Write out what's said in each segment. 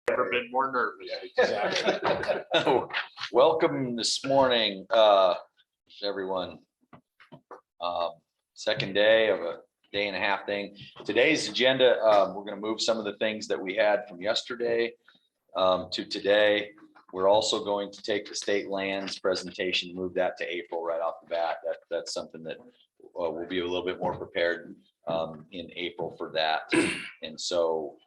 Never been more nervous. Exactly. Welcome this morning, everyone. Second day of a day and a half thing. Today's agenda, we're going to move some of the things that we had from yesterday to today. We're also going to take the state lands presentation, move that to April right off the bat. That's something that we'll be a little bit more prepared in April for that. And so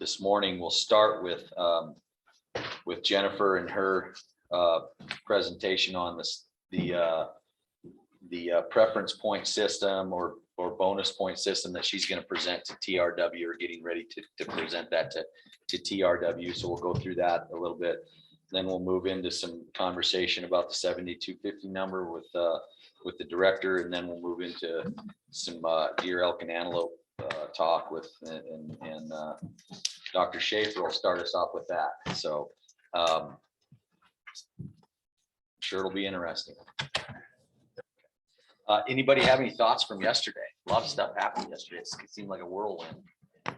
this morning we'll start with Jennifer and her presentation on the preference point system or bonus point system that she's going to present to TRW, or getting ready to present that to TRW. So we'll go through that a little bit. Then we'll move into some conversation about the 7250 number with the director, and then we'll move into some deer, elk, and antelope talk with and Dr. Schaefer will start us off with that. So I'm sure it'll be interesting. Anybody have any thoughts from yesterday? A lot of stuff happened yesterday. It seemed like a whirlwind. I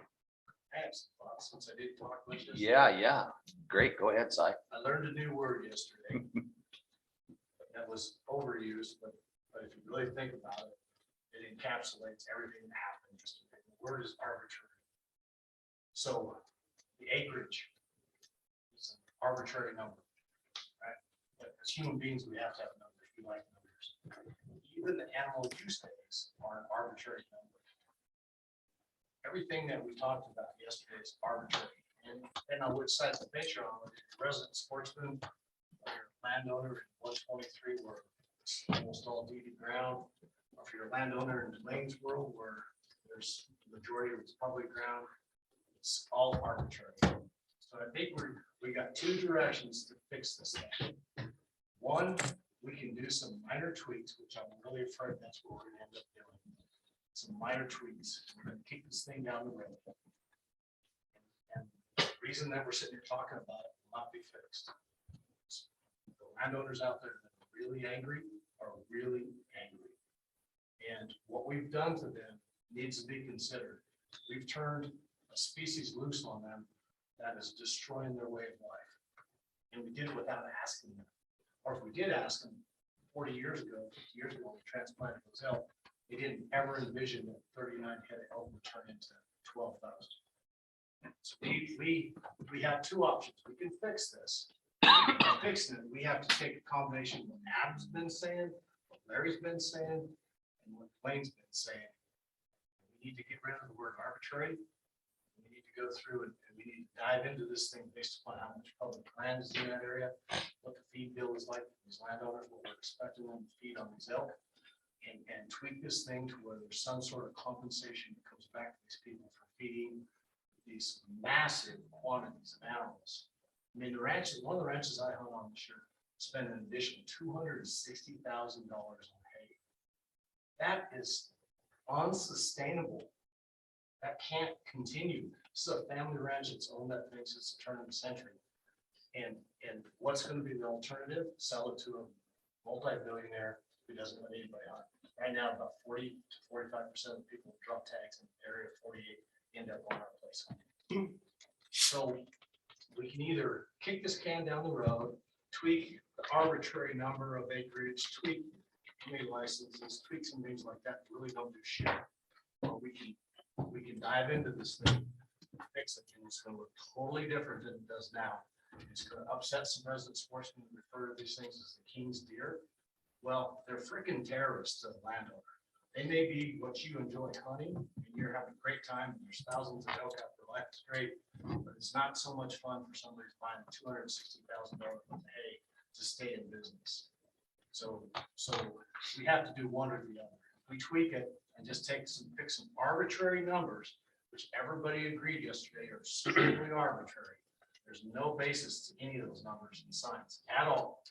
have some thoughts since I did talk much yesterday. Yeah. Great. Go ahead, Si. I learned a new word yesterday. That was overused, but if you really think about it, it encapsulates everything that happened yesterday. The word is arbitrary. So the acreage is an arbitrary number, right? But as human beings, we have to have numbers. We like numbers. Even the animal use days are an arbitrary number. Everything that we talked about yesterday is arbitrary. And depending on which side of the bench you're on, whether you're a resident sportsman, or you're a landowner in 123 where it's almost all deeded ground, or if you're a landowner in Lane's world where there's the majority of it's public ground, it's all arbitrary. So I think we got two directions to fix this thing. One, we can do some minor tweaks, which I'm really afraid that's what we're gonna end up doing. Some minor tweaks. We're gonna kick this thing down the road. And the reason that we're sitting here talking about it will not be fixed. The landowners out there that are really angry are really angry. And what we've done to them needs to be considered. We've turned a species loose on them that is destroying their way of life. And we did it without asking them. Or if we did ask them 40 years ago, 50 years ago, when we transplanted those elk, they didn't ever envision that 39 head of elk would turn into 12,000. So we have two options. We can fix this. Fixing it, we have to take a combination of what Adam's been saying, what Larry's been saying, and what Wayne's been saying. We need to get rid of the word arbitrary. We need to go through and we need to dive into this thing based upon how much public land is in that area, what the feed bill is like for these landowners, what we're expecting them to feed on these elk, and tweak this thing to where there's some sort of compensation that comes back to these people for feeding these massive quantities of animals. I mean, the ranches, one of the ranches I hunt on this year spent an additional $260,000 on hay. That is unsustainable. That can't continue. This is a family ranch that's owned that thing since the turn of the century. And what's going to be the alternative? Sell it to a multi-billionaire who doesn't let anybody on. Right now, about 40 to 45% of the people who drop tags in area 48 end up on our place. So we can either kick this can down the road, tweak the arbitrary number of acreage, tweak how many licenses, tweak some things like that, really don't do shit. Or we can dive into this thing, fix it, and it's going to look totally different than it does now. It's going to upset some resident sportsmen who refer to these things as the king's deer. Well, they're freaking terrorists to the landowner. They may be what you enjoy hunting, and you're having a great time, and there's thousands of elk out there, life is great, but it's not so much fun for somebody who's buying $260,000 worth of hay to stay in business. So we have to do one or the other. If we tweak it and just pick some arbitrary numbers, which everybody agreed yesterday are strictly arbitrary. There's no basis to any of those numbers in science at all.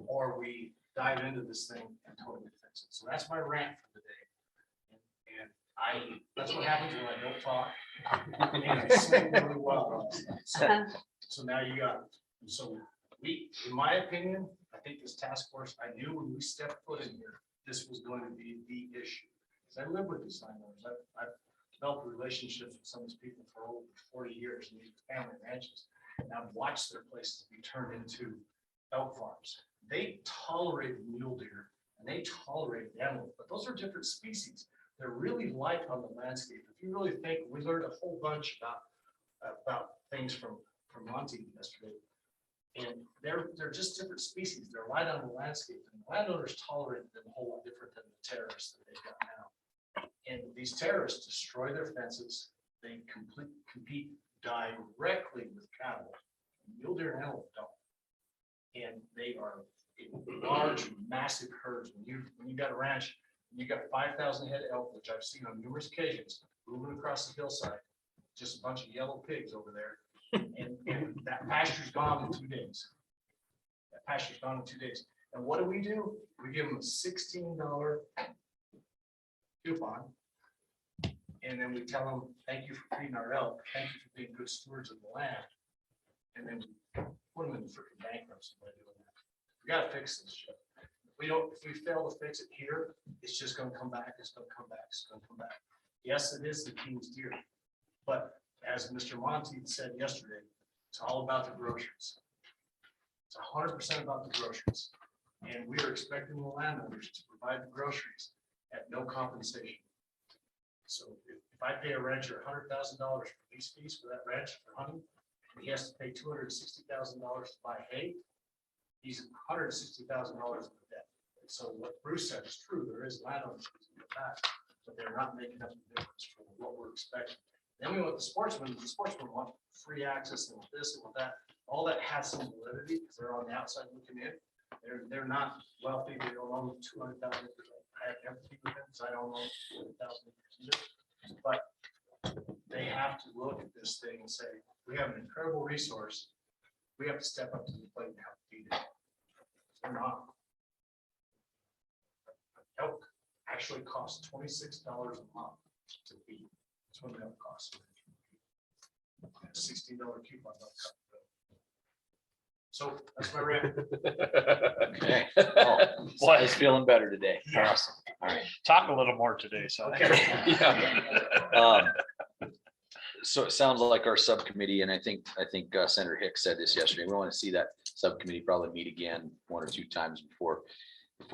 Or we dive into this thing and totally fix it. So that's my rant for the day. And that's what happens when I don't talk. And I sleep really well. So now you got it. So in my opinion, I think this task force, I knew when we stepped foot in here, this was going to be the issue. because I live with these landowners. I've developed relationships with some of these people for over 40 years in these family ranches. And I've watched their places be turned into elk farms. They tolerate mule deer and they tolerate antelope, but those are different species. They're really light on the landscape. If you really think, we learned a whole bunch about things from Monty yesterday. And they're just different species. They're light on the landscape. And the landowners tolerate them a whole lot different than the terrorists that they've got now. And these terrorists destroy their fences. They compete directly with cattle. Mule deer and antelope don't. And they are in large, massive herds. When you got a ranch, you got 5,000 head of elk, which I've seen on numerous occasions, moving across the hillside, just a bunch of yellow pigs over there. And that pasture's gone in 2 days. That pasture's gone in 2 days. And what do? We give them a $16 coupon. And then we tell them, thank you for feeding our elk. Thank you for being good stewards of the land. And then we put them in freaking bankruptcy by doing that. We gotta fix this shit. If we fail to fix it here, it's just gonna come back, it's gonna come back, it's gonna come back. Yes, it is the king's deer. But as Mr. Monty said yesterday, it's all about the groceries. It's 100% about the groceries. And we are expecting the landowners to provide the groceries at no compensation. So if I pay a rancher $100,000 for lease fees for that ranch for hunting, and he has to pay $260,000 to buy hay, he's $160,000 in debt. And so what Bruce said is true. There is landowners in the back, but they're not making up the difference for what we're expecting. Then we want the sportsmen. The sportsmen want free access and this and that. All that has some validity because they're on the outside looking in. They're not wealthy. They don't own 200,000 acres. I have empathy with them because I don't own 200,000 acres either. But they have to look at this thing and say, we have an incredible resource. We have to step up to the plate and help feed it. They're not. Elk actually costs $26 a month to feed. That's what elk costs. $16 coupon. So that's my rant. Okay. Oh, Boy. he's feeling better today. Awesome. All right. Talk a little more today, so. Okay. Yeah. So it sounds like our subcommittee, and I think Senator Hicks said this yesterday, we want to see that subcommittee probably meet again 1 or 2 times before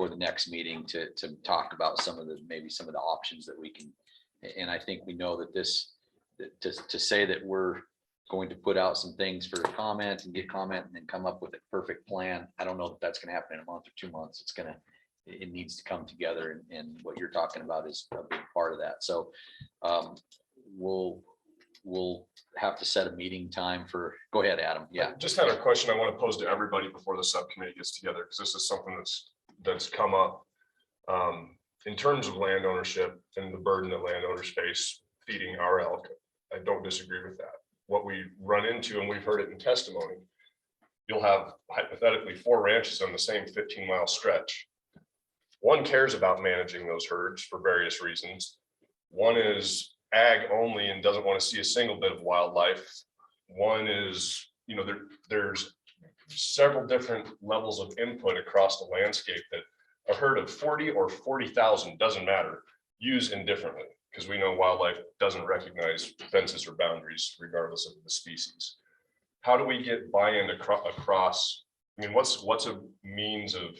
the next meeting to talk about maybe some of the options that we can. And I think we know that to say that we're going to put out some things for comment and get comment and then come up with a perfect plan. I don't know that that's going to happen in a month or 2 months. It needs to come together, and what you're talking about is a big part of that. So we'll have to set a meeting time for, go ahead, Adam. Yeah. Just had a question I want to pose to everybody before the subcommittee gets together, because this is something that's come up in terms of land ownership and the burden that landowners face feeding our elk. I don't disagree with that. What we run into, and we've heard it in testimony, you'll have hypothetically 4 ranches on the same 15-mile stretch. One cares about managing those herds for various reasons. One is ag only and doesn't want to see a single bit of wildlife. One is, there's several different levels of input across the landscape that a herd of 40 or 40,000, doesn't matter, use indifferently, because we know wildlife doesn't recognize fences or boundaries regardless of the species. How do we get buy-in across? I mean, what's a means of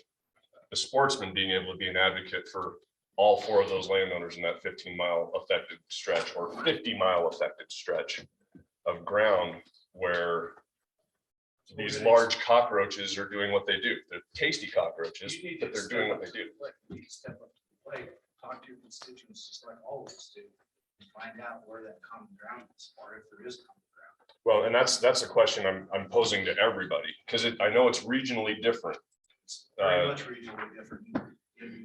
the sportsman being able to be an advocate for all 4 of those landowners in that 15-mile affected stretch or 50-mile affected stretch of ground where these large cockroaches are doing what they do? They're tasty cockroaches, but they're doing what they do. You can step up to the plate, talk to your constituents, just like all of us do, and find out where that common ground is, or if there is common ground. Well, and that's a question I'm posing to everybody, because I know it's regionally different. It's very much regionally different.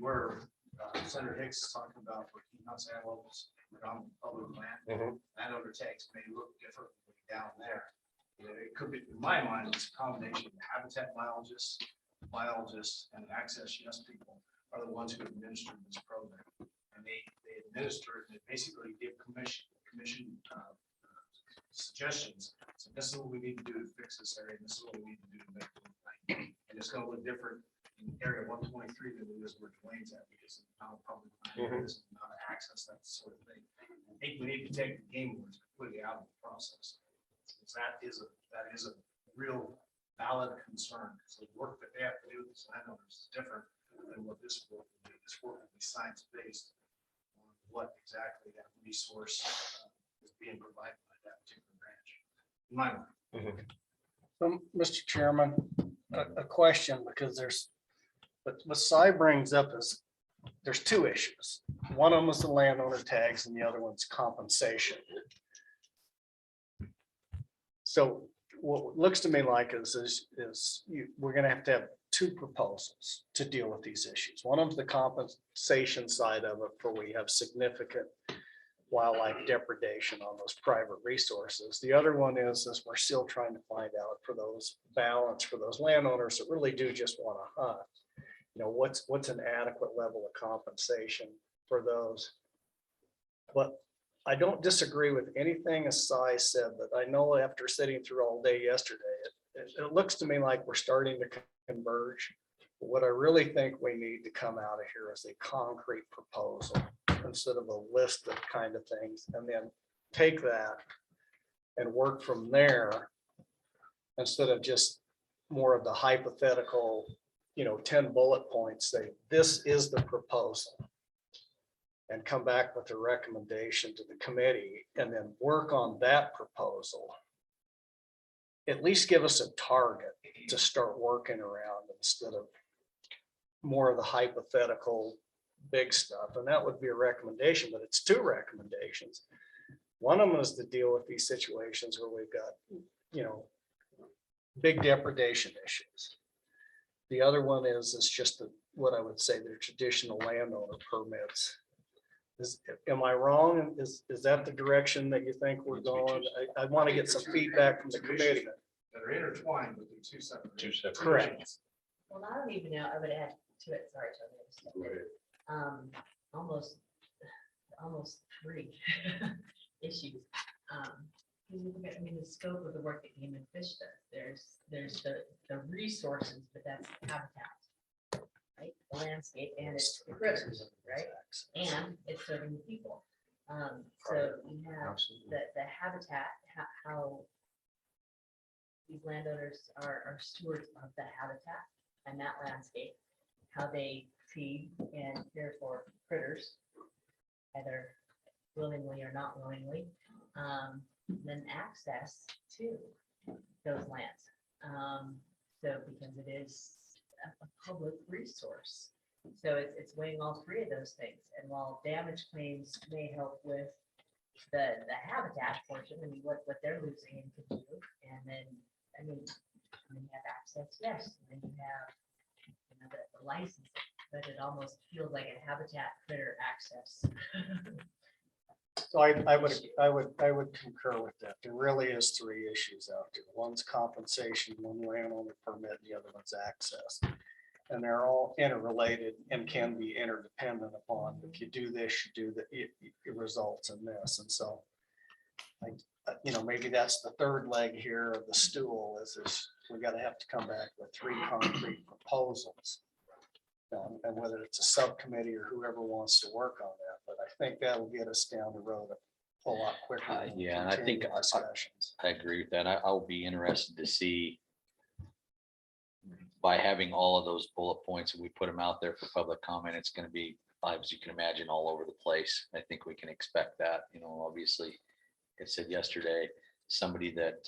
Where Senator Hicks is talking about where he hunts antelopes on public land, landowner tags may look different down there. It could be, in my mind, it's a combination of habitat biologists, and access yes people are the ones who administer this program. And they administer it, and they basically give commission suggestions. So this is what we need to do to fix this area, and this is what we need to do to make it look like. And it's going to look different in area 123 than it is where Dwayne's at, because it's not a public land, it's not access. access, that sort of thing. I think we need to take the game boards completely out of the process. Because that is a real valid concern, because the work that they have to do with these landowners is different than what this work will be. This work will be science-based on what exactly that resource is being provided by that particular branch. In my mind. Mr. Chairman, a question, because what Cy brings up is, there's two issues. One of them is the landowner tags and the other one's compensation. So what looks to me like we're gonna have to have two proposals to deal with these issues. One of the compensation side of it, for we have significant wildlife depredation on those private resources. The other one is we're still trying to find out for those balance for those landowners that really do just want to hunt. You know, what's an adequate level of compensation for those? But I don't disagree with anything Asai said, but I know after sitting through all day yesterday, it looks to me like we're starting to converge. But what I really think we need to come out of here is a concrete proposal instead of a list of kind of things, and then take that and work from there instead of just more of the hypothetical, 10 bullet points, say, this is the proposal, and come back with a recommendation to the committee and then work on that proposal. At least give us a target to start working around instead of more of the hypothetical big stuff. And that would be a recommendation, but it's two recommendations. One of them is to deal with these situations where we've got, big depredation issues. The other one is just what I would say, the traditional landowner permits. Am I wrong? Is that the direction that you think we're going? I want to get some feedback from the committee. That are intertwined with the two separate. Correct. Well, I don't even know, I would add to it, sorry, Tony. Almost three issues. Because you look at, the scope of the work that Game and Fish does, there's the resources, but that's the habitat, right? The landscape and it's the critters, right? And it's serving the people. So you have the habitat, how these landowners are stewards of the habitat and that landscape, how they feed and care for critters, either willingly or not willingly, then access to those lands. So because it is a public resource. So it's weighing all three of those things. And while damage claims may help with the habitat portion, what they're losing and can do, and then you have access, yes, and then you have the license, but it almost feels like a habitat critter access. So I would concur with that. There really is three issues out there. One's compensation, one landowner permit, and the other one's access. And they're all interrelated and can be interdependent upon. If you do this, you do that, it results in this. And so, maybe that's the third leg here of the stool is we got to have to come back with three concrete proposals. And whether it's a subcommittee or whoever wants to work on that, but I think that'll get us down the road a whole lot quicker. Yeah, and I think Discussions. I agree with that. I'll be interested to see, by having all of those bullet points and we put them out there for public comment, it's going to be, as you can imagine, all over the place. I think we can expect that, obviously, like I said yesterday, somebody that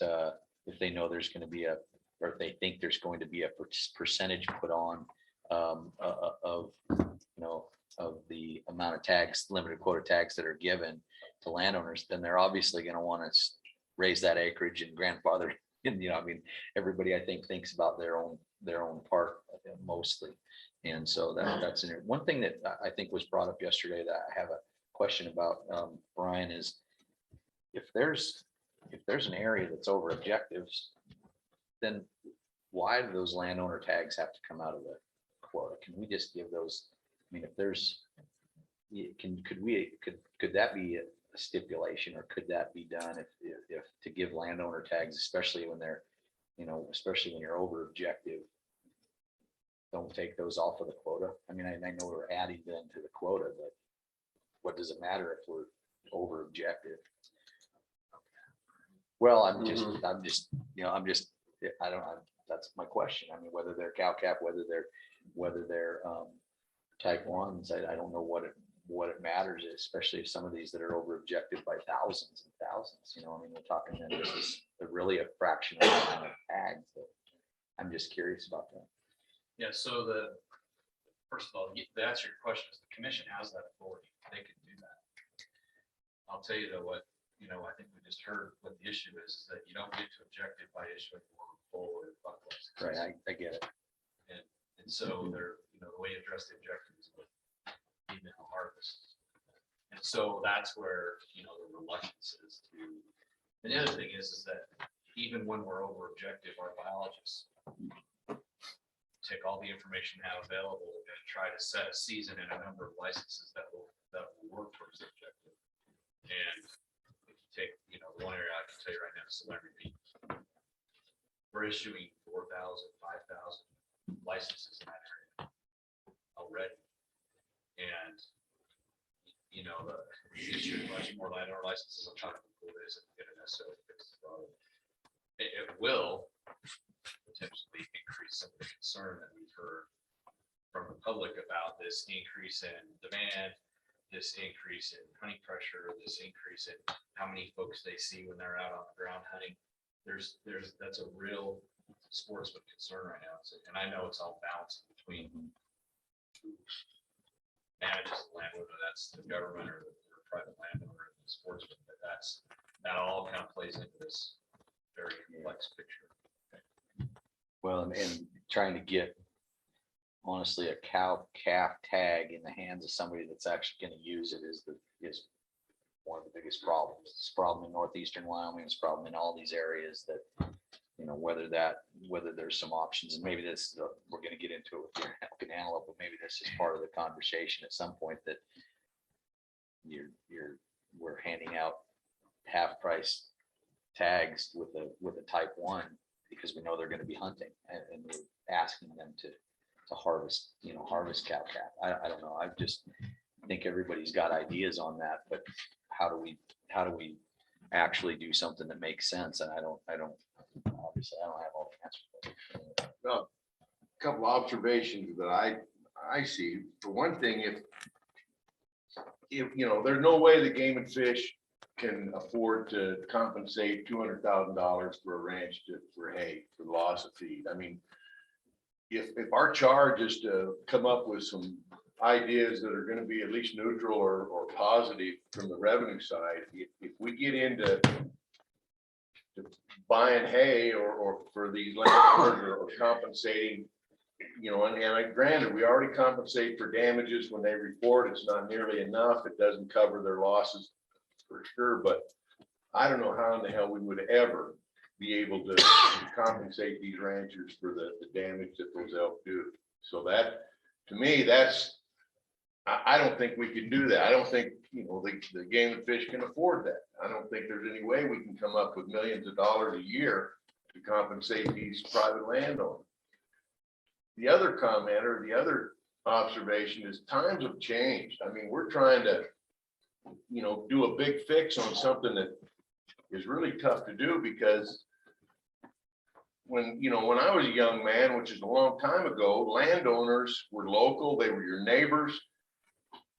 if they know there's going to be or if they think there's going to be a percentage put on of the amount of tags, limited quota tags that are given to landowners, then they're obviously going to want to raise that acreage and grandfather. And everybody I think thinks about their own part mostly, and so that's in it. One thing that I think was brought up yesterday that I have a question about, Brian, is if there's an area that's over objectives, then why do those landowner tags have to come out of the quota? Can we just give those? If there's, could that be a stipulation, or could that be done if to give landowner tags, especially when they're, especially when you're over objective, don't take those off of the quota? I know we're adding them to the quota, but what does it matter if we're over objective? Well, I'm just, that's my question. I mean, whether they're cow cap, whether they're type ones, I don't know what it matters, especially if some of these that are over objective by thousands and thousands, I mean, we're talking then this is really a fraction of the amount of tags. I'm just curious about that. Yeah, so first of all, the answer to your question is the commission has that authority. They can do that. I'll tell you though, I think we just heard what the issue is that you don't get to objective by issuing more forward buck licenses. Right, I get it. And so the way you address the objective is with email harvest. And so that's where, the reluctance is to, and the other thing is that even when we're over objective, our biologists take all the information we have available and try to set a season and a number of licenses that will work towards the objective. And if you take, the one area I can tell you right now, celebrity meat. We're issuing 4,000, 5,000 licenses in that area already. And, we issue much more landowner licenses. I'm trying to conclude this and get it necessarily fixed. It will potentially increase some of the concern that we've heard from the public about this increase in demand, this increase in hunting pressure, this increase in how many folks they see when they're out on the ground hunting. That's a real sportsman concern right now. And I know it's all balancing between who manages the land, whether that's the government or the private landowner and the sportsman, but that all kind of plays into this very complex picture. Well, and trying to get, honestly, a cow calf tag in the hands of somebody that's actually going to use it is one of the biggest problems. It's a problem in northeastern Wyoming. It's a problem in all these areas that, whether there's some options, and maybe this, we're going to get into it with your elk and antelope, but maybe this is part of the conversation at some point that we're handing out half price tags with a type 1 because we know they're going to be hunting and we're asking them to harvest cow calf. I don't know. I just think everybody's got ideas on that, but how do we actually do something that makes sense? And I don't obviously I don't have all the answers. Well, a couple observations that I see. For one thing, if there's no way the Game and Fish can afford to compensate $200,000 for a ranch for hay, for the loss of feed. I mean, if our charge is to come up with some ideas that are going to be at least neutral or positive from the revenue side, if we get into buying hay or for these landowners or compensating, and granted, we already compensate for damages when they report. It's not nearly enough. It doesn't cover their losses for sure, but I don't know how in the hell we would ever be able to compensate these ranchers for the damage that those elk do. So that, to me, I don't think we can do that. I don't think, the Game and Fish can afford that. I don't think there's any way we can come up with millions of dollars a year to compensate these private landowners. The other comment or the other observation is times have changed. I mean, we're trying to, do a big fix on something that is really tough to do because when I was a young man, which is a long time ago, landowners were local. They were your neighbors.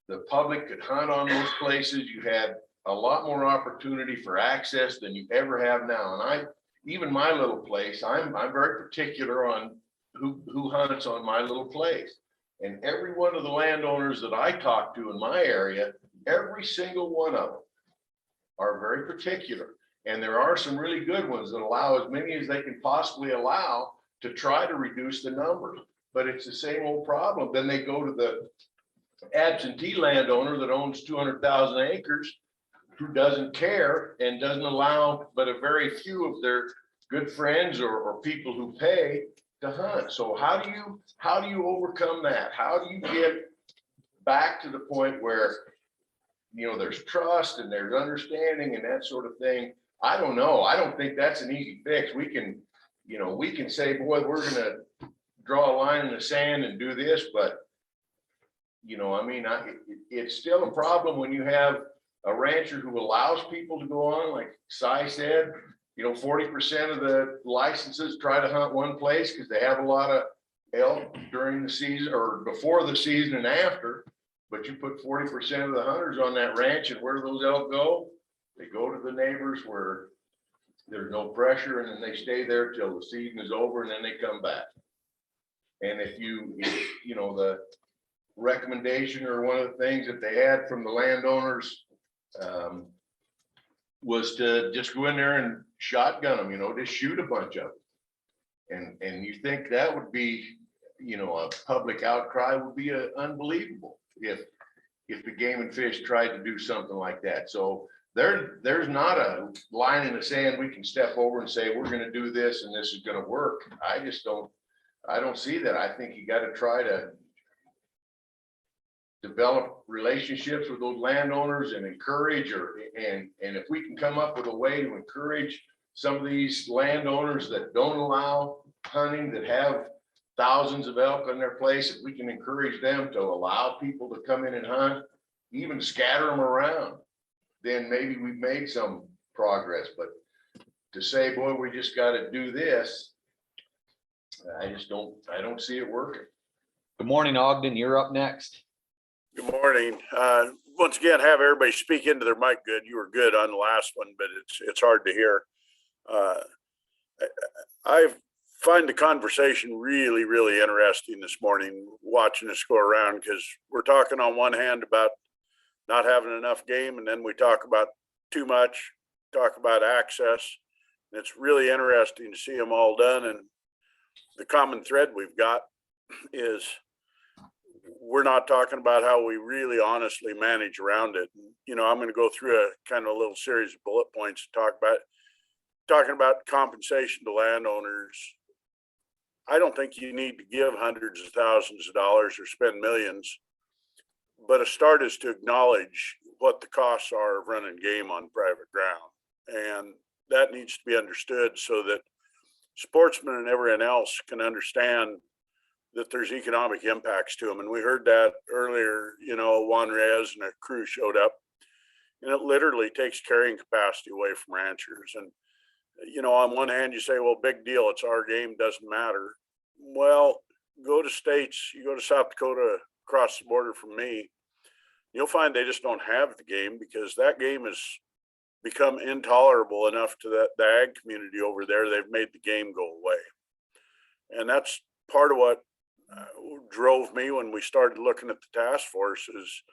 The public could hunt on those places. You had a lot more opportunity for access than you ever have now. And even my little place, I'm very particular on who hunts on my little place. And every one of the landowners that I talk to in my area, every single one of them are very particular. And there are some really good ones that allow as many as they can possibly allow to try to reduce the numbers. But it's the same old problem. Then they go to the absentee landowner that owns 200,000 acres who doesn't care and doesn't allow but a very few of their good friends or people who pay to hunt. So how do you overcome that? How do you get back to the point where there's trust and there's understanding and that sort of thing? I don't know. I don't think that's an easy fix. We can say, boy, we're gonna draw a line in the sand and do this, but I mean, it's still a problem when you have a rancher who allows people to go on, like Cy said, 40% of the licenses try to hunt one place because they have a lot of elk during the season or before the season and after. But you put 40% of the hunters on that ranch, and where do those elk go? They go to the neighbors where there's no pressure, and then they stay there till the season is over, and then they come back. And if the recommendation or one of the things that they had from the landowners was to just go in there and shotgun them, just shoot a bunch of them. And you think that would be, a public outcry would be unbelievable if the Game and Fish tried to do something like that. So there's not a line in the sand we can step over and say, we're going to do this and this is going to work. I don't see that. I think you got to try to develop relationships with those landowners and encourage, and if we can come up with a way to encourage some of these landowners that don't allow hunting, that have thousands of elk on their place, if we can encourage them to allow people to come in and hunt, even scatter them around, then maybe we've made some progress. But to say, boy, we just got to do this, I don't see it working. Good morning, Ogden. You're up next. Good morning. Once again, have everybody speak into their mic good. You were good on the last one, but it's hard to hear. I find the conversation really, really interesting this morning, watching us go around, because we're talking on one hand about not having enough game, and then we talk about too much, talk about access. And it's really interesting to see them all done. And the common thread we've got is we're not talking about how we really honestly manage around it. I'm going to go through a kind of a little series of bullet points to talking about compensation to landowners. I don't think you need to give hundreds of thousands of dollars or spend millions, but a start is to acknowledge what the costs are of running game on private ground. And that needs to be understood so that sportsmen and everyone else can understand that there's economic impacts to them. And we heard that earlier, Juan Reyes and a crew showed up, and it literally takes carrying capacity away from ranchers. And, on one hand you say, well, big deal, it's our game, doesn't matter. Well, go to states, you go to South Dakota across the border from me, you'll find they just don't have the game because that game has become intolerable enough to the ag community over there. They've made the game go away. And that's part of what drove me when we started looking at the task force is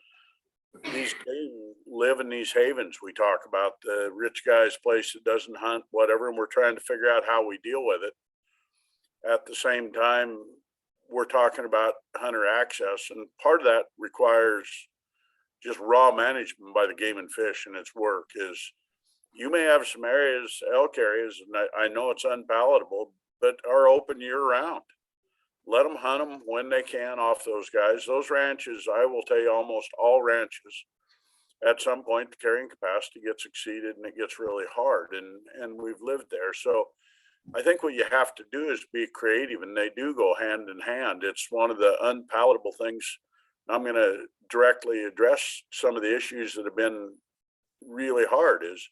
these game live in these havens. We talk about the rich guy's place that doesn't hunt, whatever, and we're trying to figure out how we deal with it. At the same time, we're talking about hunter access, and part of that requires just raw management by the Game and Fish and its work. Is you may have some areas, elk areas, and I know it's unpalatable, but are open year round. Let them hunt them when they can off those guys. Those ranches, I will tell you, almost all ranches, at some point the carrying capacity gets exceeded and it gets really hard, and we've lived there. So I think what you have to do is be creative, and they do go hand in hand. It's one of the unpalatable things. I'm going to directly address some of the issues that have been really hard is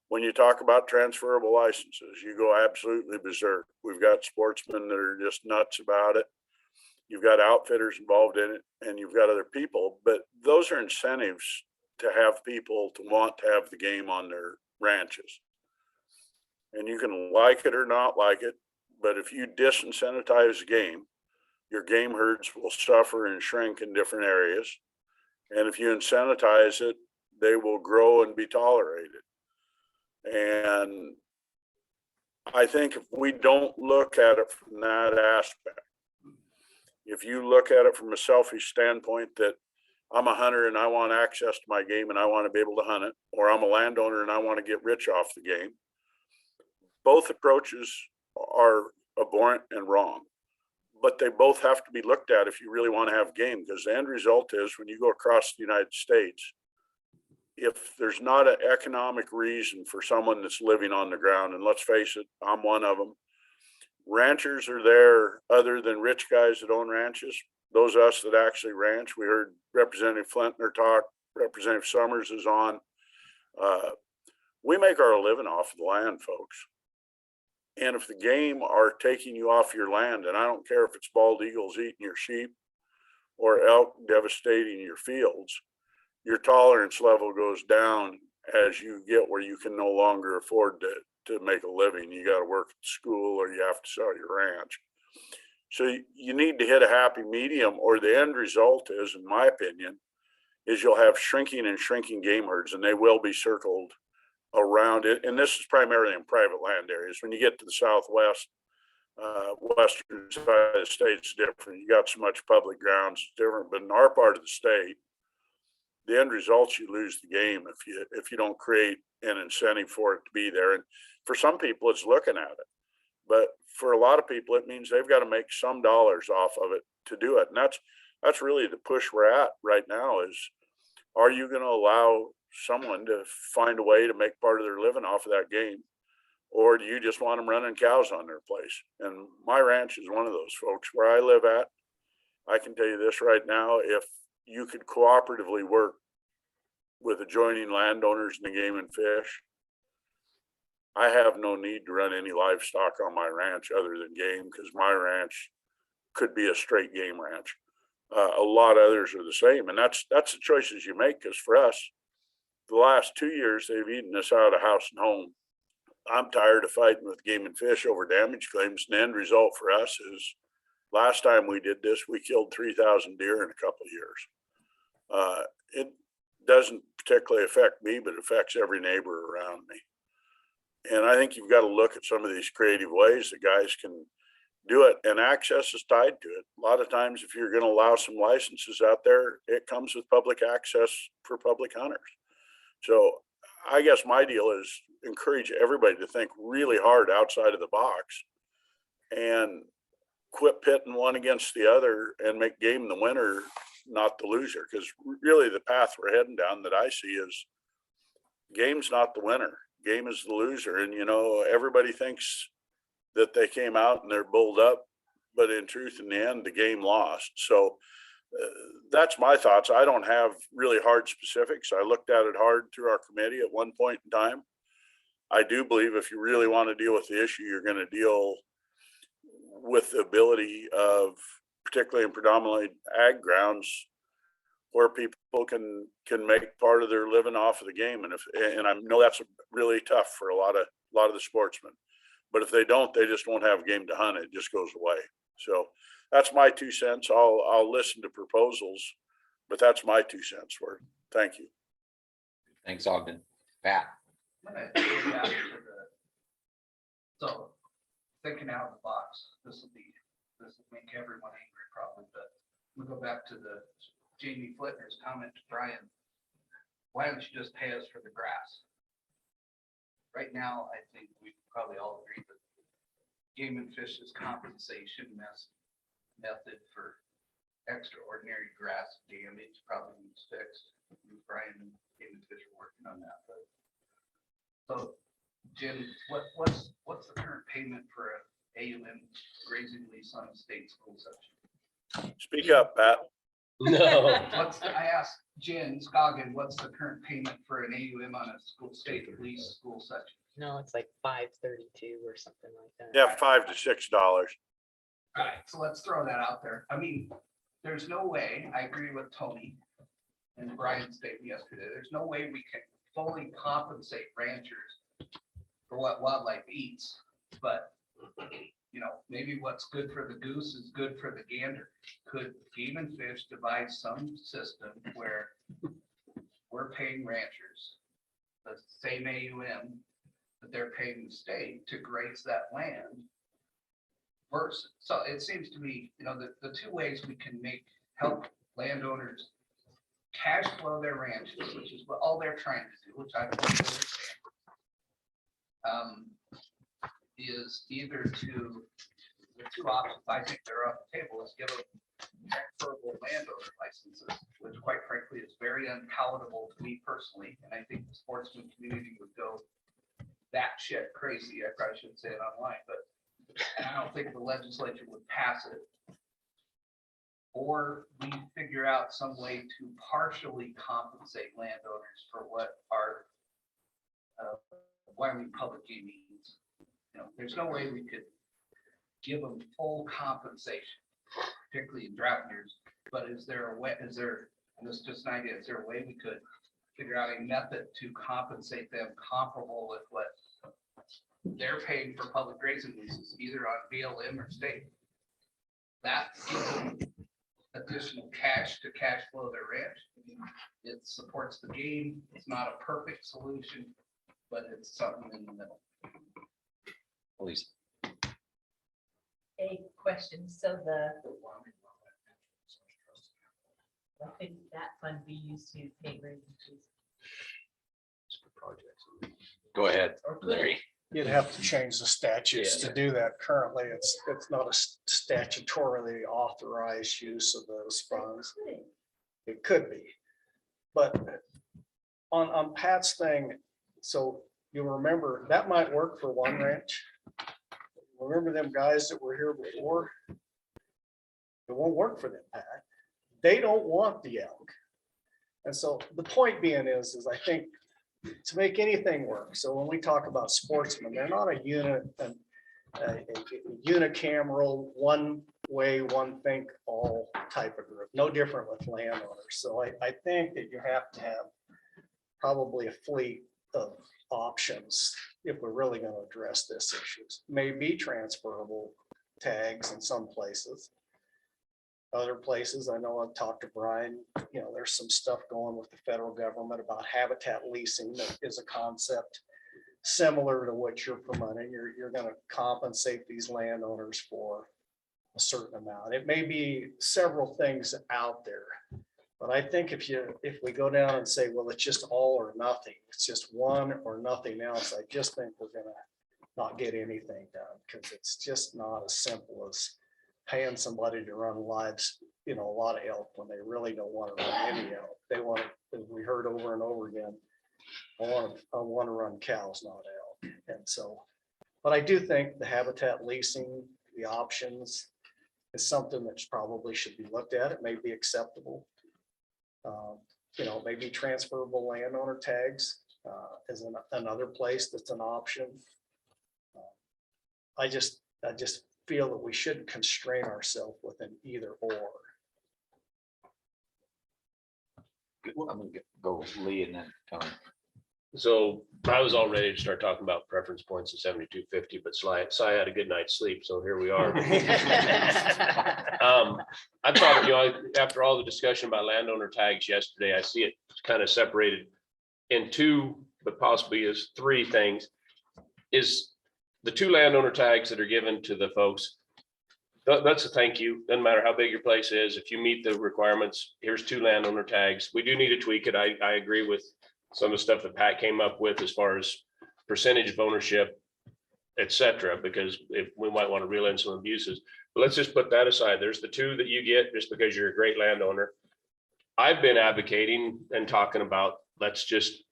when you talk about transferable licenses, you go absolutely berserk. We've got sportsmen that are just nuts about it. You've got outfitters involved in it, and you've got other people, but those are incentives to have people to want to have the game on their ranches. And you can like it or not like it, but if you disincentivize the game, your game herds will suffer and shrink in different areas. And if you incentivize it, they will grow and be tolerated. And I think if we don't look at it from that aspect, if you look at it from a selfish standpoint that I'm a hunter and I want access to my game and I want to be able to hunt it, or I'm a landowner and I want to get rich off the game, both approaches are abhorrent and wrong, but they both have to be looked at if you really want to have game, because the end result is when you go across the United States, if there's not an economic reason for someone that's living on the ground, and let's face it, I'm one of them, ranchers are there other than rich guys that own ranches those of us that actually ranch, we heard Representative Flintner talk, Representative Summers is on. We make our living off of the land, folks. And if the game are taking you off your land, and I don't care if it's bald eagles eating your sheep or elk devastating your fields, your tolerance level goes down as you get where you can no longer afford to make a living. You got to work at school or you have to sell your ranch. So you need to hit a happy medium, or the end result is, in my opinion, is you'll have shrinking and shrinking game herds, and they will be circled around it. And this is primarily in private land areas. When you get to the southwest, western side of the state, it's different. You got so much public grounds, it's different. But in our part of the state, the end result, you lose the game if you don't create an incentive for it to be there. And for some people, it's looking at it. But for a lot of people, it means they've got to make some dollars off of it to do it. And that's really the push we're at right now is, are you going to allow someone to find a way to make part of their living off of that game? Or do you just want them running cows on their place? And my ranch is one of those, folks. Where I live at, I can tell you this right now, if you could cooperatively work with adjoining landowners in the game and fish, I have no need to run any livestock on my ranch other than game, because my ranch could be a straight game ranch. A lot of others are the same, and that's the choices you make. Because for us, the last 2 years, they've eaten us out of house and home. I'm tired of fighting with game and fish over damage claims. And the end result for us is, last time we did this, we killed 3,000 deer in a couple of years. It doesn't particularly affect me, but it affects every neighbor around me. And I think you've got to look at some of these creative ways that guys can do it, and access is tied to it. A lot of times, if you're going to allow some licenses out there, it comes with public access for public hunters. So I guess my deal is encourage everybody to think really hard outside of the box and quit pitting one against the other and make game the winner, not the loser. Because really the path we're heading down that I see is game's not the winner. Game is the loser. And, you know, everybody thinks that they came out and they're bulled up, but in truth, in the end, the game lost. So that's my thoughts. I don't have really hard specifics. I looked at it hard through our committee at one point in time. I do believe if you really want to deal with the issue, you're going to deal with the ability of, particularly in predominantly ag grounds, where people can make part of their living off of the game. And I know that's really tough for a lot of the sportsmen. But if they don't, they just won't have game to hunt. It just goes away. So that's my 2 cents. I'll listen to proposals, but that's my 2 cents worth. Thank you. Thanks, Ogden. Pat. I'm gonna go back to so thinking out of the box, this will make everyone angry probably, but we'll go back to the Jamie Flitner's comment to Brian. Why don't you just pay us for the grass? Right now, I think we probably all agree that Game and Fish's compensation method for extraordinary grass damage probably needs fixed. Brian and Game and Fish are working on that, but so Jim, what's the current payment for a AUM grazing lease on a state school section? Speak up, Pat. No. I asked Jen Scoggin, what's the current payment for an AUM on a state lease school section? No, it's like 532 or something like that. Yeah, $5 to $6. All right, so let's throw that out there. I mean, there's no way, I agree with Tony and Brian's statement yesterday, there's no way we can fully compensate ranchers for what wildlife eats, but you know, maybe what's good for the goose is good for the gander. Could Game and Fish devise some system where we're paying ranchers the same AUM that they're paying the state to graze that land? Versus, so it seems to me, you know, the two ways we can help landowners cash flow their ranches, which is what all they're trying to do, which I don't understand, is either the two options I think they're on the table is give them transferable landowner licenses, which quite frankly is very unpalatable to me personally, and I think the sportsman community would go that shit crazy. I probably shouldn't say it online, but and I don't think the legislature would pass it. or we figure out some way to partially compensate landowners for what our Wyoming public game means. You know, there's no way we could give them full compensation, particularly in drought years. But is there a way, and this is just an idea, is there a way we could figure out a method to compensate them comparable with what they're paying for public grazing leases, either on BLM or state? That gives them additional cash to cash flow their ranch. It supports the game. It's not a perfect solution, but it's something in the middle. Please. A question, so what could that fund be used to pay raising fees? Go ahead, Or could Larry. it? You'd have to change the statutes to do that. Currently, it's not a statutorily authorized use of those funds. Could it? It could be. But on Pat's thing, so you'll remember, that might work for one ranch. Remember them guys that were here before? It won't work for them, Pat. They don't want the elk. And so the point being is I think to make anything work, so when we talk about sportsmen, they're not a unit, a unicameral, one way, one think all type of group, no different with landowners. So I think that you have to have probably a fleet of options if we're really going to address this issues. Maybe transferable tags in some places. Other places, I know I've talked to Brian, you know, there's some stuff going with the federal government about habitat leasing that is a concept similar to what you're promoting. You're going to compensate these landowners for a certain amount. It may be several things out there, but I think if we go down and say, well, it's just all or nothing, it's just one or nothing else, I just think we're going to not get anything done, because it's just not as simple as paying somebody to run lives, you know, a lot of elk when they really don't want to run any elk. They want to, as we heard over and over again, I want to run cows, not elk. And so, but I do think the habitat leasing, the options is something that probably should be looked at. It may be acceptable. You know, maybe transferable landowner tags is another place that's an option. I just feel that we shouldn't constrain ourselves with an either or. I'm gonna go Lee and then Tony. So I was all ready to start talking about preference points at 72.50, but Cy had a good night's sleep, so here we are. I thought, you know, after all the discussion about landowner tags yesterday, I see it kind of separated in two, but possibly as three things. Is the two landowner tags that are given to the folks, that's a thank you. Doesn't matter how big your place is. If you meet the requirements, here's two landowner tags. We do need to tweak it. I agree with some of the stuff that Pat came up with as far as percentage of ownership, et cetera, because if we might want to reel in some abuses. But let's just put that aside. There's the two that you get just because you're a great landowner. I've been advocating and talking about, let's just,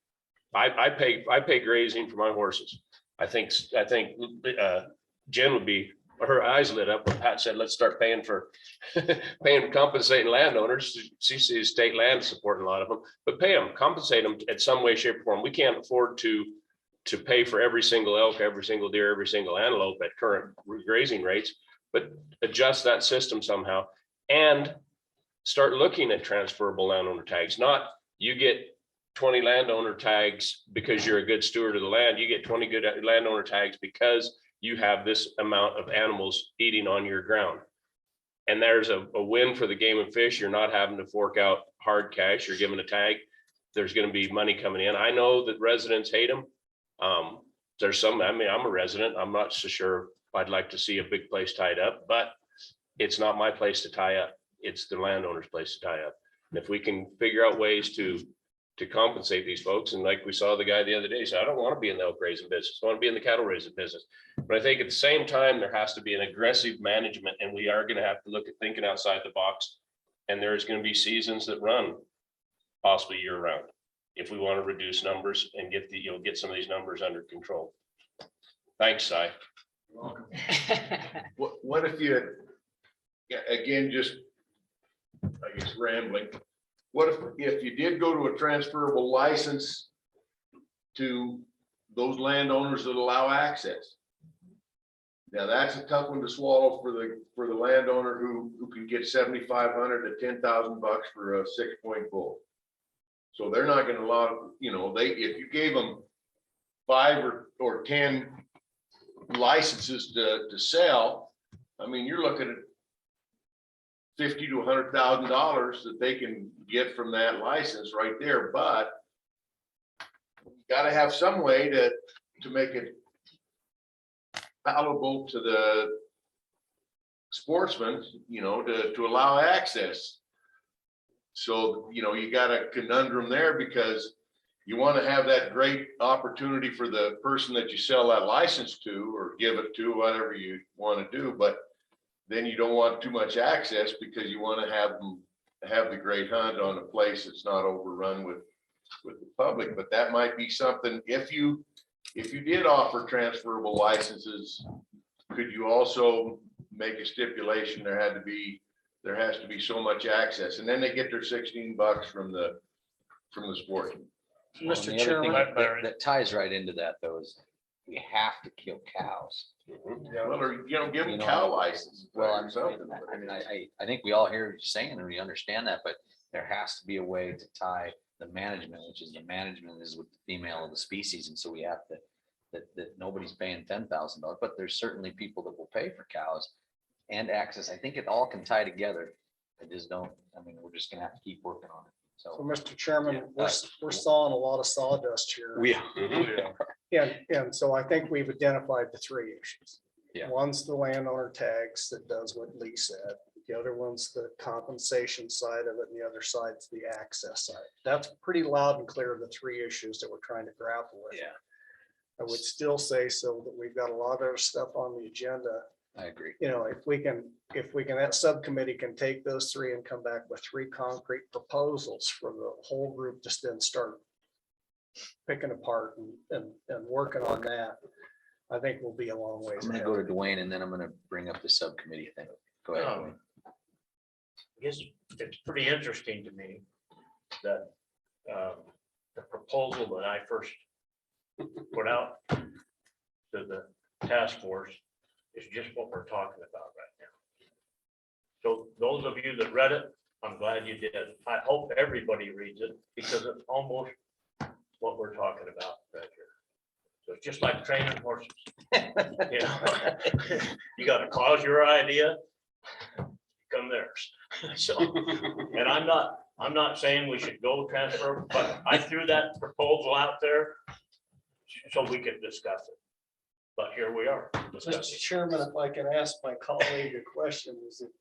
I pay grazing for my horses. I think Jen would be, her eyes lit up when Pat said, let's start paying for compensating landowners. She sees state land supporting a lot of them, but pay them, compensate them in some way, shape, or form. We can't afford to pay for every single elk, every single deer, every single antelope at current grazing rates, but adjust that system somehow and start looking at transferable landowner tags. Not you get 20 landowner tags because you're a good steward of the land. You get 20 good landowner tags because you have this amount of animals eating on your ground. And there's a win for the game and fish. You're not having to fork out hard cash. You're given a tag. There's going to be money coming in. I know that residents hate them. There's some, I mean, I'm a resident. I'm not so sure I'd like to see a big place tied up, but it's not my place to tie up. It's the landowner's place to tie up. And if we can figure out ways to compensate these folks, and like we saw the guy the other day, so I don't want to be in the elk raising business. I want to be in the cattle raising business. But I think at the same time, there has to be an aggressive management, and we are going to have to look at thinking outside the box. And there's going to be seasons that run possibly year round if we want to reduce numbers and get some of these numbers under control. Thanks, Cy. What if you, yeah, again, just I guess rambling. What if you did go to a transferable license to those landowners that allow access? Now, that's a tough one to swallow for the landowner who can get $7,500 to $10,000 for a 6-point bull. So they're not gonna allow, if you gave them 5 or 10 licenses to sell, I mean, you're looking at $50,000 to $100,000 that they can get from that license right there, but you gotta have some way to make it palatable to the sportsmen, to allow access. So, you got a conundrum there because you want to have that great opportunity for the person that you sell that license to or give it to, whatever you want to do, but then you don't want too much access because you want to have them have the great hunt on a place that's not overrun with the public. But that might be something, if you did offer transferable licenses, could you also make a stipulation there has to be so much access, and then they get their $16 from the sport. Well, Mr. and the other Chairman, thing that ties right into that though is we have to kill cows. Well, or, give them You know, cow license. Well, or something. I think we all hear what you're saying and we understand that, but there has to be a way to tie the management, which is the management is with the female of the species. And so we have to, that nobody's paying $10,000, but there's certainly people that will pay for cows and access. I think it all can tie together. I just don't, we're just gonna have to keep working on it. so So. Mr. Chairman, we're sawing a lot of sawdust here. We, And so I think we've identified the 3 issues. Yeah. One's the landowner tax that does what Lee said. The other one's the compensation side of it, and the other side's the access side. That's pretty loud and clear, the 3 issues that we're trying to grapple with. yeah, I would still say so that we've got a lot of other stuff on the agenda. I agree. If we can, that subcommittee can take those 3 and come back with 3 concrete proposals for the whole group to then start picking apart and working on that, I think we'll be a long ways I'm gonna ahead. go to Dwayne and then I'm gonna bring up the subcommittee thing. Go ahead. Dwayne. I guess it's pretty interesting to me that the proposal that I first put out to the task force is just what we're talking about right now. So those of you that read it, I'm glad you did. I hope everybody reads it because it's almost what we're talking about right here. So it's just like training horses. You got to cause your idea, come theirs. So, and I'm not saying we should go transfer, but I threw that proposal out there so we could discuss it. But here we are. Mr. Chairman, if I can ask my colleague a question,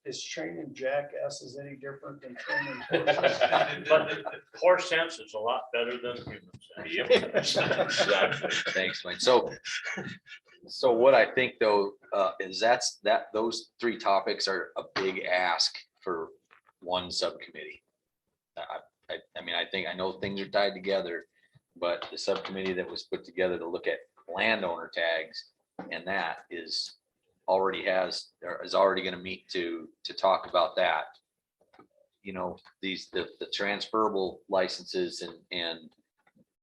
is training jackasses any different than training horses? But horse sense is a lot better than human sense. Exactly. Thanks, Mike. So what I think though, is those 3 topics are a big ask for one subcommittee. I know things are tied together, but the subcommittee that was put together to look at landowner tags, and that is already going to meet to talk about that. The transferable licenses and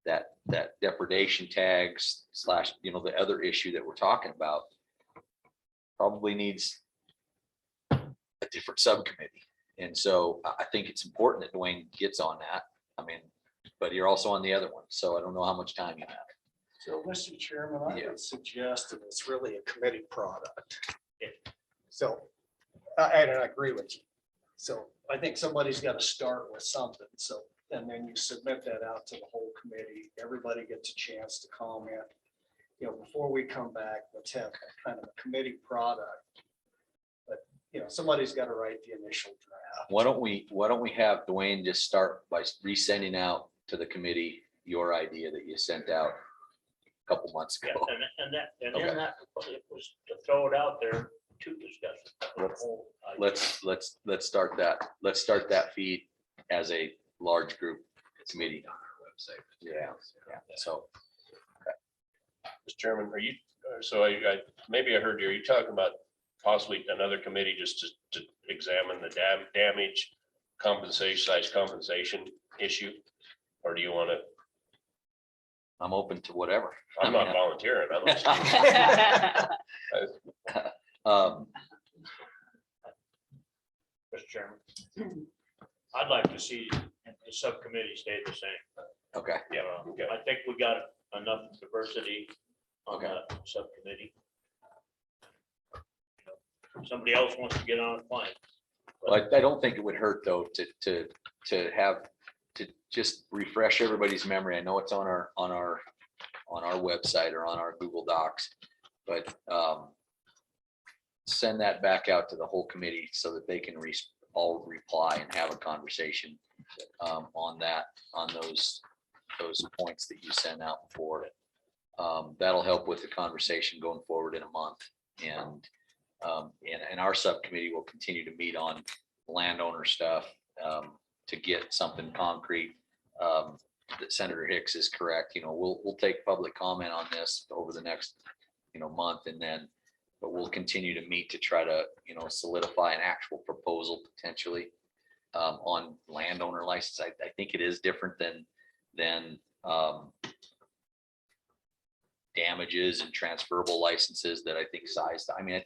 that depredation tags / the other issue that we're talking about probably needs a different subcommittee. And so I think it's important that Dwayne gets on that. But you're also on the other one, so I don't know how much time you have. So, Mr. Chairman, I would suggest that it's really a committee product. So, and I agree with you. So I think somebody's got to start with something. So, and then you submit that out to the whole committee. Everybody gets a chance to comment. Before we come back, let's have kind of a committee product. But, somebody's got to write the initial draft. Why don't we have Dwayne just start by resending out to the committee your idea that you sent out a couple months Yeah, ago. and Okay. in that, it was to throw it out there to discuss it. The whole idea. Let's start that. Let's start that feed as a large group committee. On our website. Yeah. So Mr. Chairman, are you, so maybe I heard you, are you talking about possibly another committee just to examine the damage compensation issue? Or do you want to, I'm open to whatever. I'm not volunteering. I don't. Mr. Chairman, I'd like to see the subcommittee stay the same. Okay, Yeah, okay. I think we got enough diversity on Okay. that subcommittee. If somebody else wants to get on, fine. well, I don't think it would hurt though to have, to just refresh everybody's memory. I know it's on our website or on our Google Docs, but send that back out to the whole committee so that they can all reply and have a conversation on that, on those points that you sent out before. That'll help with the conversation going forward in a month. And our subcommittee will continue to meet on landowner stuff to get something concrete. That Senator Hicks is correct. We'll take public comment on this over the next, month, but we'll continue to meet to try to, solidify an actual proposal potentially on landowner license. I think it is different than damages and transferable licenses that I think sized. I mean, I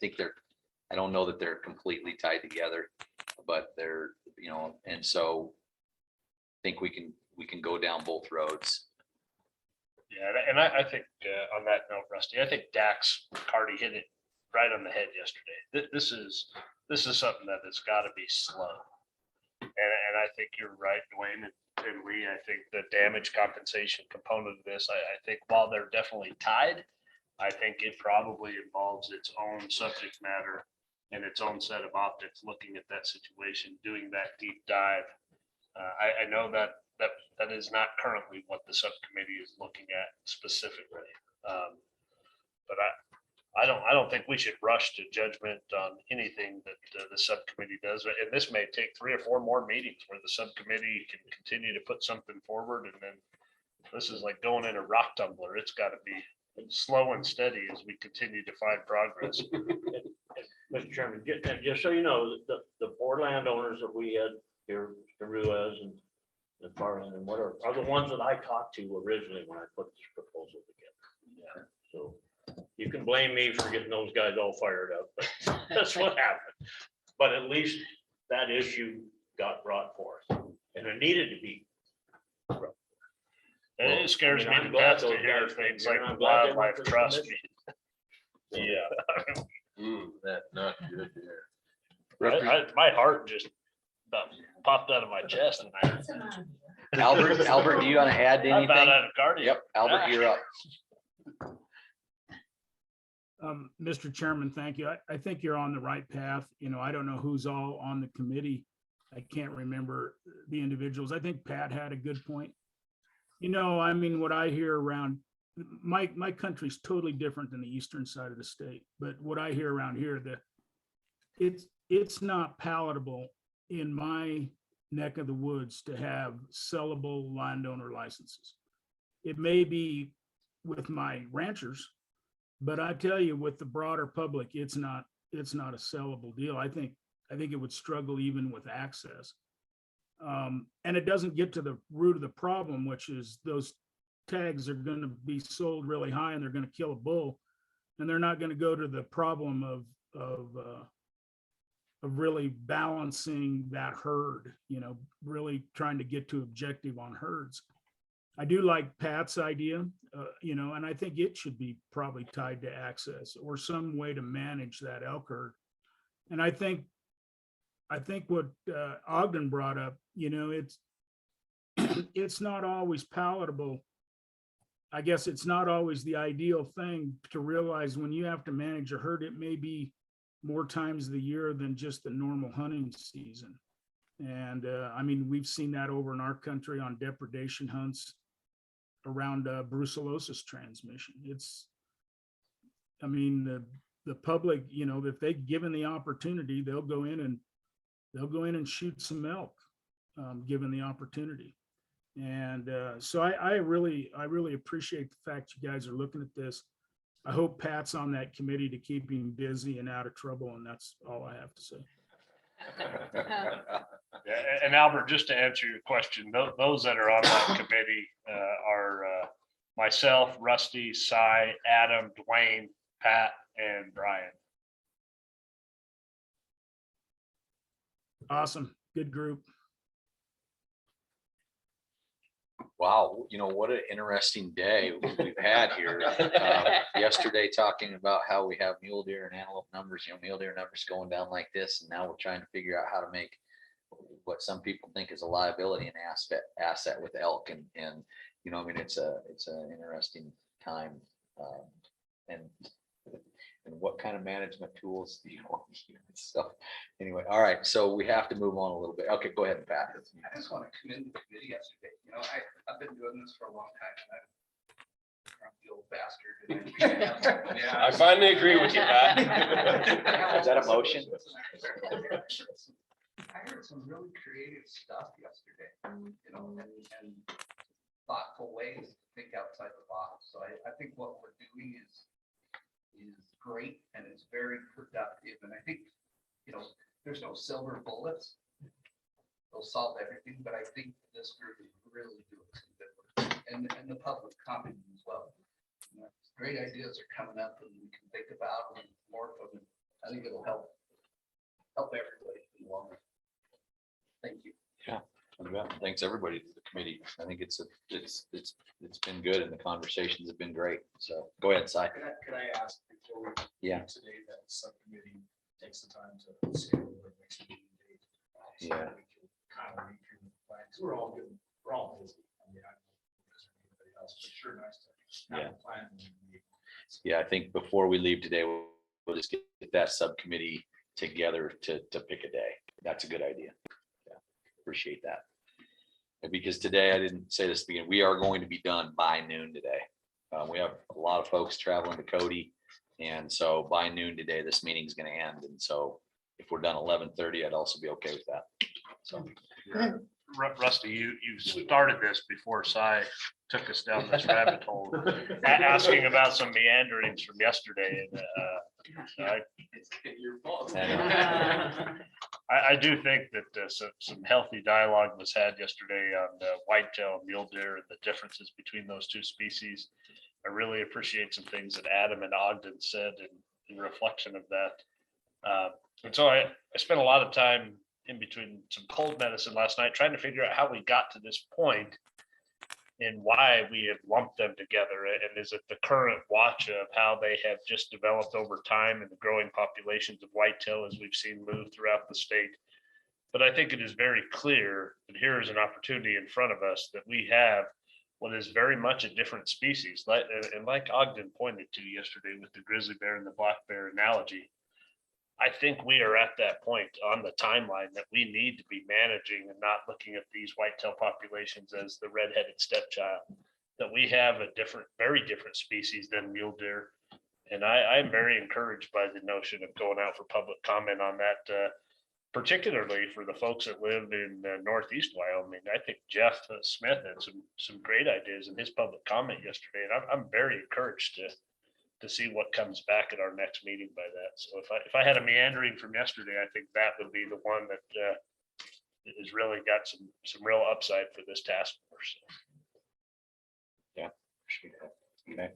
don't know that they're completely tied together, but they're, and so I think we can go down both roads. Yeah, and I think on that note, Rusty, I think Dax Carty hit it right on the head yesterday. This is something that has got to be slow. And I think you're right, Dwayne and Lee. I think the damage compensation component of this, I think while they're definitely tied, I think it probably involves its own subject matter and its own set of optics, looking at that situation, doing that deep dive. I know that is not currently what the subcommittee is looking at specifically. But I don't think we should rush to judgment on anything that the subcommittee does. And this may take 3 or 4 more meetings where the subcommittee can continue to put something forward. And then this is like going in a rock tumbler. It's got to be slow and steady as we continue to find progress. Mr. Chairman, just so you know, the 4 landowners that we had here, the Ruiz and the Farland and whatever, are the ones that I talked to originally when I put this proposal together. Yeah. So you can blame me for getting those guys all fired up, but that's what happened. But at least that issue got brought forth, and it needed to be. And it scares me I'm to glad death to those hear guys- things and like I'm glad they went wildlife to the trust commission. me. Yeah. That not good there. My heart just about popped out of my chest. And Albert, do you want to add I'm about anything? out of cardio. Yep, Albert, you're up. Mr. Chairman, thank you. I think you're on the right path. I don't know who's all on the committee. I can't remember the individuals. I think Pat had a good point. I mean, what I hear around my country's totally different than the eastern side of the state, but what I hear around here, that it's not palatable in my neck of the woods to have sellable landowner licenses. It may be with my ranchers, but I tell you, with the broader public, it's not a sellable deal. I think it would struggle even with access. And it doesn't get to the root of the problem, which is those tags are going to be sold really high and they're going to kill a bull, and they're not going to go to the problem of really balancing that herd, really trying to get to objective on herds. I do like Pat's idea, and I think it should be probably tied to access or some way to manage that elk herd. And I think what Ogden brought up, it's not always palatable. I guess it's not always the ideal thing to realize when you have to manage a herd, it may be more times of the year than just the normal hunting season. And I mean, we've seen that over in our country on depredation hunts around brucellosis transmission. The public, if they're given the opportunity, they'll go in and shoot some elk, given the opportunity. And so I really appreciate the fact you guys are looking at this. I hope Pat's on that committee to keep him busy and out of trouble, and that's all I have to say. And Albert, just to answer your question, those that are on that committee are myself, Rusty, Cy, Adam, Dwayne, Pat, and Brian. Awesome. Good group. Wow, what an interesting day we've had here. Yesterday, talking about how we have mule deer and antelope numbers, mule deer numbers going down like this, and now we're trying to figure out how to make what some people think is a liability and asset with elk, and I mean, it's an interesting time. And what kind of management tools do you want to use? So anyway, all right, so we have to move on a little bit. Okay, go ahead, Pat. I just want to commend the committee yesterday. I've been doing this for a long time and I'm the old bastard. Yeah. I finally agree with you, Pat. Is that a motion? I heard some really creative stuff yesterday, and thoughtful ways to think outside the box. So I think what we're doing is great and it's very productive. And I think, there's no silver bullets. They'll solve everything, but I think this group is really doing some good work, and the public comment as well. Great ideas are coming up and we can think about and more of them. I think it'll help everybody in the long run. Thank you. Yeah, thanks everybody to the committee. I think it's been good and the conversations have been great. So go ahead, Cy. Could I ask before we Yeah. today that subcommittee takes the time to schedule the next meeting date? So Yeah. we can kind of read through the plans. We're all good. We're all busy. I mean, I don't know if there's anybody else, but sure, nice to have a plan. when we meet. Yeah, I think before we leave today, we'll just get that subcommittee together to pick a day. That's a good idea. Yeah, appreciate that. And because today, I didn't say this again, we are going to be done by noon today. We have a lot of folks traveling to Cody. And so by noon today, this meeting's going to end. And so if we're done 11:30, I'd also be okay with that. So. Rusty, you started this before Cy took us down this rabbit hole, asking about some meanderings from yesterday. And It's your fault. I do think that some healthy dialogue was had yesterday on whitetail and mule deer and the differences between those two species. I really appreciate some things that Adam and Ogden said in reflection of that. And so I spent a lot of time in between some cold medicine last night trying to figure out how we got to this point and why we have lumped them together. And is it the current watch of how they have just developed over time and the growing populations of whitetail as we've seen move throughout the state? But I think it is very clear that here is an opportunity in front of us that we have what is very much a different species. And like Ogden pointed to yesterday with the grizzly bear and the black bear analogy, I think we are at that point on the timeline that we need to be managing and not looking at these whitetail populations as the red-headed stepchild, that we have a different, very different species than mule deer. And I'm very encouraged by the notion of going out for public comment on that, particularly for the folks that live in Northeast Wyoming. I think Jeff Smith had some great ideas in his public comment yesterday, and I'm very encouraged to see what comes back at our next meeting by that. So if I had a meandering from yesterday, I think that would be the one that has really got some real upside for this task force. Yeah. Okay.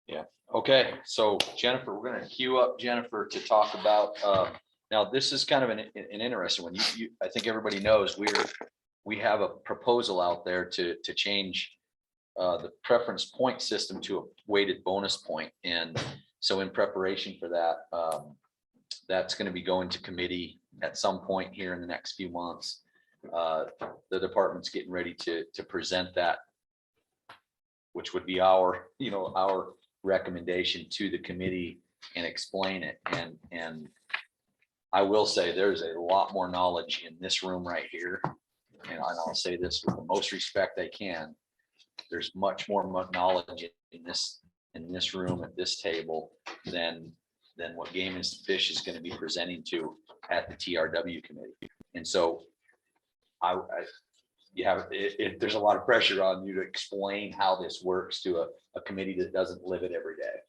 Yeah. Okay. So Jennifer, we're going to queue up Jennifer to talk about, now this is kind of an interesting one. I think everybody knows we have a proposal out there to change the preference point system to a weighted bonus point. And so in preparation for that, that's going to be going to committee at some point here in the next few months. The department's getting ready to present that, which would be our recommendation to the committee and explain it. And I will say there's a lot more knowledge in this room right here. And I'll say this with the most respect I can. There's much more knowledge in this room at this table than what Game and Fish is going to be presenting to at the TRW committee. And so there's a lot of pressure on you to explain how this works to a committee that doesn't live it every day.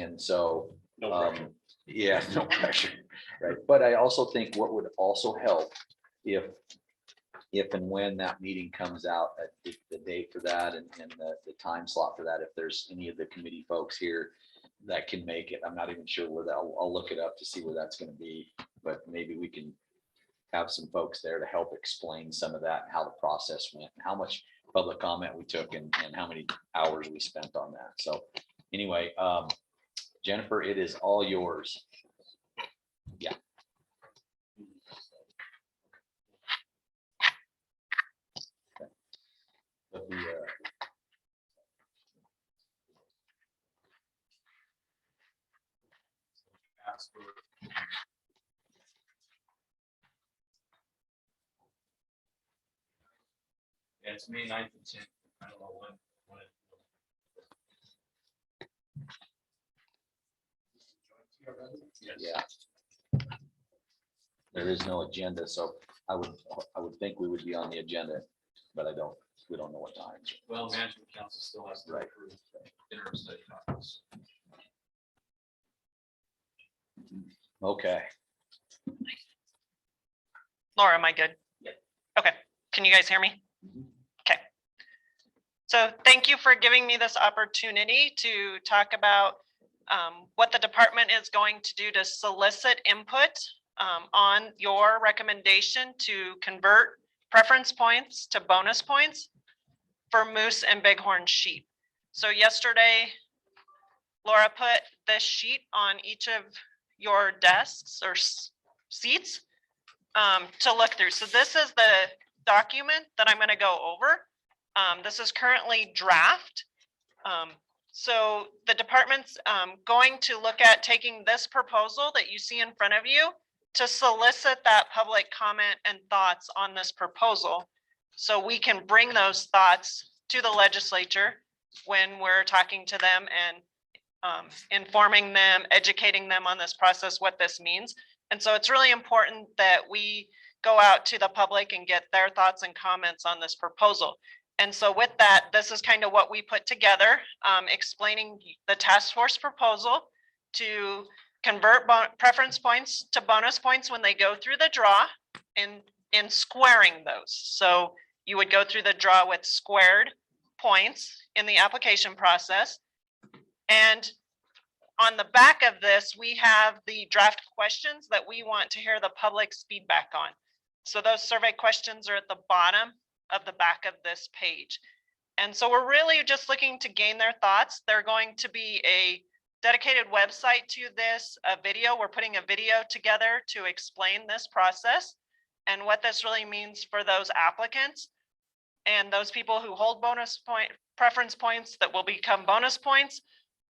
And so No pressure. Yeah, no pressure, right? But I also think what would also help if and when that meeting comes out, at the date for that and the time slot for that, if there's any of the committee folks here that can make it, I'm not even sure where that, I'll look it up to see where that's gonna be, but maybe we can have some folks there to help explain some of that, and how the process went, and how much public comment we took and how many hours we spent on that. So anyway, Jennifer, it is all yours. Yeah. But the, Ask for Yeah, it's May 9th and 10th. I don't know when Yes. yeah. There is no agenda, so I would think we would be on the agenda, but we don't know what time. Well, management council still has to Right. approve interim study conference. Okay. Laura, am I good? Yeah. Okay, can you guys hear me? Mhm. Okay. So thank you for giving me this opportunity to talk about what the department is going to do to solicit input on your recommendation to convert preference points to bonus points for moose and bighorn sheep. So yesterday, Laura put this sheet on each of your desks or seats to look through. So this is the document that I'm going to go over. This is currently draft. So the department's going to look at taking this proposal that you see in front of you to solicit that public comment and thoughts on this proposal. So we can bring those thoughts to the legislature when we're talking to them and informing them, educating them on this process, what this means. And so it's really important that we go out to the public and get their thoughts and comments on this proposal. And so with that, this is kind of what we put together, explaining the task force proposal to convert preference points to bonus points when they go through the draw in squaring those. So you would go through the draw with squared points in the application process. And on the back of this, we have the draft questions that we want to hear the public's feedback on. So those survey questions are at the bottom of the back of this page. And so we're really just looking to gain their thoughts. They're going to be a dedicated website to this, a video. We're putting a video together to explain this process and what this really means for those applicants and those people who hold bonus point preference points that will become bonus points,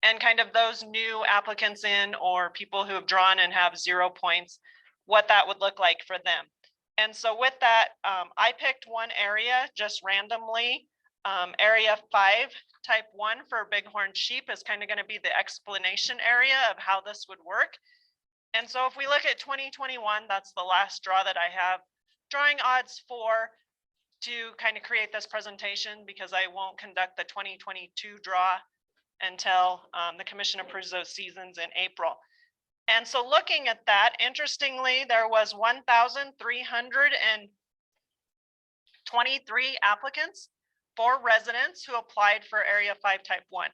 and kind of those new applicants in or people who have drawn and have 0 points, what that would look like for them. And so with that, I picked one area just randomly. Area 5, type 1 for bighorn sheep is kind of going to be the explanation area of how this would work. And so if we look at 2021, that's the last draw that I have drawing odds for to kind of create this presentation, because I won't conduct the 2022 draw until the commission approves those seasons in April. And so looking at that, interestingly, there was 1,323 applicants for residents who applied for Area 5 Type 1.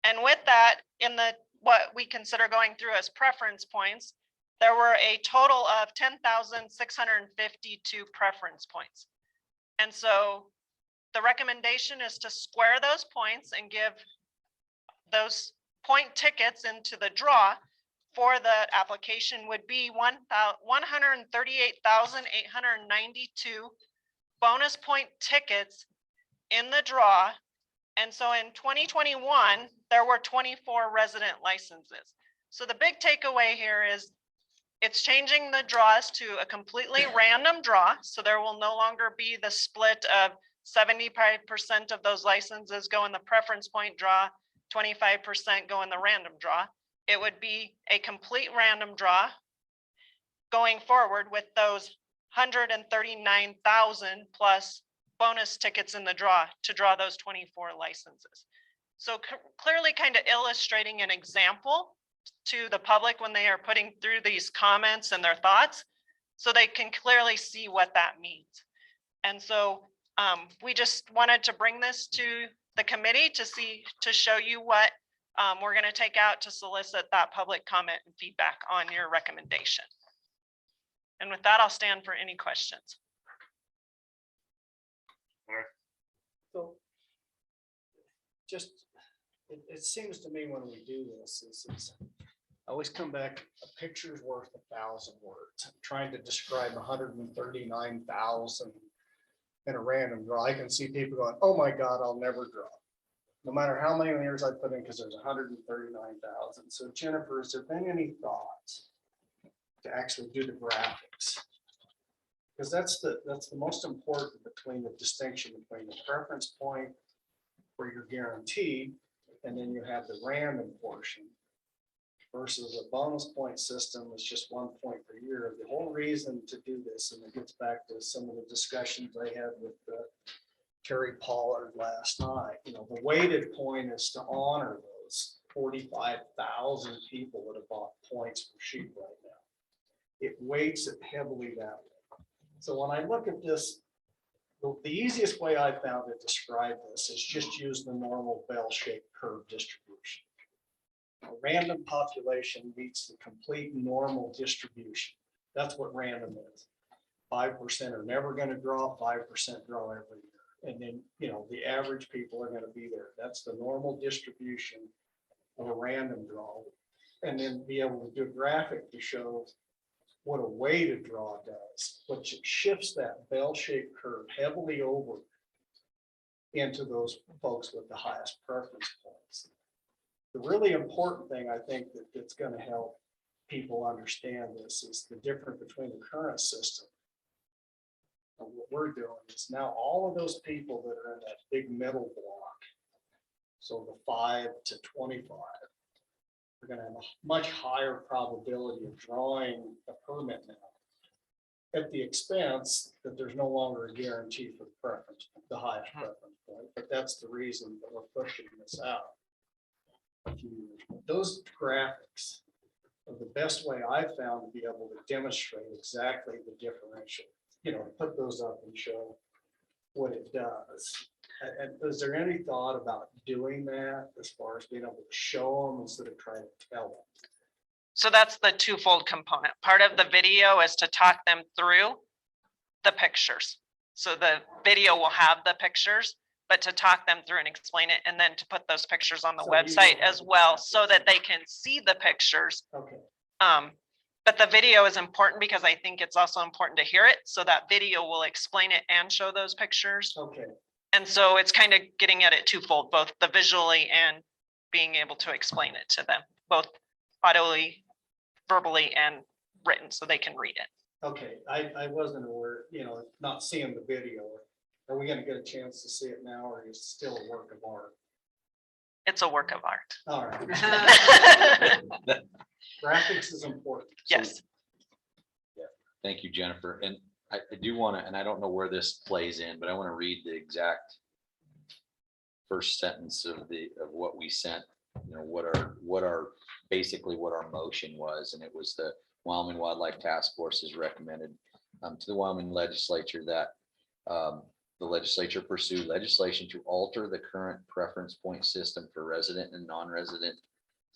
And with that, in the what we consider going through as preference points, there were a total of 10,652 preference points. And so the recommendation is to square those points and give those point tickets into the draw for the application would be 138,892 bonus point tickets in the draw. And so in 2021, there were 24 resident licenses. So the big takeaway here is it's changing the draws to a completely random draw. So there will no longer be the split of 75% of those licenses go in the preference point draw, 25% go in the random draw. It would be a complete random draw going forward with those 139,000 plus bonus tickets in the draw to draw those 24 licenses. So clearly kind of illustrating an example to the public when they are putting through these comments and their thoughts, so they can clearly see what that means. And so we just wanted to bring this to the committee to show you what we're going to take out to solicit that public comment and feedback on your recommendation. And with that, I'll stand for any questions. So just, it seems to me when we do this, is I always come back, a picture's worth 1,000 words. I'm trying to describe 139,000 in a random draw. I can see people going, oh my God, I'll never draw. No matter how many years I put in, because there's 139,000. So Jennifer, has there been any thoughts to actually do the graphics? Because that's the most important between the distinction between the preference point where you're guaranteed, and then you have the random portion versus a bonus point system is just 1 point per year. The whole reason to do this, and it gets back to some of the discussions I had with Terry Pollard last night, the weighted point is to honor those 45,000 people that have bought points per sheep right now. It weights it heavily that way. So when I look at this, the easiest way I found to describe this is just use the normal bell-shaped curve distribution. A random population meets the complete normal distribution. That's what random is. 5% are never going to draw, 5% draw every year. And then, the average people are going to be there. That's the normal distribution of a random draw. And then be able to do a graphic to show what a weighted draw does, which shifts that bell-shaped curve heavily over into those folks with the highest preference points. The really important thing I think that's going to help people understand this is the difference between the current system and what we're doing is now all of those people that are in that big middle block, so the 5 to 25, are going to have a much higher probability of drawing a permit now, at the expense that there's no longer a guarantee for the preference, the highest preference point. But that's the reason that we're pushing this out. Those graphics are the best way I've found to be able to demonstrate exactly the differential. Put those up and show what it does. And is there any thought about doing that as far as being able to show them instead of trying to tell them? So that's the twofold component. Part of the video is to talk them through the pictures. So the video will have the pictures, but to talk them through and explain it, and then to put those pictures on the So you website will as have well, the so that they can see the pictures. Okay. But the video is important because I think it's also important to hear it. So that video will explain it and show those pictures. Okay. And so it's kind of getting at it twofold, both the visually and being able to explain it to them, both audibly, verbally, and written, so they can read it. Okay, I wasn't aware, not seeing the video. Are we going to get a chance to see it now, or is it still a work of art? It's a work of art. All right. Graphics is important. Yes. Thank you, Jennifer. And I do want to, and I don't know where this plays in, but I want to read the exact first sentence of what we sent, what our basically what our motion was. And it was the Wyoming Wildlife Task Force has recommended to the Wyoming legislature that the legislature pursue legislation to alter the current preference point system for resident and non-resident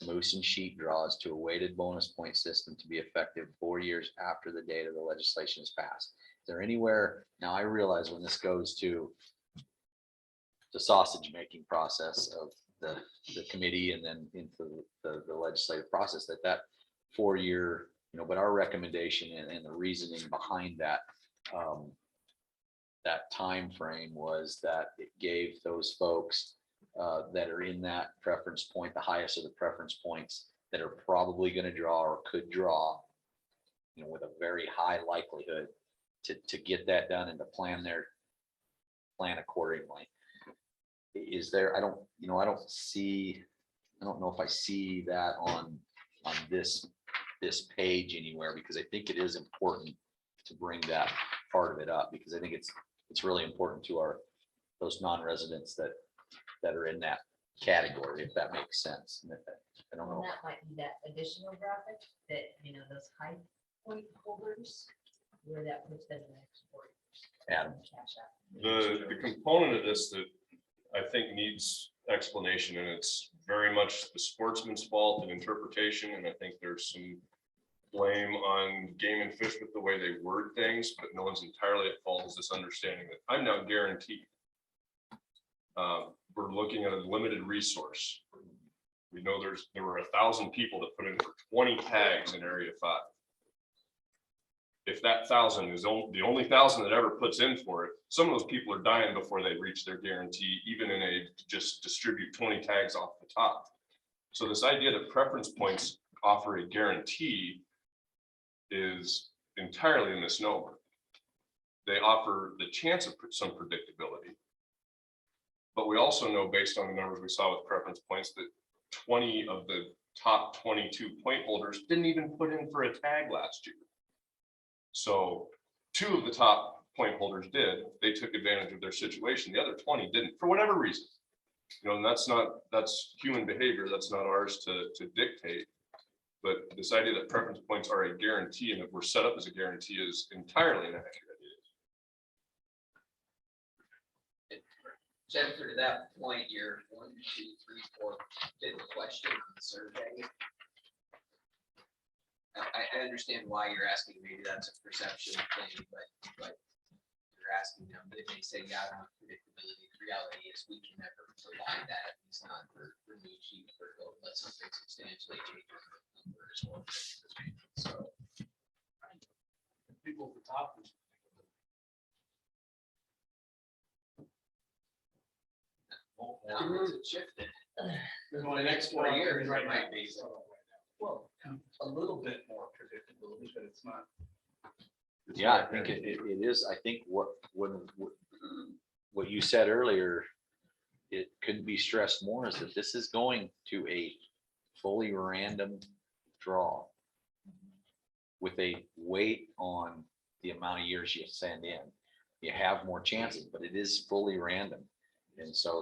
moose and sheep draws to a weighted bonus point system to be effective 4 years after the date of the legislation is passed. Is there anywhere, now I realize when this goes to the sausage making process of the committee and then into the legislative process, that 4 year, but our recommendation and the reasoning behind that that time frame was that it gave those folks that are in that preference point, the highest of the preference points, that are probably going to draw or could draw, with a very high likelihood to get that done and to plan accordingly. Is there, I don't know if I see that on this page anywhere, because I think it is important to bring that part of it up, because I think it's really important to those non-residents that are in that category, if that makes sense. I don't And know. that might be that additional graphic that, you know, those high point holders, where that puts them in the next 4 years. Adam. Cash out. The component of this that I think needs explanation, and it's very much the sportsman's fault and interpretation, and I think there's some blame on Game and Fish with the way they word things, but no one's entirely at fault, is this understanding that I'm now guaranteed. We're looking at a limited resource. We know there were 1,000 people that put in for 20 tags in Area 5. If that 1,000 is the only 1,000 that ever puts in for it, some of those people are dying before they reach their guarantee, even in a just distribute 20 tags off the top. So this idea that preference points offer a guarantee is entirely a misnomer. They offer the chance of some predictability. But we also know, based on the numbers we saw with preference points, that 20 of the top 22 point holders didn't even put in for a tag last year. So 2 of the top point holders did. They took advantage of their situation. The other 20 didn't, for whatever reason. You know, and that's human behavior. That's not ours to dictate. But this idea that preference points are a guarantee and that we're set up as a guarantee is entirely inaccurate. Jennifer, to that point, your 1, 2, 3, 4, 5th question on the survey. I understand why you're asking, maybe that's a perception thing, but you're asking them, they may say, yeah, I want predictability. The reality is we can never provide that, at least not for new sheep for gold, unless something substantially changes the numbers or so. People at the top. Now, it's shifted. In the next 4 years, it might be. Well, a little bit more predictability, but it's not. Yeah, I think it is. I think what you said earlier, it couldn't be stressed more, is that this is going to a fully random draw with a weight on the amount of years you send in. You have more chances, but it is fully random. And so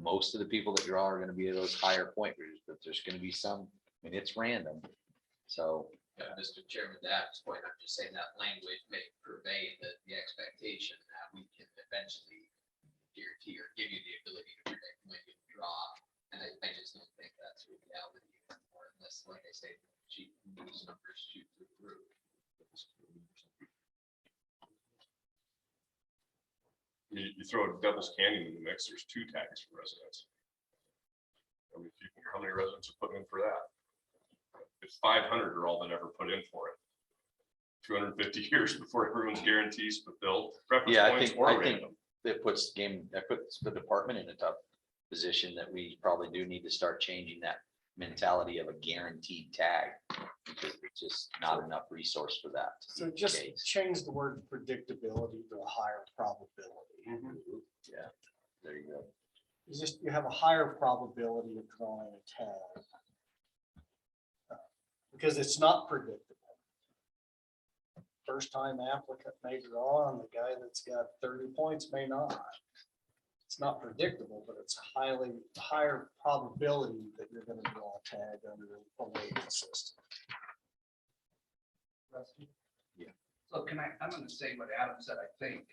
most of the people that draw are going to be those higher point readers, but there's going to be some, I mean, it's random. So. Mr. Chairman, to that point, I'm just saying that language may pervade the expectation that we can eventually guarantee or give you the ability to predict when you draw. And I just don't think that's reality anymore, unless, like I say, these numbers shoot through the roof. You throw a Devil's Canyon in the mix, there's 2 tags for residents. I mean, how many residents are putting in for that? If 500 are all that ever put in for it, 250 years before everyone's guarantees fulfilled. Yeah, I think it puts the department in a tough position, that we probably do need to start changing that mentality of a guaranteed tag, because there's just not enough resource for that. So just change the word predictability to a higher probability. Yeah, there you go. You have a higher probability of drawing a tag. Because it's not predictable. First time applicant may draw, and the guy that's got 30 points may not. It's not predictable, but it's higher probability that you're going to draw a tag under a weighting system. Yeah. So I'm going to say what Adam said, I think,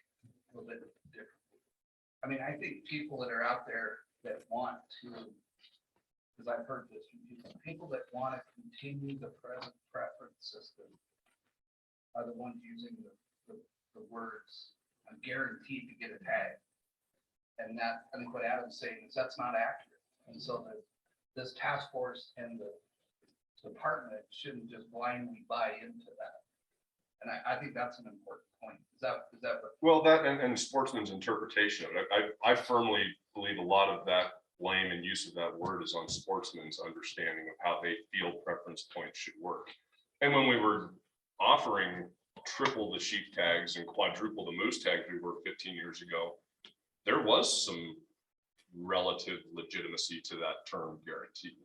a little bit differently. I mean, I think people that are out there that want to, because I've heard this from people that want to continue the present preference system are the ones using the words, I'm guaranteed to get a tag. And that, I think what Adam's saying is that's not accurate. And so this task force and the department shouldn't just blindly buy into that. And I think that's an important point. Is that what? Well, that and sportsman's interpretation of it. I firmly believe a lot of that blame and use of that word is on sportsman's understanding of how they feel preference points should work. And when we were offering triple the sheep tags and quadruple the moose tags we were 15 years ago, there was some relative legitimacy to that term guarantee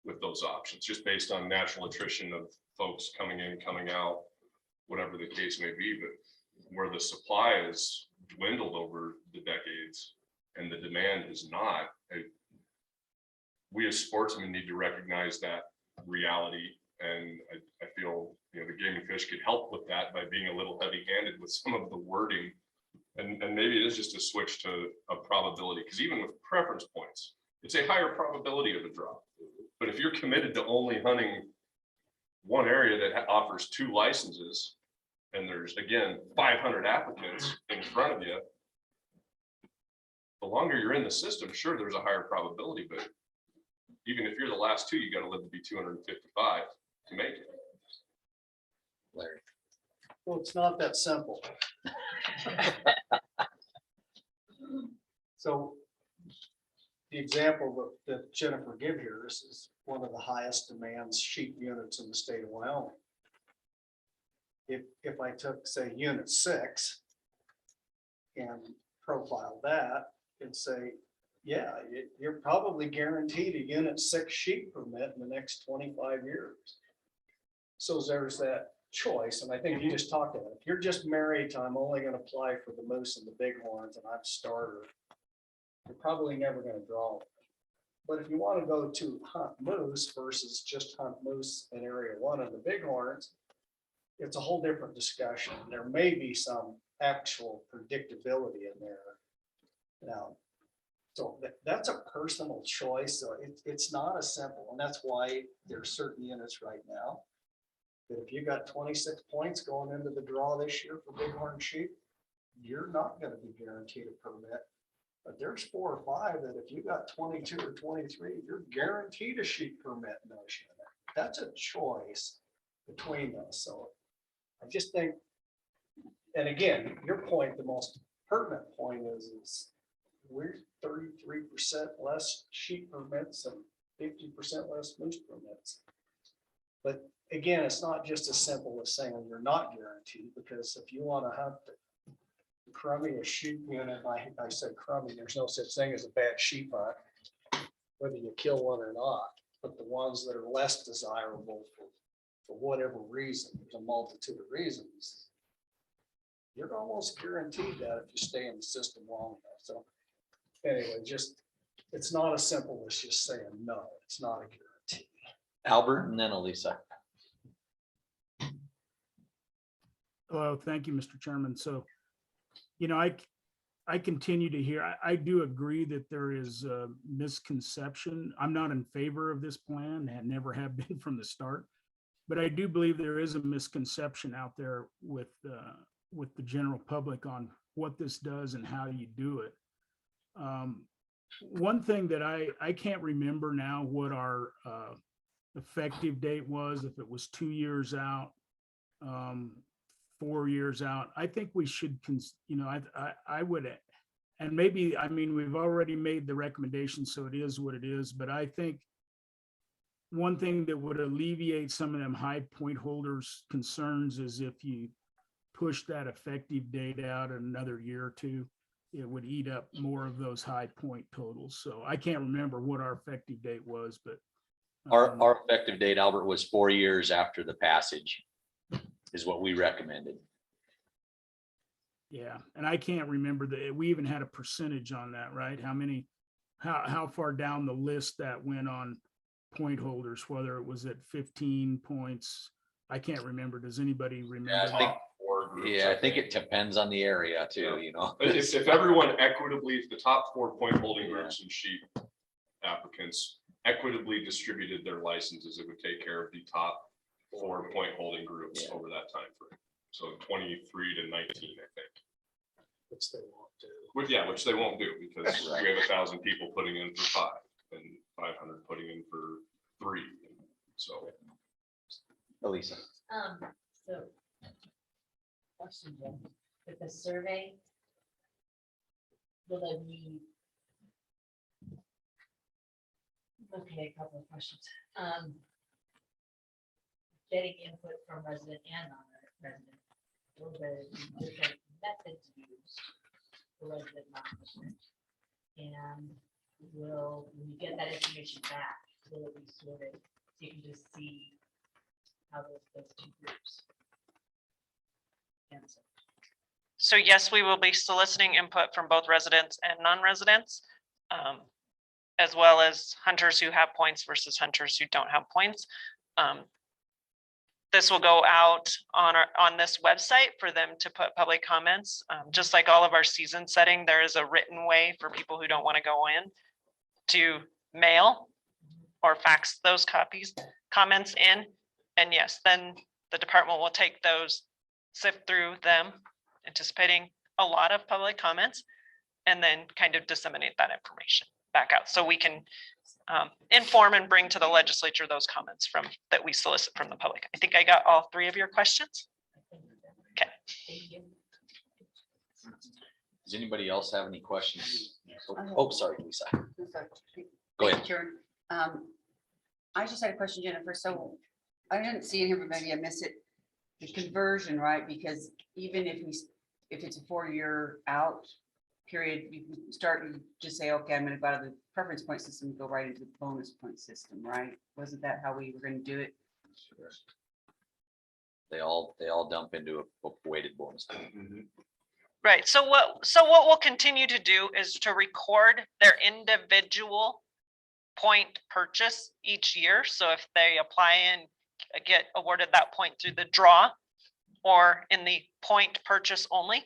with those options, just based on natural attrition of folks coming in, coming out, whatever the case may be. But where the supply has dwindled over the decades and the demand is not, we as sportsmen need to recognize that reality. And I feel, the Game and Fish could help with that by being a little heavy-handed with some of the wording. And maybe it is just a switch to a probability, because even with preference points, it's a higher probability of a drop. But if you're committed to only hunting one area that offers 2 licenses, and there's, again, 500 applicants in front of you, the longer you're in the system, sure, there's a higher probability, but even if you're the last 2, you got to live to be 255 to make it. Larry. Well, it's not that simple. So the example that Jennifer gave here, this is one of the highest demands sheep units in the state of Wyoming. If I took, say, unit 6 and profile that and say, yeah, you're probably guaranteed a unit 6 sheep permit in the next 25 years. So there's that choice, and I think you just talked about it. If you're just married to, I'm only going to apply for the moose and the bighorns, and I'm starter, you're probably never going to draw. But if you want to go to hunt moose versus just hunt moose in area 1 of the bighorns, it's a whole different discussion. There may be some actual predictability in there now. So that's a personal choice. So it's not as simple, and that's why there's certain units right now that if you got 26 points going into the draw this year for bighorn sheep, you're not going to be guaranteed a permit. But there's 4 or 5 that if you got 22 or 23, you're guaranteed a sheep permit in those units. That's a choice between those. So I just think, and again, your point, the most pertinent point is we're 33% less sheep permits and 50% less moose permits. But again, it's not just as simple as saying you're not guaranteed, because if you want to hunt the crummy a sheep unit, I said crummy, there's no such thing as a bad sheep hunt, whether you kill one or not. But the ones that are less desirable for whatever reason, there's a multitude of reasons, you're almost guaranteed that if you stay in the system long enough. So anyway, it's not as simple as just saying no, it's not a guarantee. Albert and then Elisa. Well, thank you, Mr. Chairman. So, I continue to hear, I do agree that there is a misconception. I'm not in favor of this plan and never have been from the start, but I do believe there is a misconception out there with the general public on what this does and how you do it. One thing that I can't remember now what our effective date was, if it was 2 years out, 4 years out. I think we should, I would, and maybe, we've already made the recommendation, so it is what it is, but I think one thing that would alleviate some of them high point holders' concerns is if you push that effective date out another year or 2, it would eat up more of those high point totals. So I can't remember what our effective date was, but Our effective date, Albert, was 4 years after the passage is what we recommended. yeah, and I can't remember that we even had a percentage on that, right? How far down the list that went on point holders, whether it was at 15 points. I can't remember. Does anybody remember? I think it depends on the area too, If everyone equitably, if the top 4 point holding groups and sheep applicants equitably distributed their licenses, it would take care of the top 4 point holding groups over that time frame. So 23 to 19, I think. Which they won't do. Which they won't do, because we have 1,000 people putting in for 5 and 500 putting in for 3. So. Elisa. So question, Jim, with the survey, will it be? Okay, a couple of questions. Getting input from resident and non-resident. Will there be different methods used for resident non-resident? And when you get that information back, will it be sorted so you can just see how those 2 groups answer? So yes, we will be soliciting input from both residents and non-residents. as well as hunters who have points versus hunters who don't have points. This will go out on this website for them to put public comments. Just like all of our season setting, there is a written way for people who don't want to go in to mail or fax those comments in. And yes, then the department will take those, sift through them, anticipating a lot of public comments, and then kind of disseminate that information back out. So we can inform and bring to the legislature those comments that we solicit from the public. I think I got all three of your questions. Okay. Does anybody else have any questions? Oh, sorry, Lisa. Go ahead. I just had a question, Jennifer. So I didn't see in here, but maybe I missed it. The conversion, right? Because even if it's a 4-year out period, you can start, you just say, okay, I'm gonna go out of the preference point system and go right into the bonus point system, right? Wasn't that how we were gonna do it? They all dump into a weighted bonus. Right. So what we'll continue to do is to record their individual point purchase each year. So if they apply and get awarded that point through the draw or in the point purchase only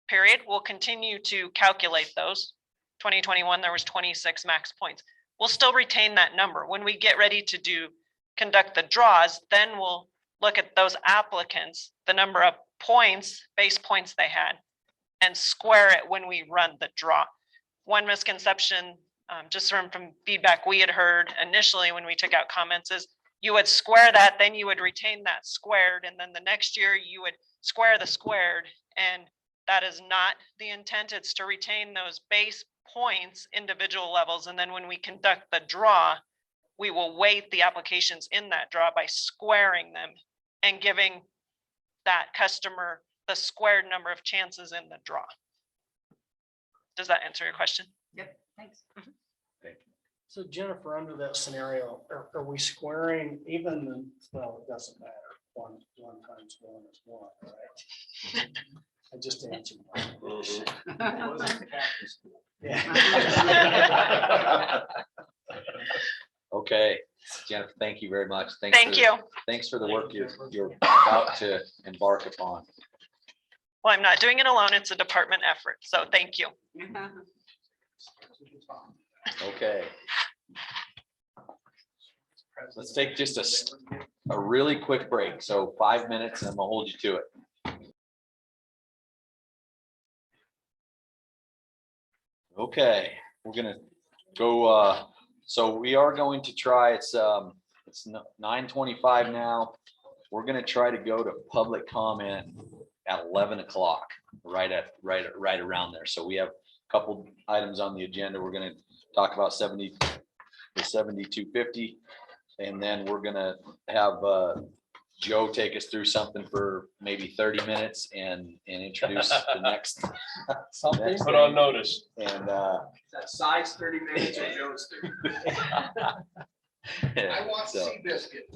period, we'll continue to calculate those. 2021, there was 26 max points. We'll still retain that number. When we get ready to conduct the draws, then we'll look at those applicants, the number of points, base points they had, and square it when we run the draw. One misconception, just from feedback we had heard initially when we took out comments, is you would square that, then you would retain that squared, and then the next year you would square the squared. And that is not the intent. It's to retain those base points, individual levels. And then when we conduct the draw, we will weight the applications in that draw by squaring them and giving that customer the squared number of chances in the draw. Does that answer your question? Yep, thanks. So Jennifer, under that scenario, are we squaring even, well, it doesn't matter. One times one is one, right? I just answered. Yeah. Okay, Jennifer, thank you very much. Thank you. Thanks for the work you're about to embark upon. Well, I'm not doing it alone. It's a department effort. So thank you. Okay. Let's take just a really quick break. So 5 minutes and I'm gonna hold you to it. Okay, we're gonna go, so we are going to try, it's 9:25 now. We're gonna try to go to public comment at 11 o'clock, right around there. So we have a couple items on the agenda. We're gonna talk about the 7250. And then we're gonna have Joe take us through something for maybe 30 minutes and introduce the next. Something. Put on notice. And That size 30 minutes or Joe's 30. I want so- Seabiscuit.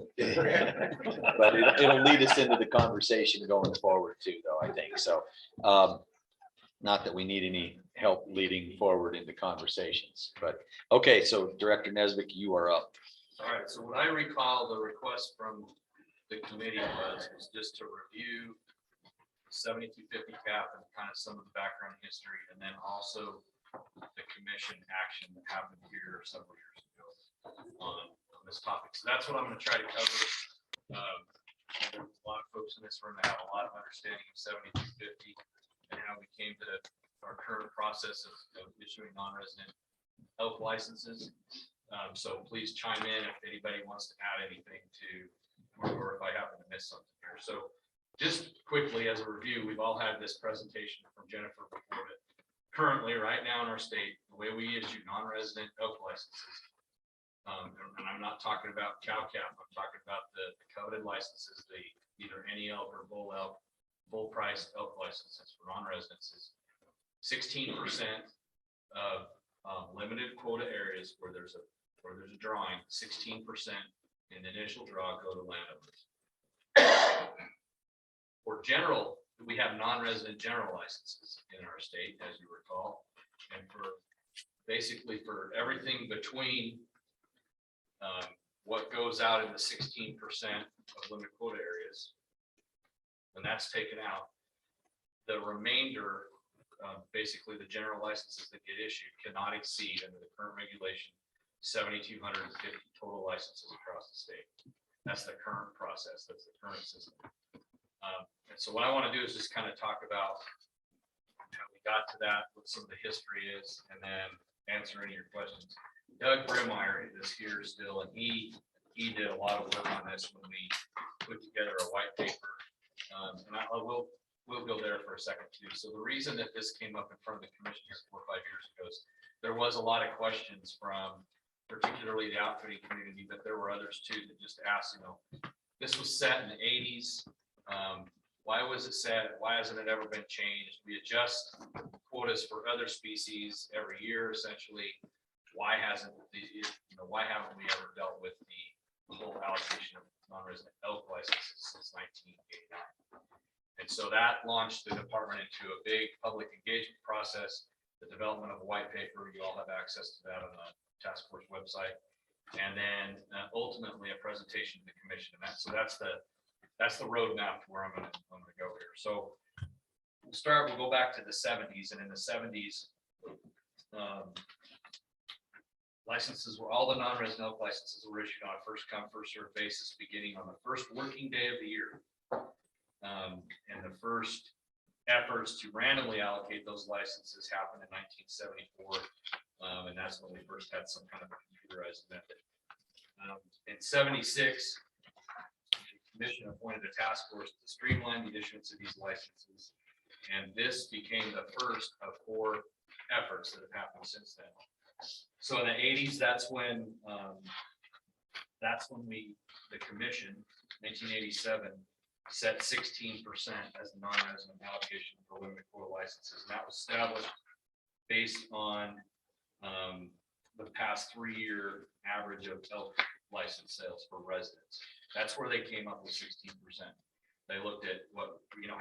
But it'll lead us into the conversation going forward too, though, I think. So not that we need any help leading forward into conversations, but okay, so Director Nesbitt, you are up. All right, so what I recall, the request from the committee was just to review 7250 cap and kind of some of the background history, and then also the commission action that happened here several years ago on this topic. So that's what I'm going to try to cover. There's a lot of folks in this room that have a lot of understanding of 7250 and how we came to our current process of issuing non-resident elk licenses. So please chime in if anybody wants to add anything to, or if I happen to miss something here. So just quickly as a review, we've all had this presentation from Jennifer before it. Currently, right now in our state, the way we issue non-resident elk licenses, and I'm not talking about cow cap, I'm talking about the coveted licenses, the either any elk or bull elk, full price elk licenses for non-residents is 16% of limited quota areas where there's a drawing, 16% in the initial draw go to landowners. For general, we have non-resident general licenses in our state, as you recall, and for basically for everything between what goes out in the 16% of limit quota areas. When that's taken out, the remainder, basically the general licenses that get issued cannot exceed under the current regulation 7,250 total licenses across the state. That's the current process. That's the current system. And so what I want to do is just kind of talk about how we got to that, what some of the history is, and then answer any of your questions. Doug Brimmeyer is here still, and he did a lot of work on this when we put together a white paper. We'll go there for a second too. So the reason that this came up in front of the commission here 4 or 5 years ago is there was a lot of questions from particularly the outfitting community, but there were others too that just asked, this was set in the 80s. Why was it set? Why hasn't it ever been changed? We adjust quotas for other species every year, essentially. Why haven't we ever dealt with the whole allocation of non-resident elk licenses since 1989? And so that launched the department into a big public engagement process, the development of a white paper. You all have access to that on the Taskforce website. And then ultimately a presentation to the commission. And so that's the roadmap to where I'm gonna go here. So we'll go back to the 70s, and in the 70s, licenses were, all the non-resident elk licenses were issued on a first come, first served basis, beginning on the first working day of the year. And the first efforts to randomly allocate those licenses happened in 1974. And that's when we first had some kind of a computerized method. In 76, the commission appointed a task force to streamline the issuance of these licenses. And this became the first of 4 efforts that have happened since then. So in the 80s, that's when the commission, 1987, set 16% as the non-resident allocation for limited quota licenses. And that was established based on the past 3-year average of elk license sales for residents. That's where they came up with 16%. They looked at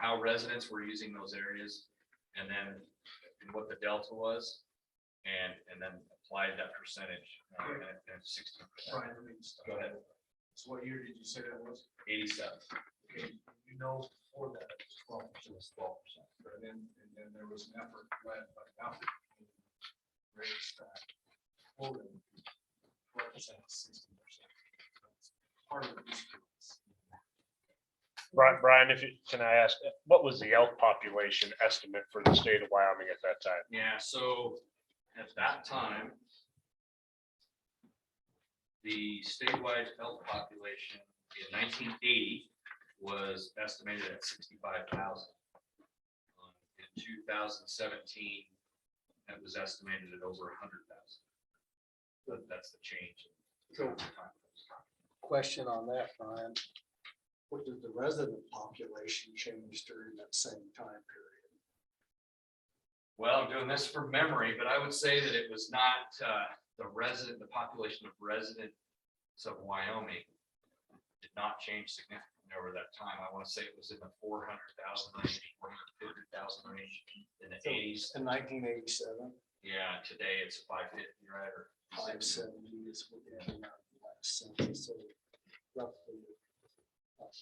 how residents were using those areas, and then what the delta was, and then applied that percentage at 16%. Brian, let me stop. Go ahead. So what year did you say that was? 87. Okay, before that, it was 12%. 12%. And then there was an effort led by the outfit to raise that quota 12% to 16%. Part of the issue. Brian, can I ask, what was the elk population estimate for the state of Wyoming at that time? Yeah, so at that time, the statewide elk population in 1980 was estimated at 65,000. In 2017, it was estimated at over 100,000. But that's the change. So, question on that, Brian. What did the resident population change during that same time period? Well, I'm doing this from memory, but I would say that it was not the population of residents of Wyoming did not change significantly over that time. I want to say it was in the 400,000 range, 450,000 range in the 80s. In 1987? Yeah, today it's 550, right? Or 570 is what they came out in the last census, so roughly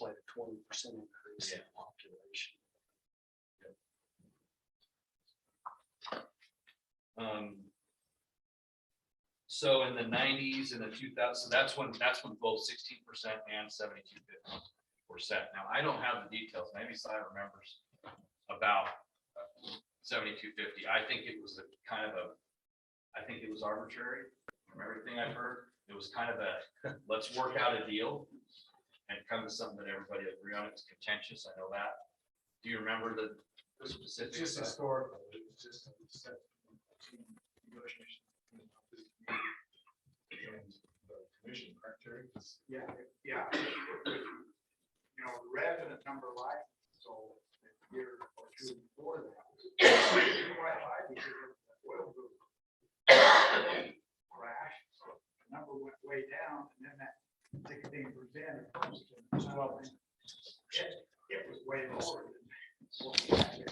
like a 20% increase in population. So in the 90s and the 2000s, so that's when both 16% and 7250 were set. Now I don't have the details. Maybe Si remembers about 7250. I think it was I think it was arbitrary from everything I've heard. It was kind of let's work out a deal and come to something that everybody agree on. It was contentious. I know that. Do you remember the specifics? Just historical. It was just a negotiation. Commission, correct, Terry? Yeah. The resident number line, so a year or 2 before that. Quite high because of the oil boom crash, so the number went way down, and then that 16%. It was way lower than what we had.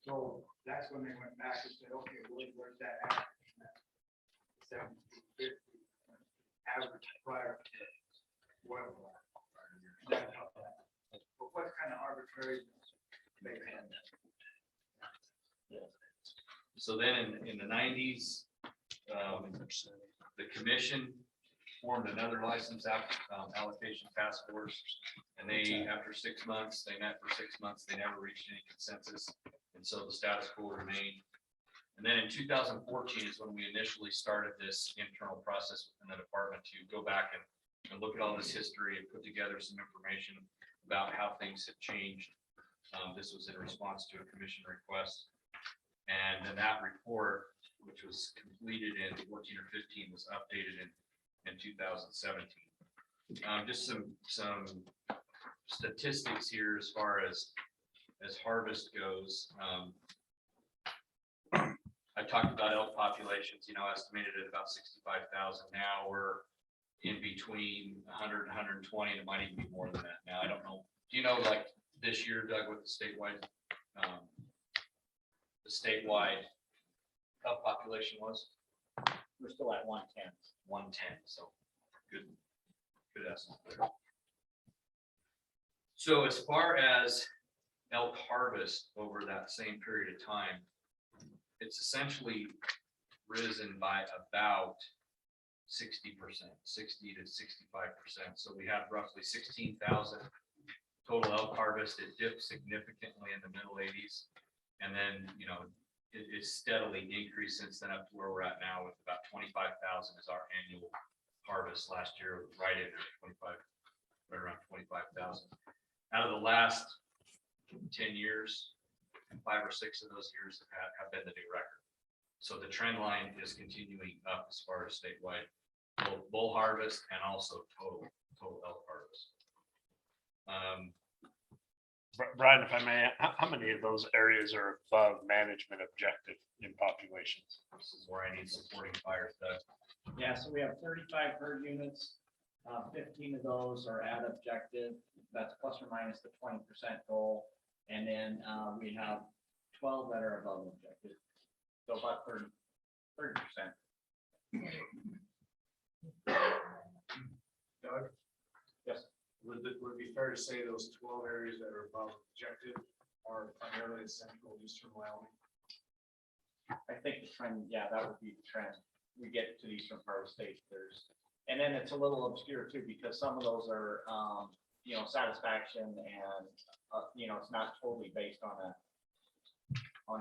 So that's when they went back and said, okay, where's that average? And that Average prior to well. But what kind of arbitrary? So then in the nineties, the commission formed another license allocation task force. And they, after 6 months, they met for 6 months, they never reached any consensus. And so the status quo remained. And then in 2014 is when we initially started this internal process within the department to go back and look at all this history and put together some information about how things have changed. This was in response to a commission request. And then that report, which was completed in 14 or 15, was updated in 2017. Just some statistics here as far as harvest goes. I talked about elk populations, estimated at about 65,000. Now we're in between 100 and 120, and it might even be more than that now. I don't know. Do you know, like this year, Doug, what the statewide elk population was? We're still at 110. 110, so good estimate there. So as far as elk harvest over that same period of time, it's essentially risen by about 60%, 60 to 65%. So we have roughly 16,000 total elk harvest. It dipped significantly in the middle 80s. And then, it steadily increased since then up to where we're at now with about 25,000 is our annual harvest. Last year was right in there, right around 25,000. Out of the last 10 years, 5 or 6 of those years have been the new record. So the trend line is continuing up as far as statewide both bull harvest and also total elk harvest. Brian, if I may, how many of those areas are above management objective in populations? This is where I need supporting fires, Doug. Yeah, so we have 35 herd units. 15 of those are at objective. That's plus or minus the 20% goal. And then we have 12 that are above objective. So about 30%. Doug? Yes. Would it be fair to say those 12 areas that are above objective are primarily in central eastern Wyoming? I think the trend, yeah, that would be the trend. We get to the eastern part of the state, and then it's a little obscure too, because some of those are, satisfaction and, it's not totally based on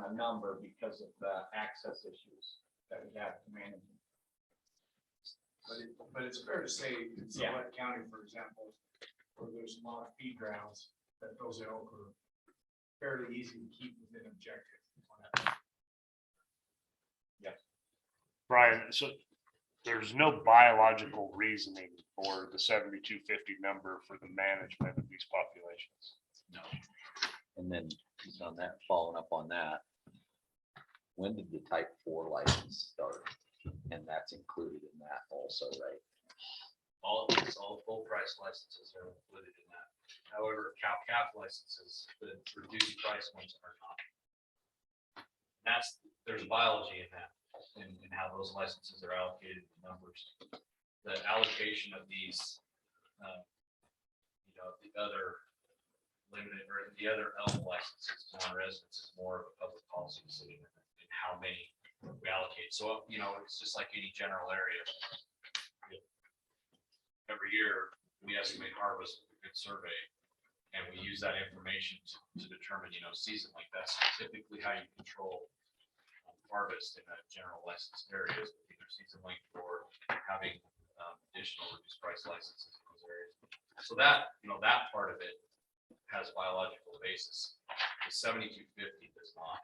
a number because of the access issues that we have to manage. But it's fair to say in Summit County, for example, where there's a lot of feed grounds, that those elk are fairly easy to keep within objective. Brian, so there's no biological reasoning for the 7250 number for the management of these populations. No. And then on that, following up on that, when did the type 4 license start? And that's included in that also, right? All full price licenses are included in that. However, cow-calf licenses, the reduced price ones are not. There's biology in that, in how those licenses are allocated in numbers. The allocation of these, the other limited or the other elk licenses to non-residents is more of a public policy decision in how many we allocate. So, it's just like any general area. Every year, we estimate harvest with a good survey, and we use that information to determine, seasonally. That's typically how you control harvest in a general licensed areas, either season length or having additional reduced price licenses in those areas. So that, that part of it has biological basis. The 7250 does not.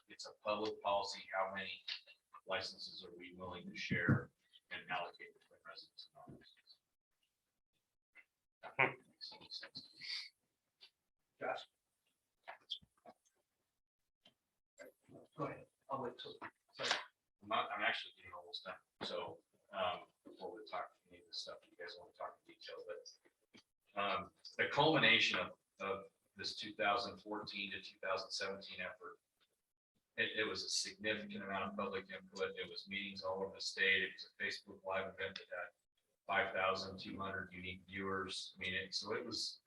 It's a public policy. How many licenses are we willing to share and allocate between residents and non-residents? Josh? Go ahead. I'll wait till. I'm actually getting almost done. So before we talk any of this stuff, you guys want to talk in detail, but the culmination of this 2014 to 2017 effort it was a significant amount of public input. It was meetings all over the state. It was a Facebook Live event that had 5,200 unique viewers. I mean, so it was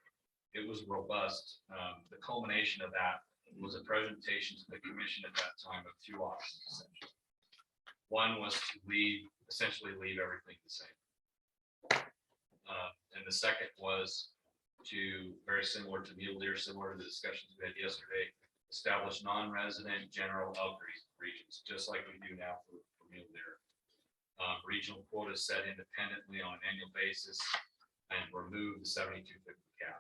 robust. The culmination of that was a presentation to the commission at that time of two options, essentially. One was to essentially leave everything the same. And the second was to, very similar to mule deer, similar to the discussions we had yesterday, establish non-resident general elk regions, just like we do now for mule deer. Regional quotas set independently on an annual basis and remove the 7250 cap.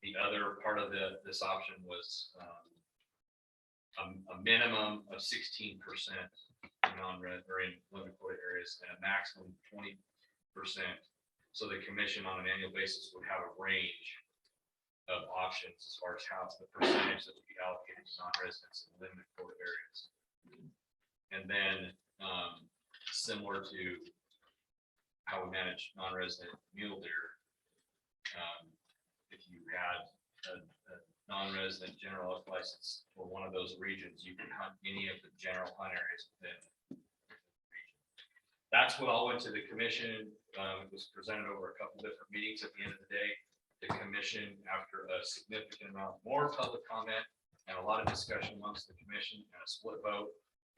The other part of this option was a minimum of 16% non-res or in limit quota areas and a maximum 20%. So the commission on an annual basis would have a range of options as far as how the percentage that would be allocated to non-residents in limited quota areas. And then similar to how we manage non-resident mule deer, if you had a non-resident general elk license for one of those regions, you can hunt any of the general hunt areas within the region. That's what all went to the commission. It was presented over a couple different meetings. At the end of the day, the commission, after a significant amount more public comment and a lot of discussion amongst the commission and a split vote,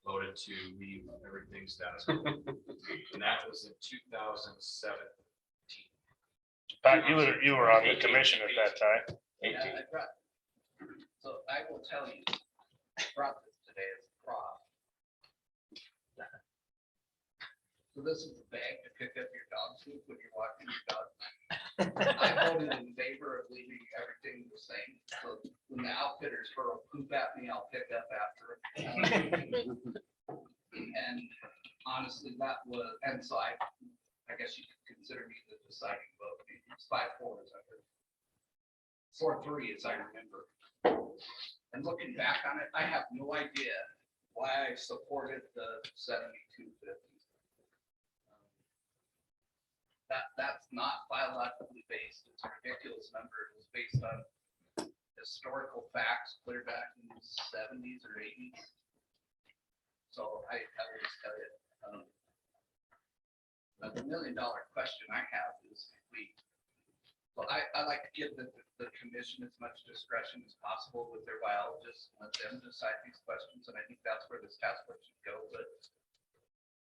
voted to leave everything status quo. And that was in 2017. Pat, you were on the commission at that time. Yeah, so I will tell you, I brought this today as a prop. So this is a bag to pick up your dog food when you're walking your dog. I voted in favor of leaving everything the same. So when the outfitters hurl poop at me, I'll pick up after them. And honestly, that was, and so I guess you could consider me the deciding vote. It's 5-4 as I heard. 4-3 as I remember. And looking back on it, I have no idea why I supported the 7250. That's not biologically based. It's a ridiculous number. It was based on historical facts clear back in the 70s or 80s. So I will just tell you, the $1 million question I have is well, I like to give the commission as much discretion as possible with their biologists, and let them decide these questions. And I think that's where this task force should go. But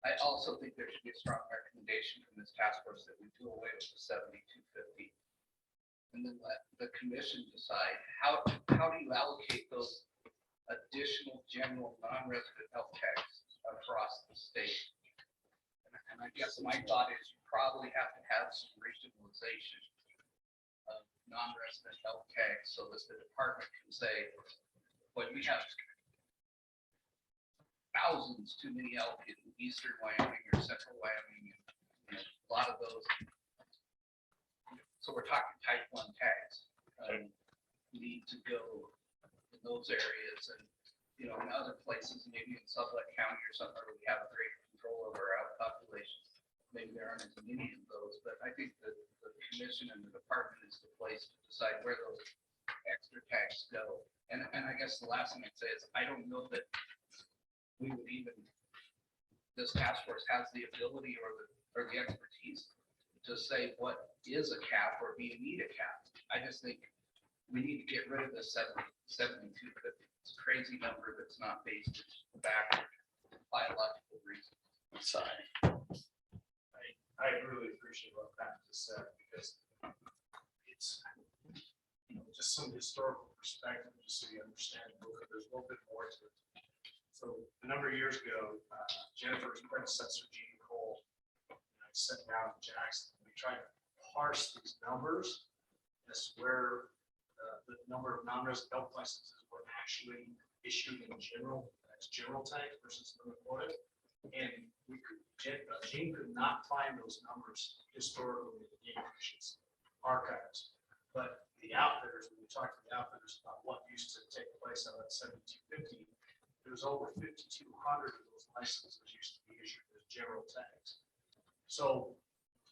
I also think there should be a strong recommendation from this task force that we do away with the 7250. And then let the commission decide how do you allocate those additional general non-resident health tax across the state. And I guess my thought is you probably have to have some regionalization of non-resident health tax so that the department can say, well, we have thousands too many elk in eastern Wyoming or central Wyoming, and a lot of those. So we're talking type 1 tags. Need to go in those areas, and in other places, maybe in Sublette County or somewhere, we have great control over our elk populations. Maybe there aren't as many of those, but I think that the commission and the department is the place to decide where those extra tags go. And I guess the last thing I'd say is I don't know that we would even, this task force has the ability or the expertise to say what is a cap or do you need a cap. I just think we need to get rid of the 7250. It's a crazy number that's not based back biological reasons. Sorry. I really appreciate what Pat just said, because it's, just some historical perspective, just so you understand, there's a little bit more to it. So a number of years ago, Jennifer's predecessor, Gene Cole, and I sat down in Jackson, we tried to parse these numbers as to where the number of non-resident elk licenses were actually issued in general, as general tags versus limit quota. And we could, Gene could not find those numbers historically in the Game Commission's archives. But the outfitters, when we talked to the outfitters about what used to take place out of that 7250, there was over 5,200 of those licenses used to be issued as general tags. So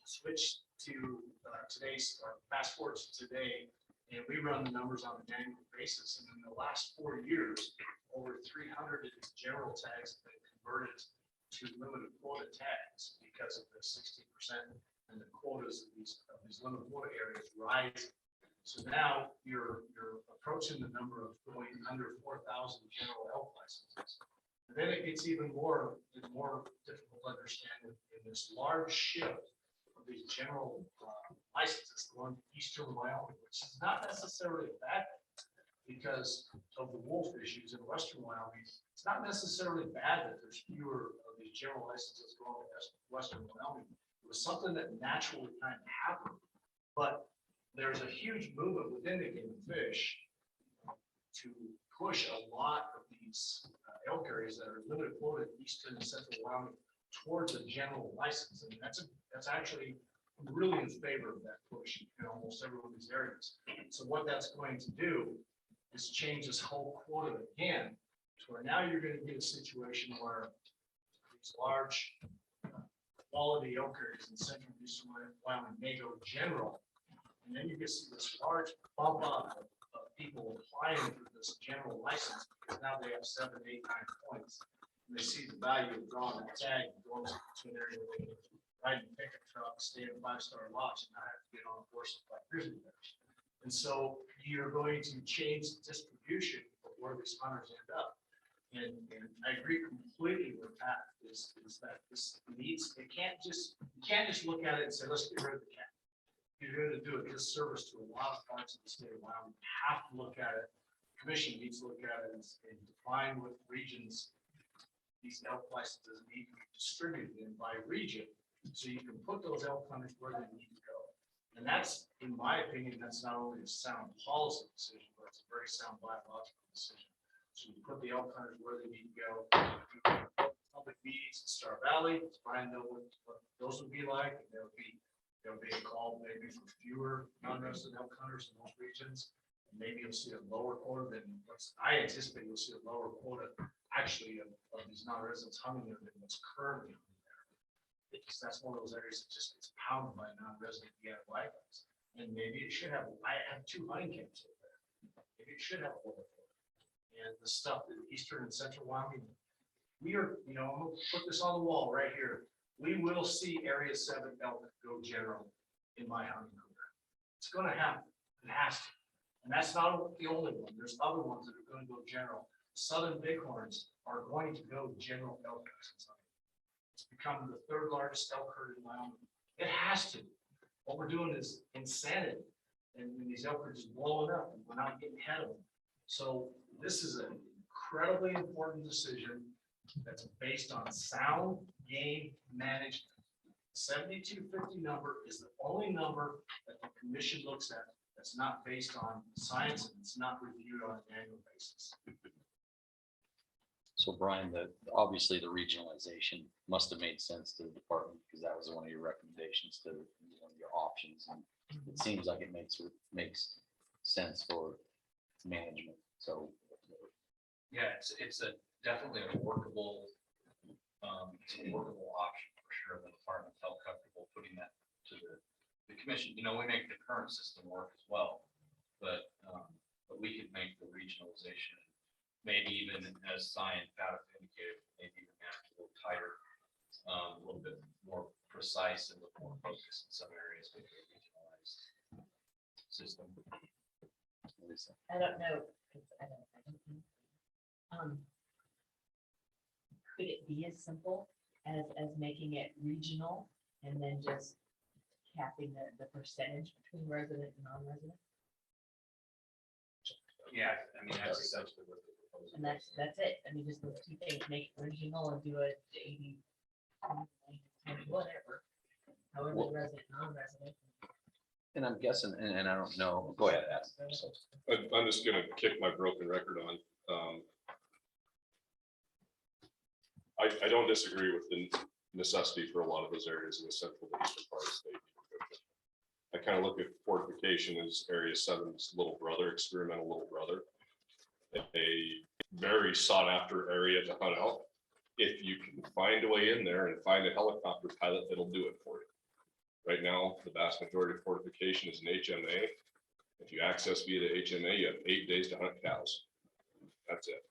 switch to today's, fast forward to today, And we run the numbers on an annual basis, and in the last 4 years, over 300 of these general tags have been converted to limited quota tags because of the 60% and the quotas of these limited quota areas rising. So now you're approaching the number of going under 4,000 general elk licenses. And then it gets even more difficult to understand in this large shift of these general licenses going to eastern Wyoming, which is not necessarily a bad thing because of the wolf issues in western Wyoming. It's not necessarily bad that there's fewer of these general licenses going to western Wyoming. It was something that naturally kind of happened, but there's a huge movement within the game and fish to push a lot of these elk areas that are limited quota eastern and central Wyoming towards a general license, and that's actually really in favor of that push in almost every one of these areas. So what that's going to do is change this whole quota again, to where now you're going to get a situation where these large quality elk areas in central and eastern Wyoming may go general, and then you get this large bump up of people applying for this general license because now they have 7, 8, 9 points, and they see the value of drawing that tag and going to an area where they can ride in a pickup truck, stay in a 5-star lodge, and not have to get on a horse and fight grizzly bears. And so you're going to change the distribution of where these hunters end up. And I agree completely with Pat, is that this needs, you can't just look at it and say, let's get rid of the cat. You're going to do a disservice to a lot of parts of the state of Wyoming. You have to look at it. The commission needs to look at it and define what regions these elk licenses need to be distributed in by region, so you can put those elk hunters where they need to go. And that's, in my opinion, that's not only a sound policy decision, but it's a very sound biological decision. So you put the elk hunters where they need to go. Public meetings in Star Valley, Brian know what those would be like. There'll be a call maybe for fewer non-resident elk hunters in those regions. And maybe you'll see a lower quota than I anticipate you'll see a lower quota actually of these non-residents hunting there than what's currently there. Because that's one of those areas that just gets pounded by non-resident DIY guys. And maybe it should have, I have 2 hunting camps over there. Maybe it should have a lower quota. And the stuff in eastern and central Wyoming, we are, I'm gonna put this on the wall right here. We will see area 7 elk go general in my hunting career. It's gonna happen. It has to. And that's not the only one. There's other ones that are gonna go general. Southern bighorns are going to go general elk. It's become the 3rd largest elk herd in Wyoming. It has to. What we're doing is insanity. And these elk are just blowing up and we're not getting ahead of them. So this is an incredibly important decision that's based on sound game management. 7250 number is the only number that the commission looks at that's not based on science and it's not reviewed on an annual basis. So Brian, obviously the regionalization must have made sense to the department because that was one of your recommendations to one of your options. And it seems like it makes sense for management. So Yeah, it's definitely a workable option for sure. The department felt comfortable putting that to the commission. We make the current system work as well, but we could make the regionalization, maybe even as Cyan Pat indicated, maybe even have a little tighter, a little bit more precise and a little more focused in some areas with the regionalized system. I don't know. 'Cause I don't know. Could it be as simple as making it regional and then just capping the percentage between resident and non-resident? Yeah, I mean, that's essentially what the proposal. And that's it. I mean, just those 2 things, make it regional and do it to 80, whatever. However, resident, non-resident. and I'm guessing, and I don't know, go ahead, Adam. I'm just gonna kick my broken record on. I don't disagree with the necessity for a lot of those areas in the central and eastern part of the state. I kind of look at fortification as area 7's little brother, experimental little brother. A very sought after area to hunt out. If you can find a way in there and find a helicopter pilot that'll do it for you. Right now, the vast majority of fortification is an HMA. If you access via the HMA, you have 8 days to hunt cows. That's it.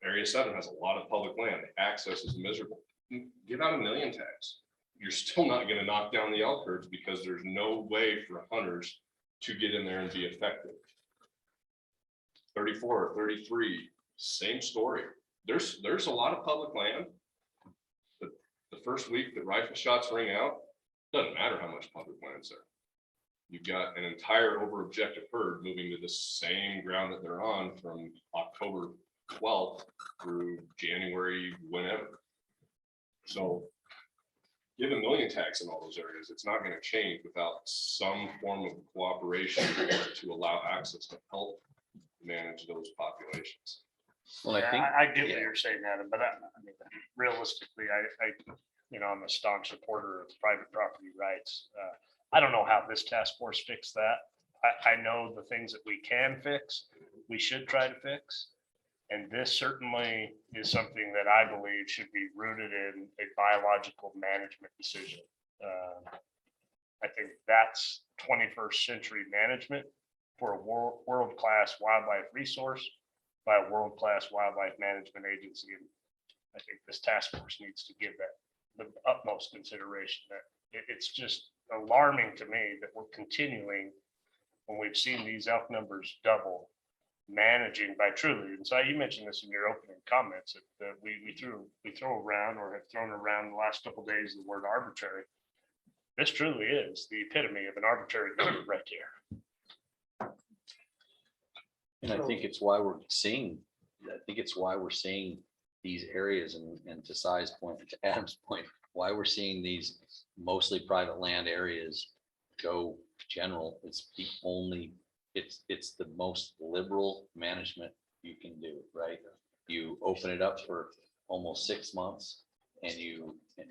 Area 7 has a lot of public land. The access is miserable. Give out 1 million tags. You're still not going to knock down the elk herds because there's no way for hunters to get in there and be effective. 34, 33, same story. There's a lot of public land. The first week that rifle shots ring out, doesn't matter how much public land's there. You've got an entire over objective herd moving to the same ground that they're on from October 12th through January, whenever. So give 1 million tags in all those areas. It's not going to change without some form of cooperation to allow access to help manage those populations. Well, I think, I get what you're saying, Adam, but I mean, realistically, I'm a staunch supporter of private property rights. I don't know how this task force fixed that. I know the things that we can fix, we should try to fix. And this certainly is something that I believe should be rooted in a biological management decision. I think that's 21st century management for a world-class wildlife resource by a world-class wildlife management agency. And I think this task force needs to give that the utmost consideration. That it's just alarming to me that we're continuing, when we've seen these elk numbers double, managing by truly, and so you mentioned this in your opening comments, that we throw around or have thrown around the last couple of days the word arbitrary. This truly is the epitome of an arbitrary number right here. and I think it's why we're seeing these areas, and to Si's point, to Adam's point, why we're seeing these mostly private land areas go general. It's the most liberal management you can do, right? You open it up for almost 6 months, and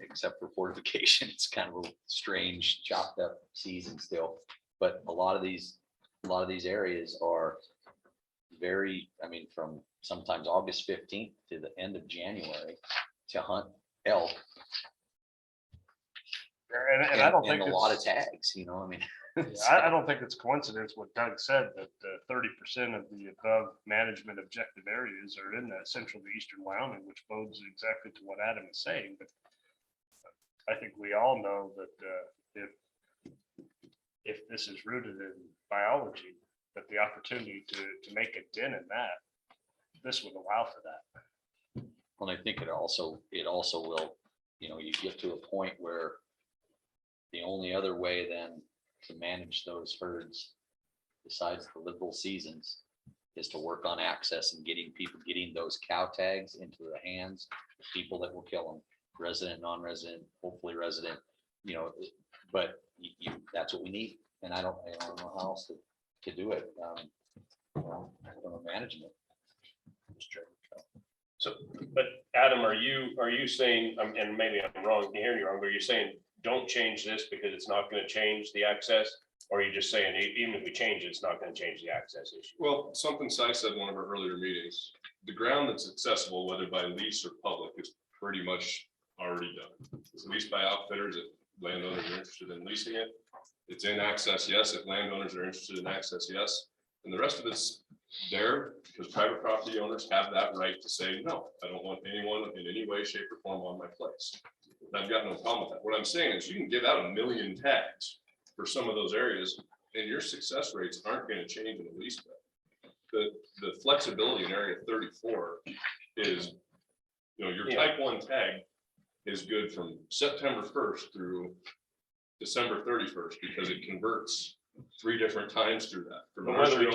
except for fortification, it's kind of a strange chopped up season still. But a lot of these areas are very, from sometimes August 15th to the end of January to hunt elk. And I don't think a lot of tags, I don't think it's coincidence what Doug said, that 30% of the above management objective areas are in that central to eastern Wyoming, which bodes exactly to what Adam is saying. But I think we all know that if this is rooted in biology, that the opportunity to make a dent in that, this would allow for that. Well, I think it also will, you get to a point where the only other way then to manage those herds, besides the liberal seasons, is to work on access and getting those cow tags into the hands of people that will kill them, resident, non-resident, hopefully resident, but that's what we need. And I don't know how else to do it. From a management. So, but Adam, are you saying, and maybe I'm wrong, hearing you wrong, but are you saying don't change this because it's not going to change the access? Or are you just saying even if we change it, it's not going to change the access issue? Well, something Si said in one of our earlier meetings, the ground that's accessible, whether by lease or public, is pretty much already done. It's leased by outfitters if landowners are interested in leasing it. It's in access, yes. If landowners are interested in access, yes. And the rest of it's there because private property owners have that right to say, no, I don't want anyone in any way, shape, or form on my place. I've got no problem with that. What I'm saying is you can give out 1 million tags for some of those areas and your success rates aren't going to change in the least bit. The flexibility in area 34 is, your type 1 tag is good from September 1st through December 31st because it converts 3 different times through that. From Whether we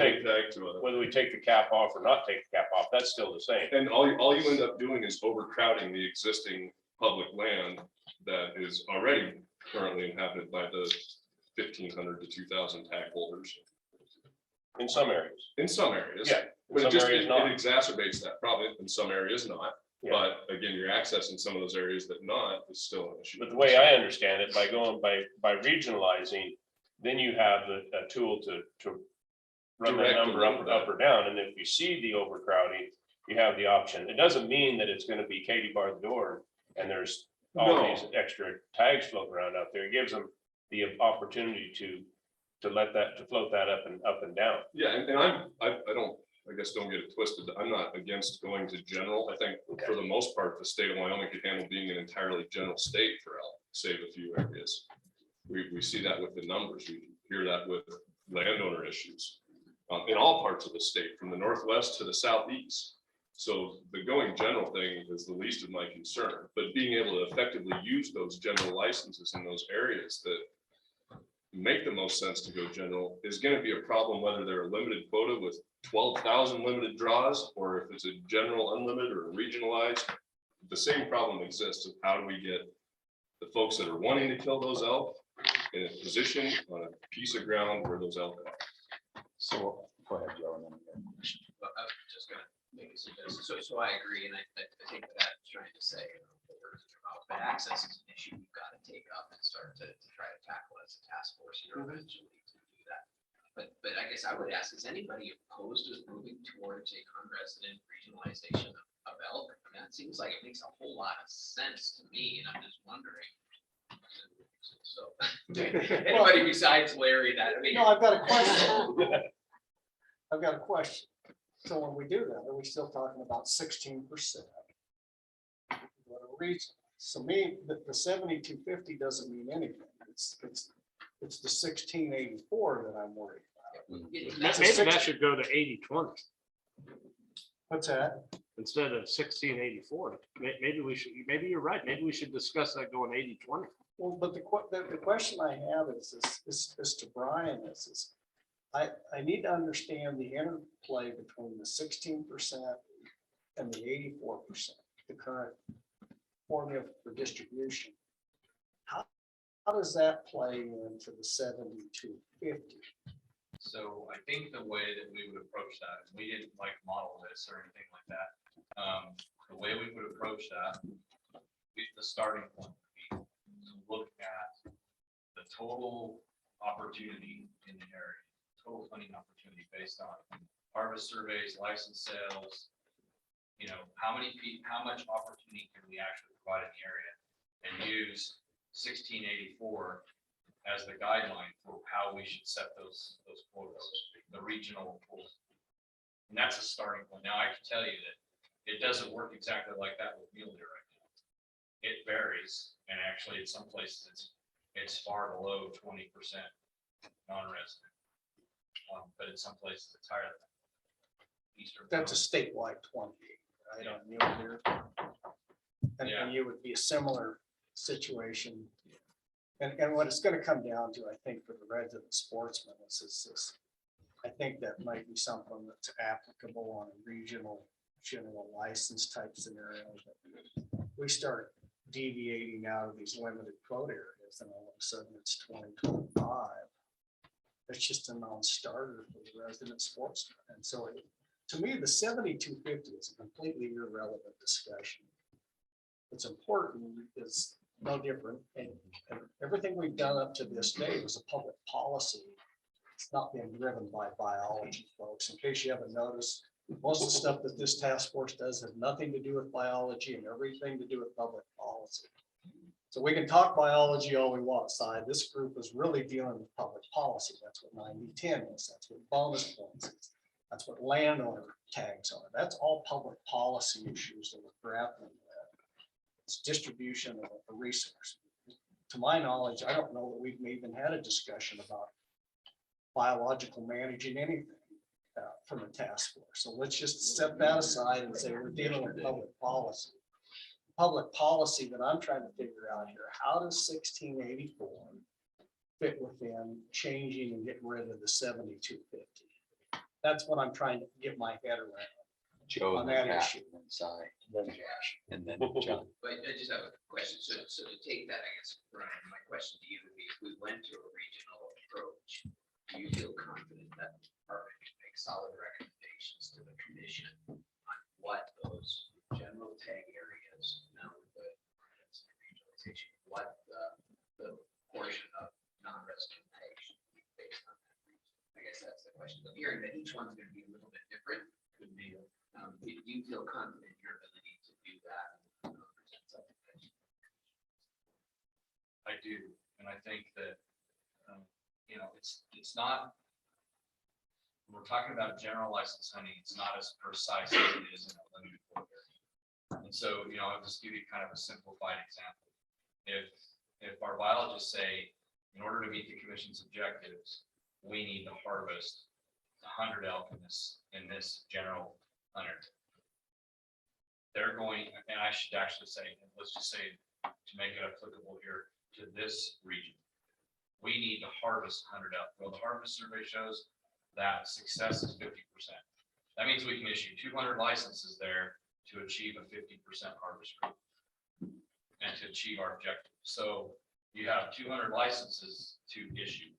take the cap off or not take the cap off, that's still the same. And all you end up doing is overcrowding the existing public land that is already currently inhabited by the 1,500 to 2,000 tag holders. In some areas. In some areas. Yeah. But Some areas it not. exacerbates that problem. In some areas not. Yeah. But again, your access in some of those areas that not is still an issue. But the way I understand it, by regionalizing, then you have a tool to run that Direct number up or down. And if you see the overcrowding, you have the option. It doesn't mean that it's going to be Katie bar the door and there's all these extra tags floating around out there. It gives them the opportunity to let that, to float that up and down. Yeah, and I guess don't get it twisted. I'm not against going to general. I think for the most part, the state of Wyoming could handle being an entirely general state for elk, save a few areas. We see that with the numbers. We hear that with landowner issues in all parts of the state, from the northwest to the southeast. So the going general thing is the least of my concern, but being able to effectively use those general licenses in those areas that make the most sense to go general is going to be a problem, whether they're a limited quota with 12,000 limited draws, or if it's a general unlimited or regionalized. The same problem exists of how do we get the folks that are wanting to kill those elk in a position on a piece of ground where those elk are. So, go ahead, Joe. And then But I'm just gonna make a suggestion. So I agree, and I think that I'm trying to say, but access is an issue we've got to take up and start to try to tackle as a task force here eventually to do that. But I guess I would ask, is anybody opposed to moving towards a non-resident regionalization of elk? I mean, that seems like it makes a whole lot of sense to me, and I'm just wondering. So, anybody besides Larry that, I mean. No, I've got a question. I've got a question. So when we do that, are we still talking about 16%? What a reason. So me, the 7250 doesn't mean anything. It's the 1684 that I'm worried about. Maybe that should go to 80/20 What's that? instead of 1684. Maybe you're right. Maybe we should discuss that going 80/20. Well, but the question I have is to Brian is I need to understand the interplay between the 16% and the 84%, the current formula for distribution. How does that play into the 7250? So I think the way that we would approach that, and we didn't like model this or anything like that. The way we would approach that, the starting point would be to look at the total opportunity in the area, total funding opportunity based on harvest surveys, license sales. You know, how much opportunity can we actually provide in the area, and use 1684 as the guideline for how we should set those quotas, the regional quotas. And that's a starting point. Now, I can tell you that it doesn't work exactly like that with mule deer right now. It varies, and actually in some places it's far below 20% non-resident. But in some places it's higher than that. Eastern. That's a statewide 20, right, on mule deer. And you would be a similar situation. And what it's gonna come down to, I think, for the resident sportsman is this. I think that might be something that's applicable on a regional general license type scenario. That we start deviating out of these limited quote areas, and all of a sudden it's 2025. It's just a non-starter for the resident sportsman. And so to me, the 7250 is a completely irrelevant discussion. What's important is no different, and everything we've done up to this day was a public policy. It's not being driven by biology, folks. In case you haven't noticed, most of the stuff that this task force does has nothing to do with biology and everything to do with public policy. So we can talk biology all we want, side. This group is really dealing with public policy. That's what 90-10 is. That's what bonus points is. That's what landowner tags are. That's all public policy issues that we're grappling with. It's distribution of a resource. To my knowledge, I don't know that we've even had a discussion about biological managing anything from the task force. So let's just step that aside and say we're dealing with public policy. Public policy that I'm trying to figure out here, how does 1684 fit within changing and getting rid of the 7250? That's what I'm trying to get my head around. Joe, on and then that Pat, issue. and then Cy, and then Josh, and then John. But I just have a question. So to take that, I guess, Brian, my question to you would be, if we went to a regional approach, do you feel confident that the department can make solid recommendations to the commission on what those general tag areas, now with the regionalization, what the portion of non-resident tag should be based on that region? I guess that's the question. But hearing that each one's going to be a little bit different, could be, do you feel confident in your ability to do that? I do, and I think that it's not. When we're talking about general license hunting, it's not as precise as it is in a limited port area. And so, I'll just give you kind of a simplified example. If our biologists say, in order to meet the commission's objectives, we need to harvest 100 elk in this general hunter. They're going, and I should actually say, let's just say, to make it applicable here to this region, we need to harvest 100 elk. Well, the harvest survey shows that success is 50%. That means we can issue 200 licenses there to achieve a 50% harvest rate and to achieve our objective. So you have 200 licenses to issue.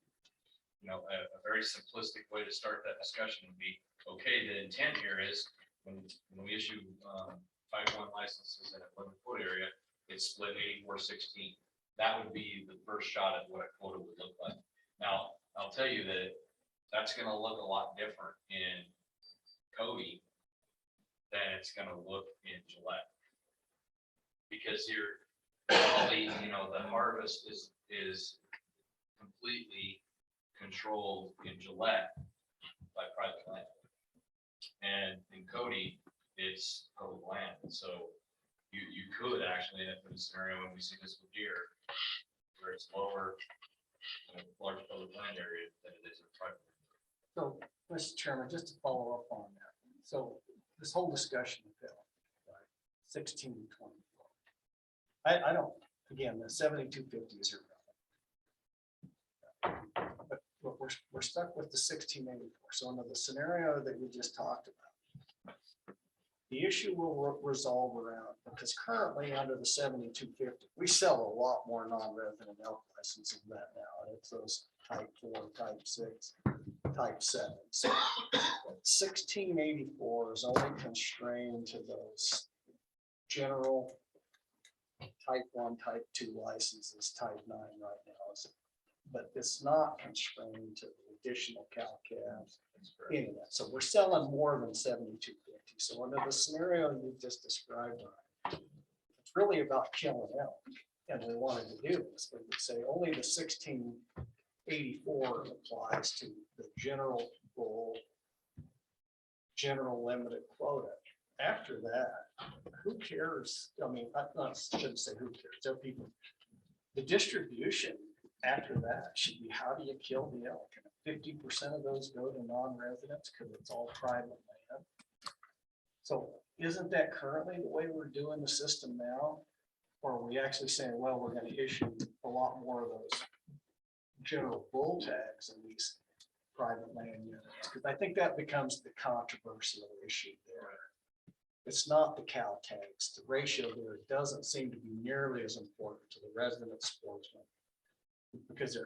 A very simplistic way to start that discussion would be, okay, the intent here is when we issue 5.1 licenses in a limited quota area, it's split 84-16. That would be the first shot at what a quota would look like. Now, I'll tell you that that's going to look a lot different in Cody than it's going to look in Gillette. Because probably, the harvest is completely controlled in Gillette by private land. And in Cody, it's public land. So you could actually end up in a scenario when we see this with deer, where it's lower in a large public land area than it is in private. So, Mr. Chairman, just to follow up on that. So this whole discussion of Bill, right, 16 and 24. I don't, again, the 7250 is irrelevant. But we're stuck with the 1684. So under the scenario that you just talked about, the issue will resolve around, because currently under the 7250, we sell a lot more non-resident elk licenses than that now. It's those type 4, type 6, type 7. So 1684 is only constrained to those general type 1, type 2 licenses, type 9 right now. But it's not constrained to the additional cow-calves, any of that. So we're selling more than 7250. So under the scenario you just described, it's really about killing elk. And we wanted to do this, we would say only the 1684 applies to the general bull, general limited quota. After that, who cares? I mean, I shouldn't say who cares. There are people. The distribution after that should be, how do you kill the elk? And 50% of those go to non-residents because it's all private land. So isn't that currently the way we're doing the system now? Or are we actually saying, well, we're going to issue a lot more of those general bull tags in these private land units? Because I think that becomes the controversial issue there. It's not the cow tags. The ratio there doesn't seem to be nearly as important to the resident sportsman, because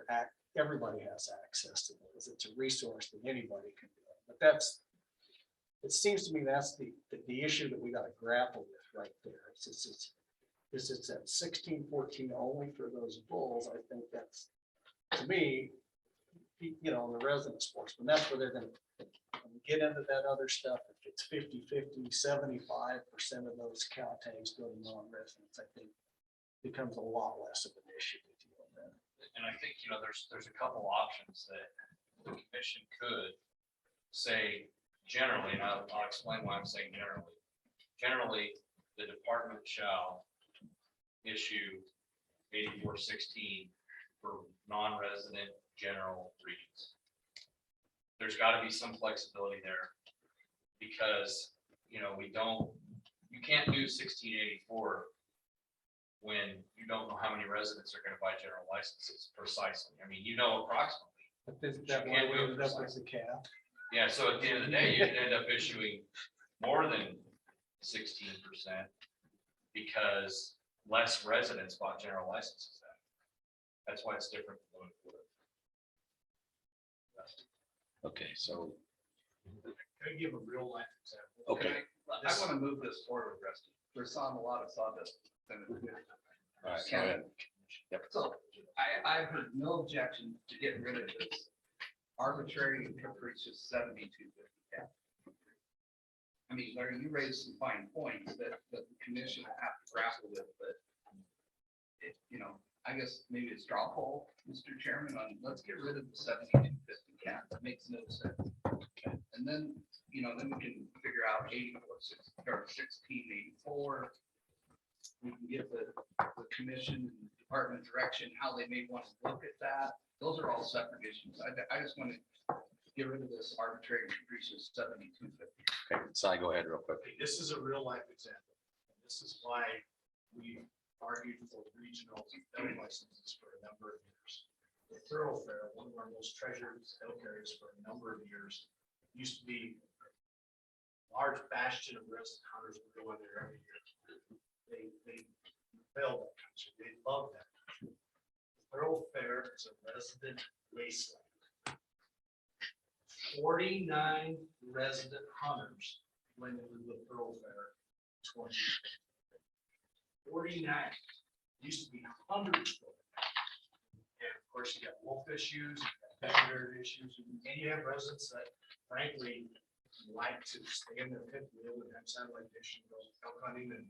everybody has access to those. It's a resource that anybody can do. But it seems to me that's the issue that we got to grapple with right there. It's at 1614 only for those bulls. I think that's, to me, the resident sportsman, that's where they're going to get into that other stuff. If it's 50-50, 75% of those cow tags go to non-residents, I think becomes a lot less of an issue to deal with. And I think, there's a couple options that the commission could say generally, and I'll explain why I'm saying generally. Generally, the department shall issue 8416 for non-resident general regions. There's got to be some flexibility there, because you can't do 1684 when you don't know how many residents are going to buy general licenses precisely. I mean, approximately. But that one ended up as a cap. Yeah, so at the end of the day, you'd end up issuing more than 16% because less residents bought general licenses. That's why it's different. Okay, so, Can I give a real life example? okay. I want to move this forward, Rusty. We're sawing a lot of sawdust. All right, Can- go ahead. Yep. So I heard no objection to getting rid of this arbitrary and capricious 7250 cap. I mean, Larry, you raised some fine points that the commission will have to grapple with, but I I guess maybe it's straw poll, Mr. Chairman, on, let's get rid of the 7250 cap. That makes no sense. And then, then we can figure out 84, or 1684. We can get the commission and department direction, how they may want to look at that. Those are all separate issues. I just want to get rid of this arbitrary increase of 7250. Okay, Si, go ahead real quick. This is a real life example. This is why we argued for regional elk licenses for a number of years. The thoroughfare, one of our most treasured elk areas for a number of years, used to be a large bastion of resident hunters would go in there every year. They failed that country. They love that country. Thoroughfare is a resident wasteland. 49 resident hunters went into the thoroughfare 20. 49. Used to be hundreds. And of course, you got wolf issues, predator issues, and you have residents that frankly like to stay in their fifth wheel and have satellite dish and go elk hunting and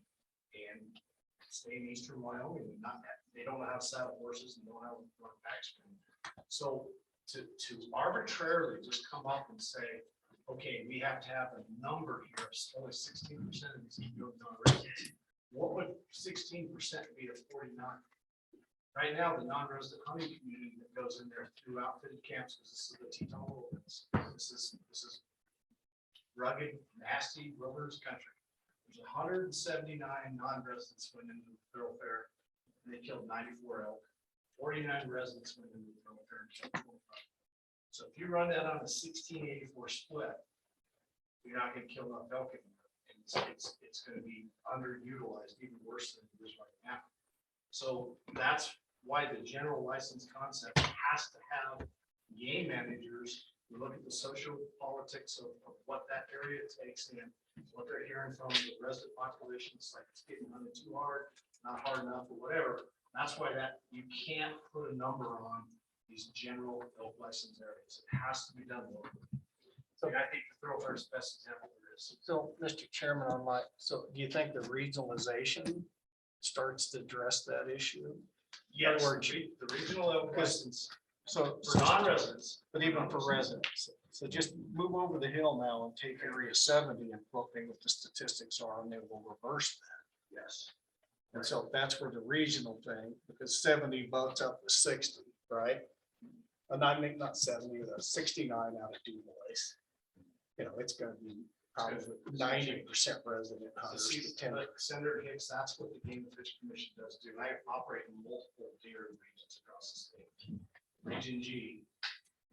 stay in eastern Wyoming and not have, they don't know how to saddle horses and don't know how to run backspin. So to arbitrarily just come up and say, okay, we have to have a number here, only 16% of these non-residents. What would 16% be of 49? Right now, the non-resident hunting community that goes in there through outfitted camps, because this is the Teton wilderness. This is rugged, nasty wilderness country. There's 179 non-residents went into the thoroughfare, and they killed 94 elk. 49 residents went into the thoroughfare and killed 25. So if you run that on a 1684 split, you're not going to kill enough elk anymore. It's going to be underutilized even worse than it is right now. So that's why the general license concept has to have game managers who look at the social politics of what that area takes in, what they're hearing from the resident population. It's like it's getting under too hard, not hard enough, or whatever. That's why that you can't put a number on these general elk license areas. It has to be done locally. So I think the thoroughfare is the best example of this. So, Mr. Chairman, so do you think the regionalization starts to address that issue? Yes, Or- the regional elk license So, for non-residents. but even for residents, so just move over the hill now and take area 70 and look at what the statistics are, and they will reverse that. Yes. And so that's where the regional thing, because 70 bumps up to 60, right? And I mean, not 70, 69 out of Du Bois. It's gonna be probably 90% resident hunters. Senator Hicks, that's what the Game and Fish Commission does do. I operate in multiple deer regions across the state. Region G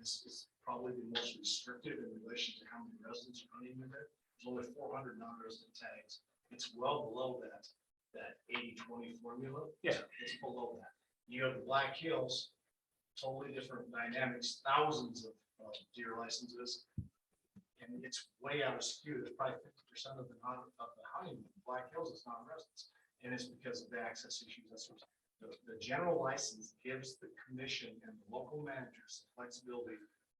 is probably the most restrictive in relation to how many residents are hunting in there. There's only 400 non-resident tags. It's well below that 80-20 formula. Yeah. It's below that. You have the Black Hills, totally different dynamics, thousands of deer licenses. And it's way out of skew. There's probably 50% of the hunting in Black Hills is non-residents. And it's because of the access issues. That's what the general license gives the commission and the local managers the flexibility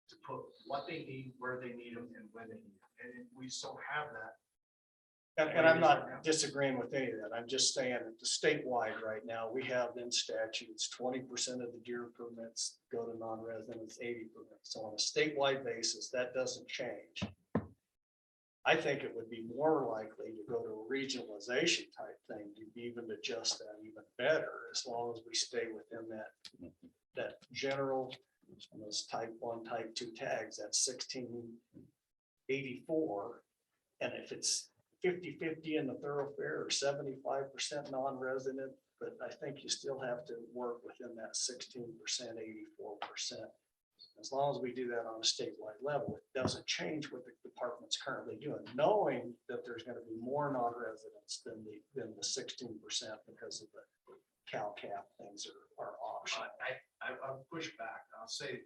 to put what they need, where they need them, and when they need them. And we still have that. And I'm not disagreeing with any of that. I'm just saying that the statewide right now, we have in statutes, 20% of the deer permits go to non-residents, 80 permits. So on a statewide basis, that doesn't change. I think it would be more likely to go to a regionalization type thing, to even adjust that even better, as long as we stay within that general, those type 1, type 2 tags, that's 1684. And if it's 50-50 in the thoroughfare or 75% non-resident, but I think you still have to work within that 16%, 84%. As long as we do that on a statewide level, it doesn't change what the department's currently doing, knowing that there's going to be more non-residents than the 16% because of the cow cap things are optional. I'll push back. I say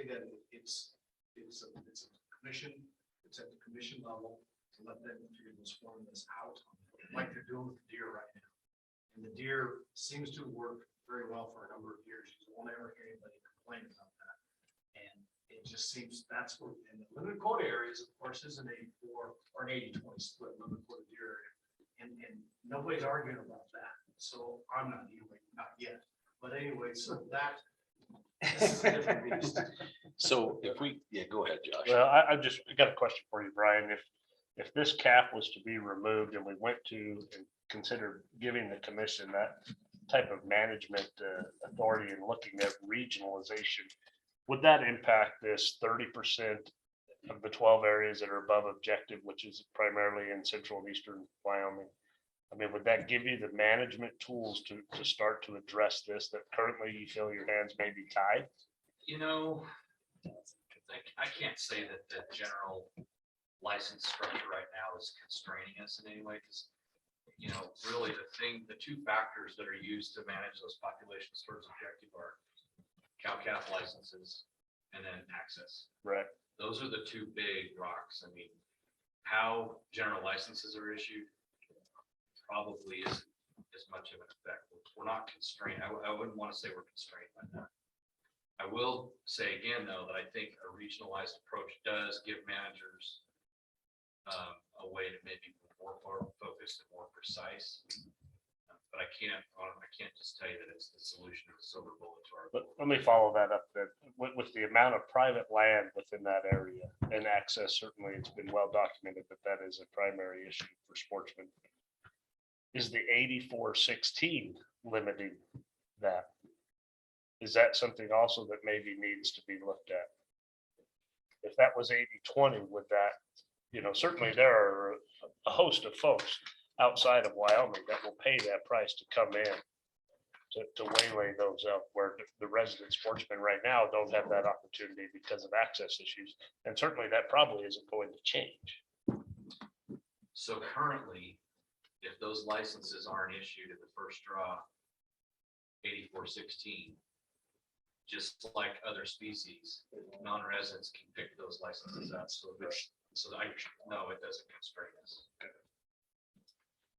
that it's a commission, it's at the commission level to let them figure this formulas out, like they're doing with the deer right now. And the deer seems to work very well for a number of years. You won't ever hear anybody complain about that. And it just seems that's what, in the limited quota areas, of course, is an 84 or an 80-20 split limited quota deer area. And nobody's arguing about that. So I'm not anyway, not yet. But anyway, so that. this is a different beast. So if we, yeah, go ahead, Josh. Well, I got a question for you, Brian. If this cap was to be removed and we went to and considered giving the commission that type of management authority and looking at regionalization, would that impact this 30% of the 12 areas that are above objective, which is primarily in central and eastern Wyoming? I mean, would that give you the management tools to start to address this that currently you feel your hands may be tied? You know, I can't say that the general license structure right now is constraining us in any way, because, you know, really the two factors that are used to manage those populations towards objective are cow-calf licenses and then access. Right. Those are the two big rocks. I mean, how general licenses are issued probably isn't as much of an effect. We're not constrained. I wouldn't want to say we're constrained by that. I will say again, though, that I think a regionalized approach does give managers a way to maybe be more focused and more precise. But I can't just tell you that it's the solution or the silver bullet to our. But let me follow that up then. With the amount of private land within that area and access, certainly it's been well documented that that is a primary issue for sportsmen. Is the 84-16 limiting that? Is that something also that maybe needs to be looked at? If that was 80-20, would that, you know, certainly there are a host of folks outside of Wyoming that will pay that price to come in to waylay those out where the resident sportsmen right now don't have that opportunity because of access issues. And certainly that probably isn't going to change. So currently, if those licenses aren't issued at the first draw, 84-16, just like other species, non-residents can pick those licenses up. So no, it doesn't constrain us.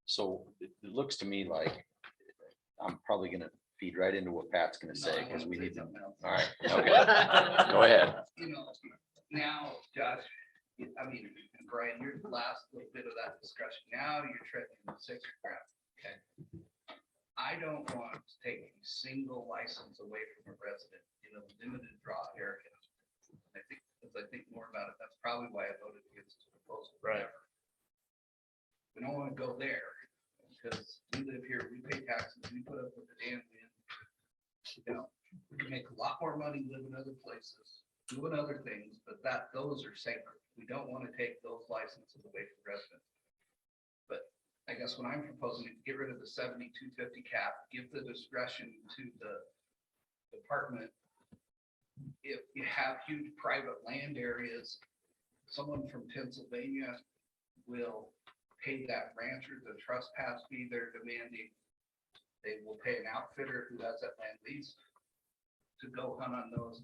So it looks to me like I'm probably gonna feed right into what Pat's gonna say, because we need to, all right, okay, go ahead. You know, now, Josh, I mean, Brian, you're the last little bit of that discussion. Now you're treading in the sacred ground, okay? I don't want to take a single license away from a resident in a limited draw area. I think, as I think more about it, that's probably why I voted against this proposal. Right. We don't want to go there because we live here, we pay taxes, we put up with the damn wind. You know, we can make a lot more money living other places, doing other things, but those are sacred. We don't want to take those licenses away from residents. But I guess what I'm proposing is get rid of the 7250 cap, give the discretion to the department. If you have huge private land areas, someone from Pennsylvania will pay that rancher the trespass fee they're demanding. They will pay an outfitter who has that land lease to go hunt on those.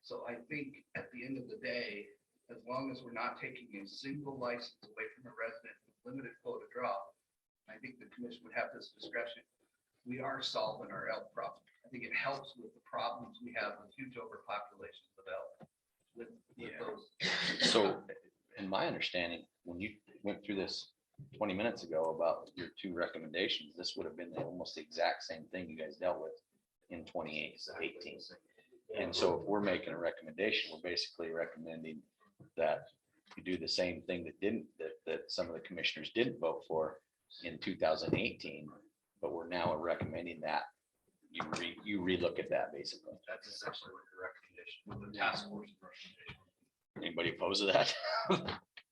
So I think at the end of the day, as long as we're not taking a single license away from a resident, with limited quota draw, I think the commission would have this discretion. We are solving our elk problem. I think it helps with the problems we have with huge overpopulations of elk. With those. So in my understanding, when you went through this 20 minutes ago about your two recommendations, this would have been almost the exact same thing you guys dealt with in 2018. And so if we're making a recommendation, we're basically recommending that you do the same thing that some of the commissioners didn't vote for in 2018, but we're now recommending that you relook at that basically. That's essentially what your recommendation, the task force recommendation. Anybody opposed to that?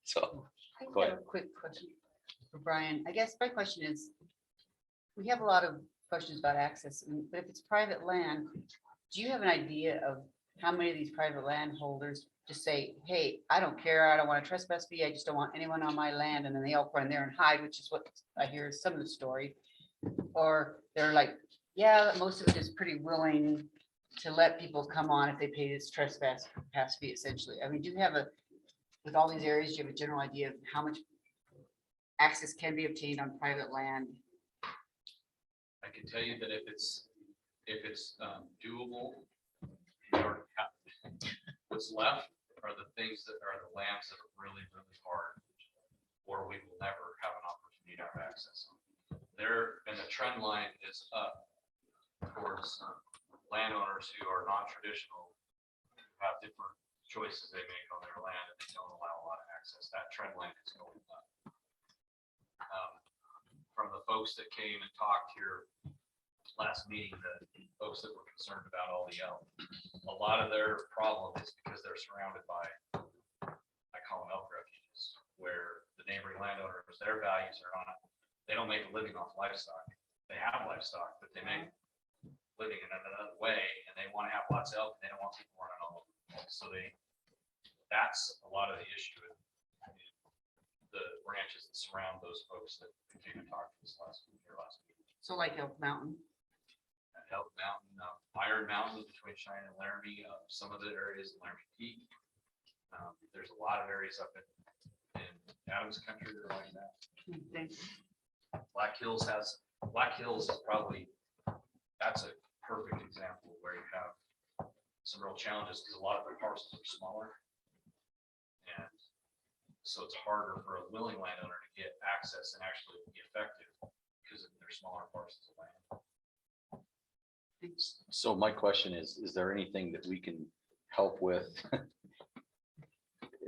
So I go have ahead. a quick question for Brian. I guess my question is, we have a lot of questions about access, but if it's private land, do you have an idea of how many of these private landholders just say, hey, I don't care, I don't want a trespass fee, I just don't want anyone on my land, and then they all run there and hide, which is what I hear some of the story. Or they're like, yeah, most of it is pretty willing to let people come on if they pay this trespass fee essentially. I mean, do you have with all these areas, do you have a general idea of how much access can be obtained on private land? I can tell you that if it's doable, what's left are the things that are the lands that are really, really hard, or we will never have an opportunity to have access. There, and the trend line is up towards landowners who are non-traditional have different choices they make on their land, and they don't allow a lot of access. That trend line is going up. From the folks that came and talked here last meeting, the folks that were concerned about all the elk, a lot of their problem is because they're surrounded by, I call them elk refuges, where the neighboring landowners, their values are not, they don't make a living off livestock. They have livestock, but they make living in another way, and they want to have lots of elk, and they don't want people running all over the place. So that's a lot of the issue in the ranches that surround those folks that came and talked to us last week. So like Elk Mountain. Elk Mountain, Iron Mountain between Cheyenne and Laramie, some of the areas in Laramie Peak. There's a lot of areas up in Adams Country that are like that. Black Hills is probably, that's a perfect example where you have some real challenges because a lot of the parcels are smaller. And so it's harder for a willing landowner to get access and actually be effective because they're smaller parcels of land. So my question is there anything that we can help with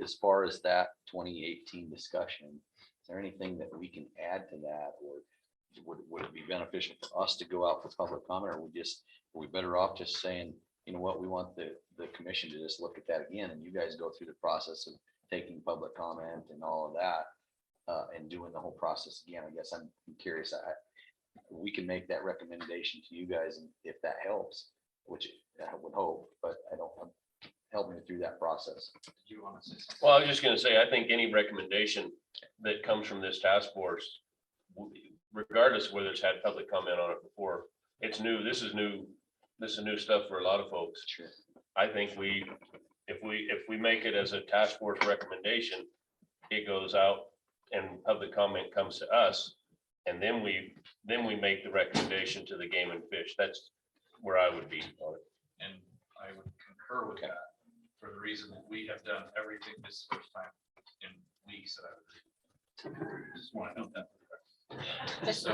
as far as that 2018 discussion? Is there anything that we can add to that, or would it be beneficial for us to go out for public comment, or are we better off just saying, you know what, we want the commission to just look at that again, and you guys go through the process of taking public comment and all of that, and doing the whole process again? I guess I'm curious. We can make that recommendation to you guys, and if that helps, which I would hope, but I don't, help me through that process. Do you want to say something? Well, I was just gonna say, I think any recommendation that comes from this task force, regardless of whether it's had public comment on it before, it's new. This is new stuff for a lot of folks. Sure. I think if we make it as a task force recommendation, it goes out and public comment comes to us, and then we make the recommendation to the Game and Fish. That's where I would be on it. And I would concur with that for the reason that we have done everything this first time in weeks that I've agreed. Just want to note that. So,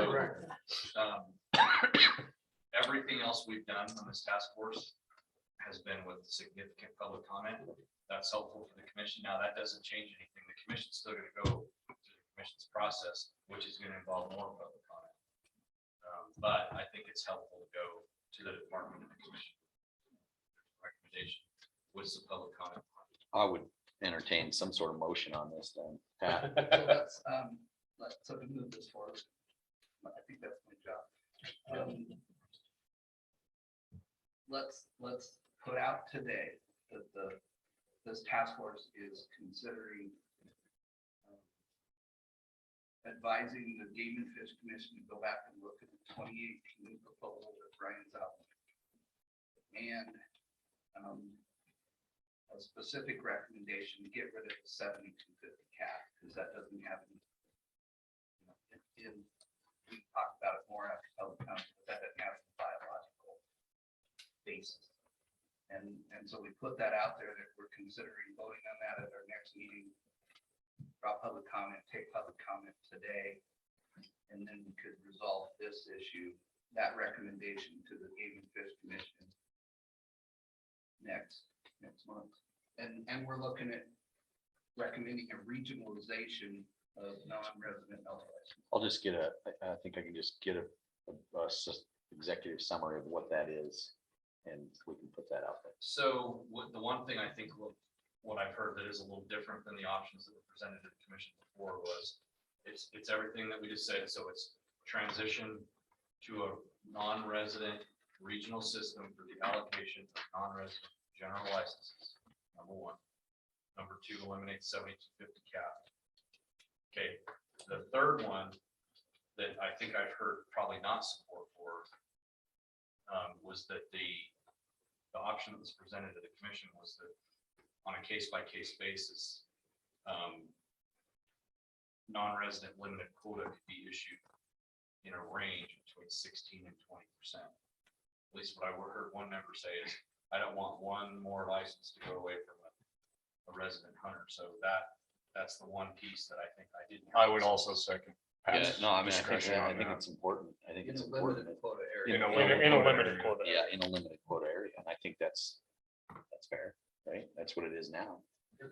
everything else we've done on this task force has been with significant public comment. That's helpful for the commission. Now, that doesn't change anything. The commission's still going to go through the commission's process, which is going to involve more public comment. But I think it's helpful to go to the department and the commission recommendation with some public comment. I would entertain some sort of motion on this then. Pat. So to move this forward, I think that's my job. Let's put out today that this task force is considering advising the Game and Fish Commission to go back and look at the 2018 proposal that Brian's out. And a specific recommendation to get rid of the 7250 cap, because that doesn't have any. We talked about it more after public comment, but that doesn't have a biological basis. And so we put that out there that we're considering voting on that at our next meeting. Drop public comment, take public comment today, and then we could resolve this issue, that recommendation to the Game and Fish Commission next month. And we're looking at recommending a regionalization of non-resident elk license. I'll just get I think I can just get a executive summary of what that is, and we can put that out there. So the one thing I think what I've heard that is a little different than the options that were presented to the commission before was it's everything that we just said. So it's transition to a non-resident regional system for the allocation of non-resident general licenses. Number one. Number two, eliminate 7250 cap. Okay, the third one that I think I've heard probably not support for was that the option that was presented to the commission was that on a case-by-case basis, non-resident limited quota could be issued in a range between 16 and 20%. At least what I heard one member say is, I don't want one more license to go away from a resident hunter. So that's the one piece that I think I didn't. I would also second. Yeah, Pat's no, I mean, discretion I on think that. it's important. I think In it's a important. limited quota In area. a limited quota. Yeah, in a limited quota that's fair, right? That's what it is now.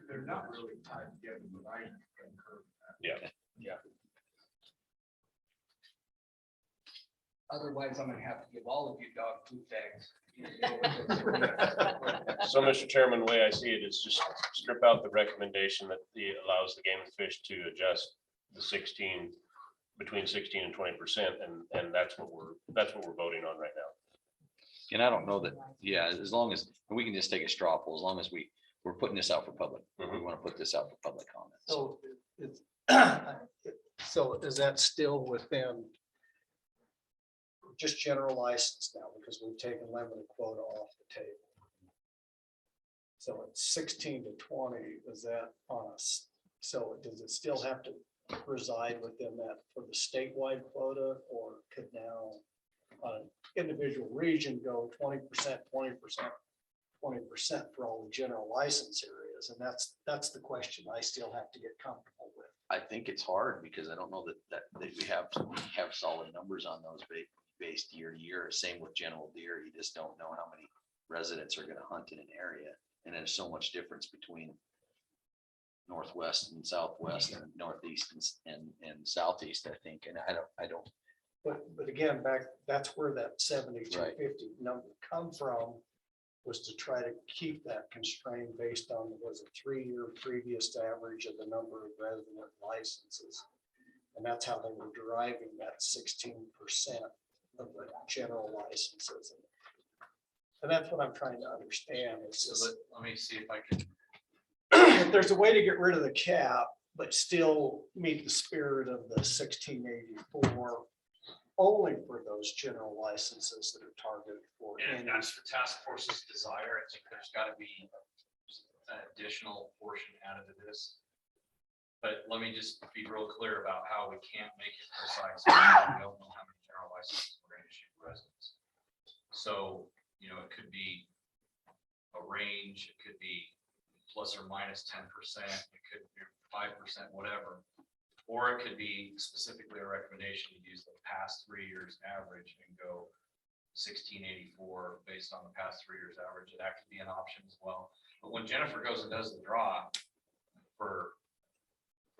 They're not really tied together, but I concur. Yeah. Otherwise, I'm gonna have to give all of you dog food tags. So, Mr. Chairman, the way I see it is just strip out the recommendation that allows the game and fish to adjust the 16, between 16 and 20%, and that's what we're voting on right now. And I don't know that, yeah, as long as, we can just take a straw poll, as long as we're putting this out for public. We want to put this out for public comment. So it's, so is that still within just general license now, because we've taken limited quota off the table? So it's 16 to 20, is that on us? So does it still have to reside within that for the statewide quota, or could now an individual region go 20%, 20%, 20% for all the general license areas? And that's the question I still have to get comfortable with. I think it's hard because I don't know that we have solid numbers on those based year to year. Same with general deer. You just don't know how many residents are going to hunt in an area. And there's so much difference between northwest and southwest and northeast and southeast, I think. And I don't. But again, that's where that 7250 number come from, was to try to keep that constrained based on, was a 3-year previous average of the number of resident licenses. And that's how they were deriving that 16% of the general licenses. And that's what I'm trying to understand. It's just, Let me see if I can. if there's a way to get rid of the cap, but still meet the spirit of the 1684, only for those general licenses that are targeted for. And that's the task force's desire. I think there's got to be an additional portion added to this. But let me just be real clear about how we can't make it precise. We don't know how many general licenses we're going to issue to residents. So, it could be a range, it could be plus or minus 10%, it could be 5%, whatever. Or it could be specifically a recommendation to use the past 3 years average and go 1684 based on the past 3 years average. That could be an option as well. But when Jennifer goes and does the draw for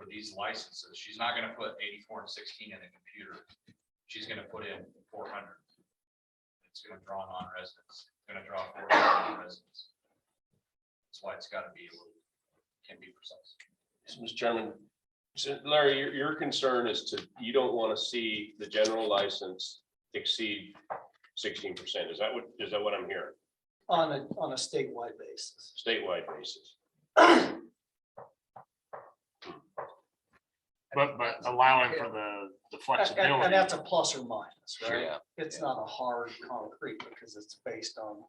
these licenses, she's not going to put 84 and 16 in a computer. She's going to put in 400. It's going to draw non-residents. It's going to draw 400 non-residents. That's why it's got to be can be precise. So, Mr. Chairman, so Larry, your concern is you don't want to see the general license exceed 16%. Is that what I'm hearing? On a statewide basis. Statewide basis. But allowing for the flexibility. And that's a plus or minus, right? Yeah. It's not a hard concrete because it's based on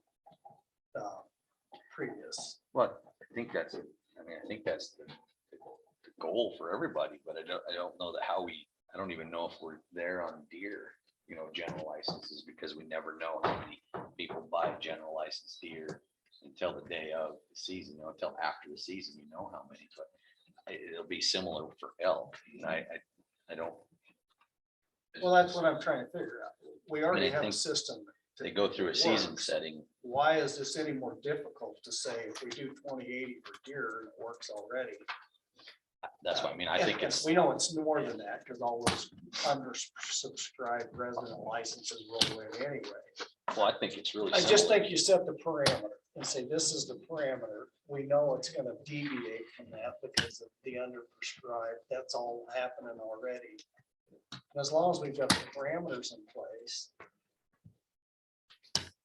previous. Well, I think that's the goal for everybody, but I don't know that I don't even know if we're there on deer, general licenses, because we never know how many people buy general license deer until the day of the season, until after the season, how many, but it'll be similar for elk. And I don't. Well, that's what I'm trying to figure out. We already I have a think system. They go through a season works. setting. Why is this any more difficult to say if we do 2080 for deer and it works already? That's what I mean. I think it's. We know it's more than that because all those undersubscribed resident licenses roll in anyway. Well, I think it's really. I just similar. think you set the parameter and say, this is the parameter. We know it's going to deviate from that because of the underprescribed. That's all happening already. And as long as we've got the parameters in place,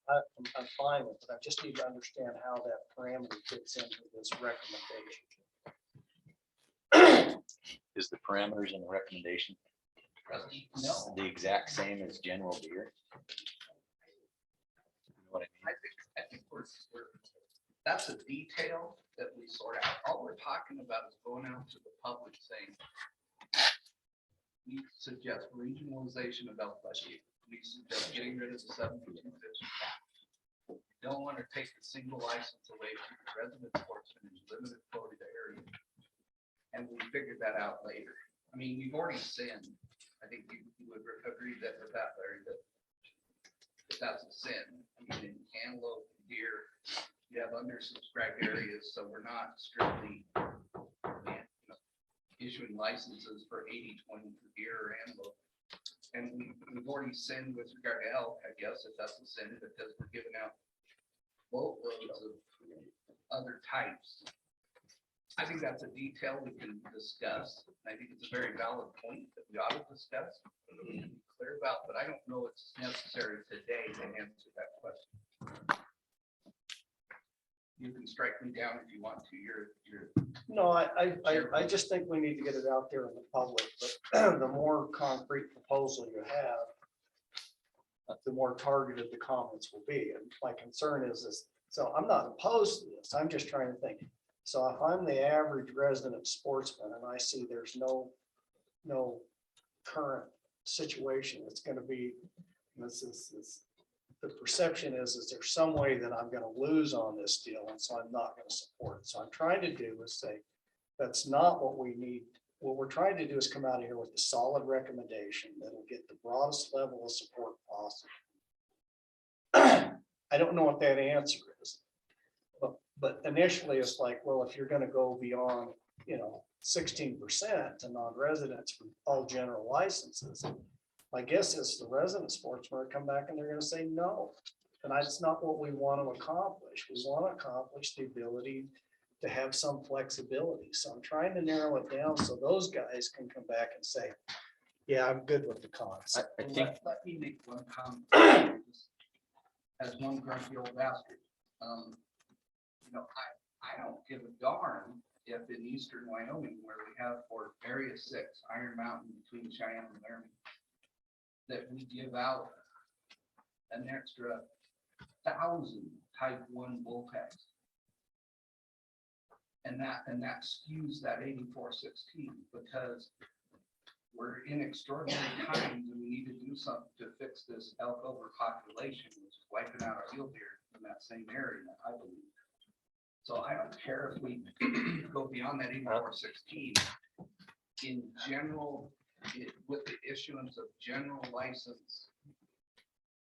I'm fine with it. I just need to understand how that parameter fits into this recommendation. Is the parameters in the recommendation No. the exact same as general deer? You know what I mean? I think that's a detail that we sort out. All we're talking about is going out to the public saying, we suggest regionalization of elk budget. We suggest getting rid of the 7.2 fish cap. We don't want to take the single license away from the resident sportsman in limited quota area. And we figured that out later. I mean, we've already sinned. I think you would agree that with that, Larry, that that's a sin. I mean, in cantaloupe, deer, you have undersubscribed areas, so we're not strictly issuing licenses for 80/20 for deer or antelope. And we've already sinned with regard to elk, I guess, if that's a sin, because we're giving out boatloads of other types. I think that's a detail we can discuss. I think it's a very valid point that we ought to discuss, and be clear about, but I don't know it's necessary today to answer that question. You can strike me down if you want to. You're No, I just think we need to get it out there in the public, but the more concrete proposal you have, the more targeted the comments will be. And my concern is this, so I'm not opposed to this. I'm just trying to think. So if I'm the average resident sportsman and I see there's no current situation, it's gonna be, this, the perception is there's some way that I'm gonna lose on this deal, and so I'm not gonna support it. So I'm trying to do is say, that's not what we need. What we're trying to do is come out of here with a solid recommendation that'll get the broadest level of support possible. I don't know what that answer is. But initially it's like, well, if you're gonna go beyond, 16% to non-residents for all general licenses, my guess is the resident sportsmen come back and they're gonna say no. And that's not what we want to accomplish. We want to accomplish the ability to have some flexibility. So I'm trying to narrow it down so those guys can come back and say, yeah, I'm good with the concept. I think, Let me make one comment. As one grumpy old bastard. I don't give a darn if in eastern Wyoming, where we have for Area 6, Iron Mountain between Cheyenne and Laramie, that we give out an extra 1,000 type 1 bull tags. And that skews that 8416 because we're in extraordinary times and we need to do something to fix this elk overpopulation, which is wiping out our mule deer in that same area, I believe. So I don't care if we go beyond that 8416. In general, with the issuance of general license,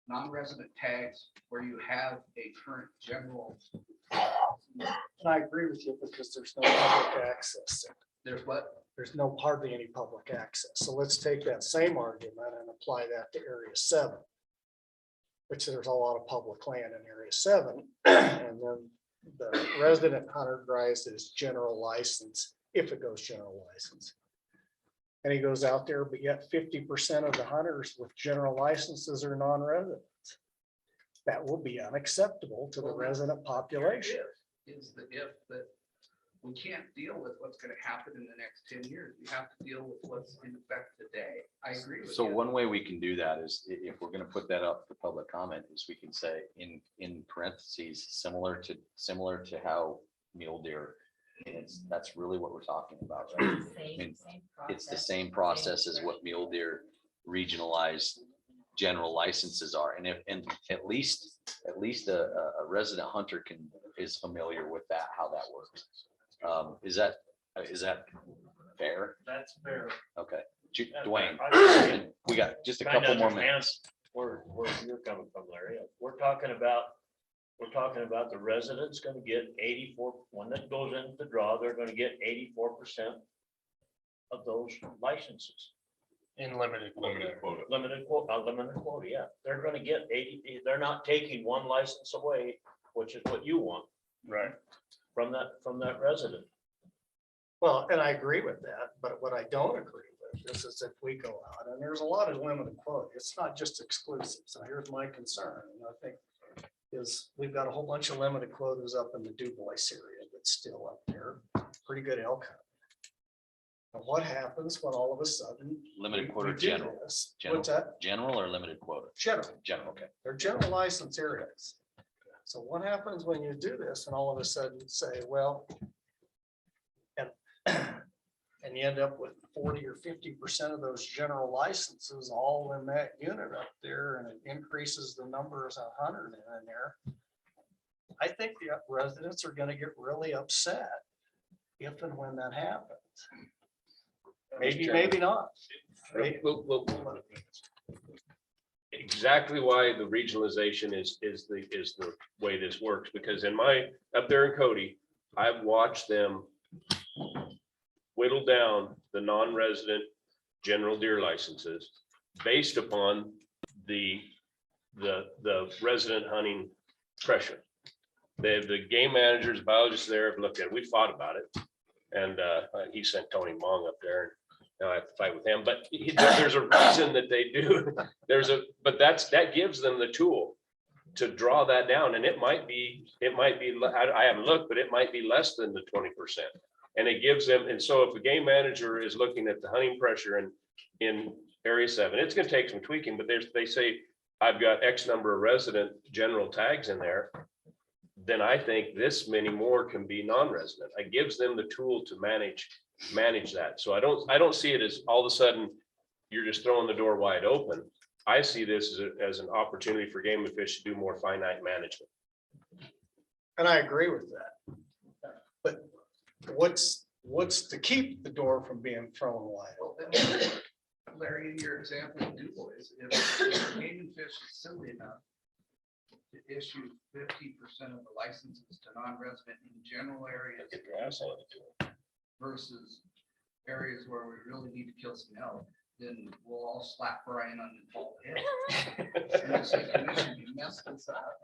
non-resident tags where you have a current general. And I agree with you because there's no public access. There's what? There's no hardly any public access. So let's take that same argument and apply that to Area 7, which there's a lot of public land in Area 7. And then the resident hunter drives his general license, if it goes general license. And he goes out there, but yet 50% of the hunters with general licenses are non-residents. That will be unacceptable to the resident population. Is the if that we can't deal with what's going to happen in the next 10 years. We have to deal with what's in effect today. I agree with you. so one way we can do that is if we're gonna put that up for public comment is we can say in parentheses, similar to how mule deer. That's really what we're talking about, right? I mean, it's the same process as what mule deer regionalized general licenses are. And at least a resident hunter is familiar with that, how that works. Is that fair? That's fair. Okay, Dwayne, I- we got just a Trying to couple more understand minutes. Where you're coming from, Larry. We're talking about the residents gonna get 84, when that goes into the draw, they're gonna get 84% of those licenses. In limited quota. Limited quota, yeah. They're gonna get 80, they're not taking one license away, which is what you want. Right. From that resident. Well, and I agree with that, but what I don't agree with is if we go out and there's a lot of limited quota, it's not just exclusive. So here's my concern, and I think is we've got a whole bunch of limited quotas up in the Dubois area that's still up there, pretty good elk hunting. And what happens when all of a sudden? Limited we quota do general. this? General. What's that? General or limited quota? General. General, okay. They're general license areas. So what happens when you do this and all of a sudden say, well, and you end up with 40 or 50% of those general licenses all in that unit up there, and it increases the numbers of hunters in there. I think the residents are going to get really upset if and when that happens. Maybe, maybe not. exactly why the regionalization is the way this works, because up there in Cody, I've watched them whittle down the non-resident general deer licenses based upon the resident hunting pressure. The game managers, biologists there have looked at it. We fought about it. And he sent Tony Mong up there. Now I have to fight with him, but there's a reason that they do. But that gives them the tool to draw that down. And it might be, I haven't looked, but it might be less than the 20%. And it gives them, and so if a game manager is looking at the hunting pressure in area 7, it's gonna take some tweaking, but they say, I've got X number of resident general tags in there, then I think this many more can be non-resident. It gives them the tool to manage that. So I don't see it as all of a sudden you're just throwing the door wide open. I see this as an opportunity for game and fish to do more finite management. And I agree with that. But what's to keep the door from being thrown wide open? Larry, in your example of Du Bois, if game and fish is silly enough to issue 50% of the licenses to non-resident in general areas versus areas where we really need to kill some elk, then we'll all slap Brian on the bald head. And say, "Commission, you messed this up."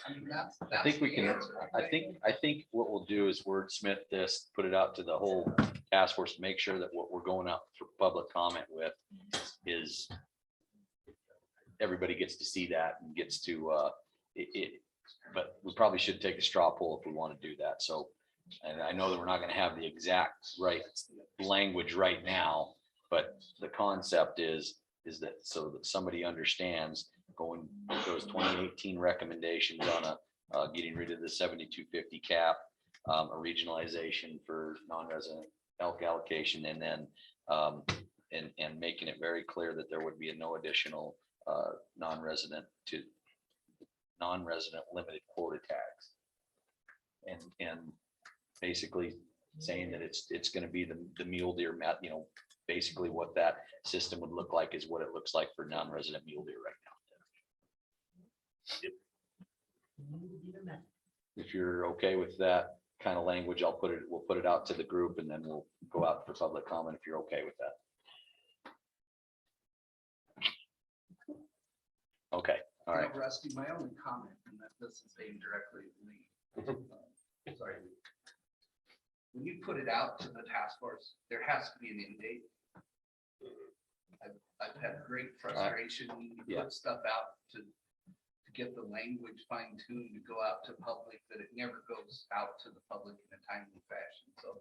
I mean, that's I think we the can, answer, I think what we'll do is wordsmith this, put it out to the whole task force, to make sure that what we're going out for public comment with is everybody gets to see that and gets to, but we probably should take a straw poll if we want to do that. So, and I know that we're not going to have the exact right language right now, but the concept is that so that somebody understands going with those 2018 recommendations on getting rid of the 7250 cap, a regionalization for non-resident elk allocation, and then and making it very clear that there would be no additional non-resident limited quota tags, and basically saying that it's going to be the mule deer basically what that system would look like is what it looks like for non-resident mule deer right now. If you're okay with that kind of language, we'll put it out to the group, and then we'll go out for public comment if you're okay with that. Okay, all right. Rusty, my only comment, and that this is aimed directly at me. Sorry. When you put it out to the task force, there has to be an end date. I've had great frustration when you put stuff out to get the language fine tuned to go out to public, that it never goes out to the public in a timely fashion. So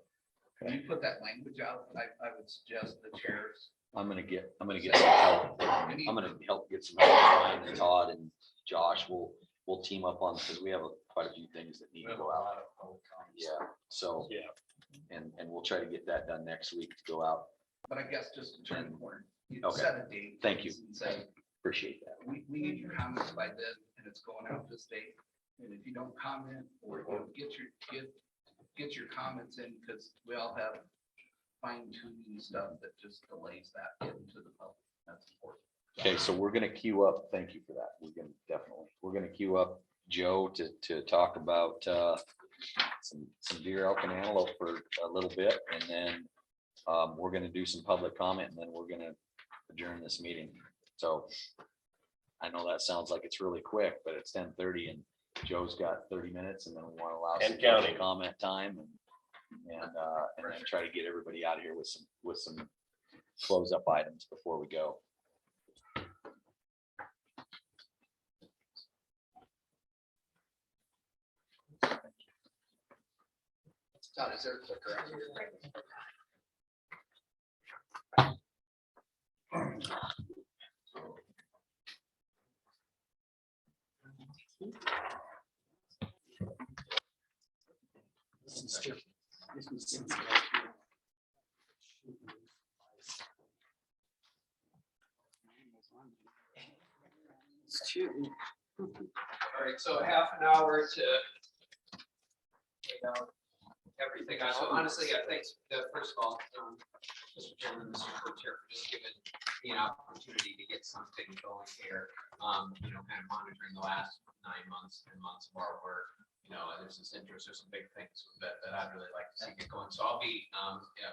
when you put that language out, I would suggest the chairs. I'm gonna get some help. I'm gonna help get some help. Brian and Todd and Josh we'll team up on, because we have quite a few things that need to go out. Yeah. So and we'll try to get that done next week to go out. But I guess just to turn the corner, you Okay. set a date. Thank you. And say, Appreciate that. we need your comments by then, and it's going out this date. And if you don't comment or get your comments in, because we all have fine tuning stuff that just delays that getting to the public. That's important. Okay, so we're gonna queue up. Thank you for that. We're gonna queue up Joe to talk about some deer, elk, and antelope for a little bit, and then we're gonna do some public comment, and then we're gonna adjourn this meeting. So I know that sounds like it's really quick, but it's 10:30 and Joe's got 30 minutes, and then we want to allow some public comment time and then try to get everybody out of here with some close up items before we go. Todd, is there a clicker out here? All right, so half an hour to everything. Honestly, I think, first of all, Mr. Chairman, Mr. Co-Chair, for just giving me an opportunity to get something going here. You know, kind of monitoring the last 9 months, 10 months of our work. You know, and there's this interest, there's some big things that I'd really like to see get going. So I'll be,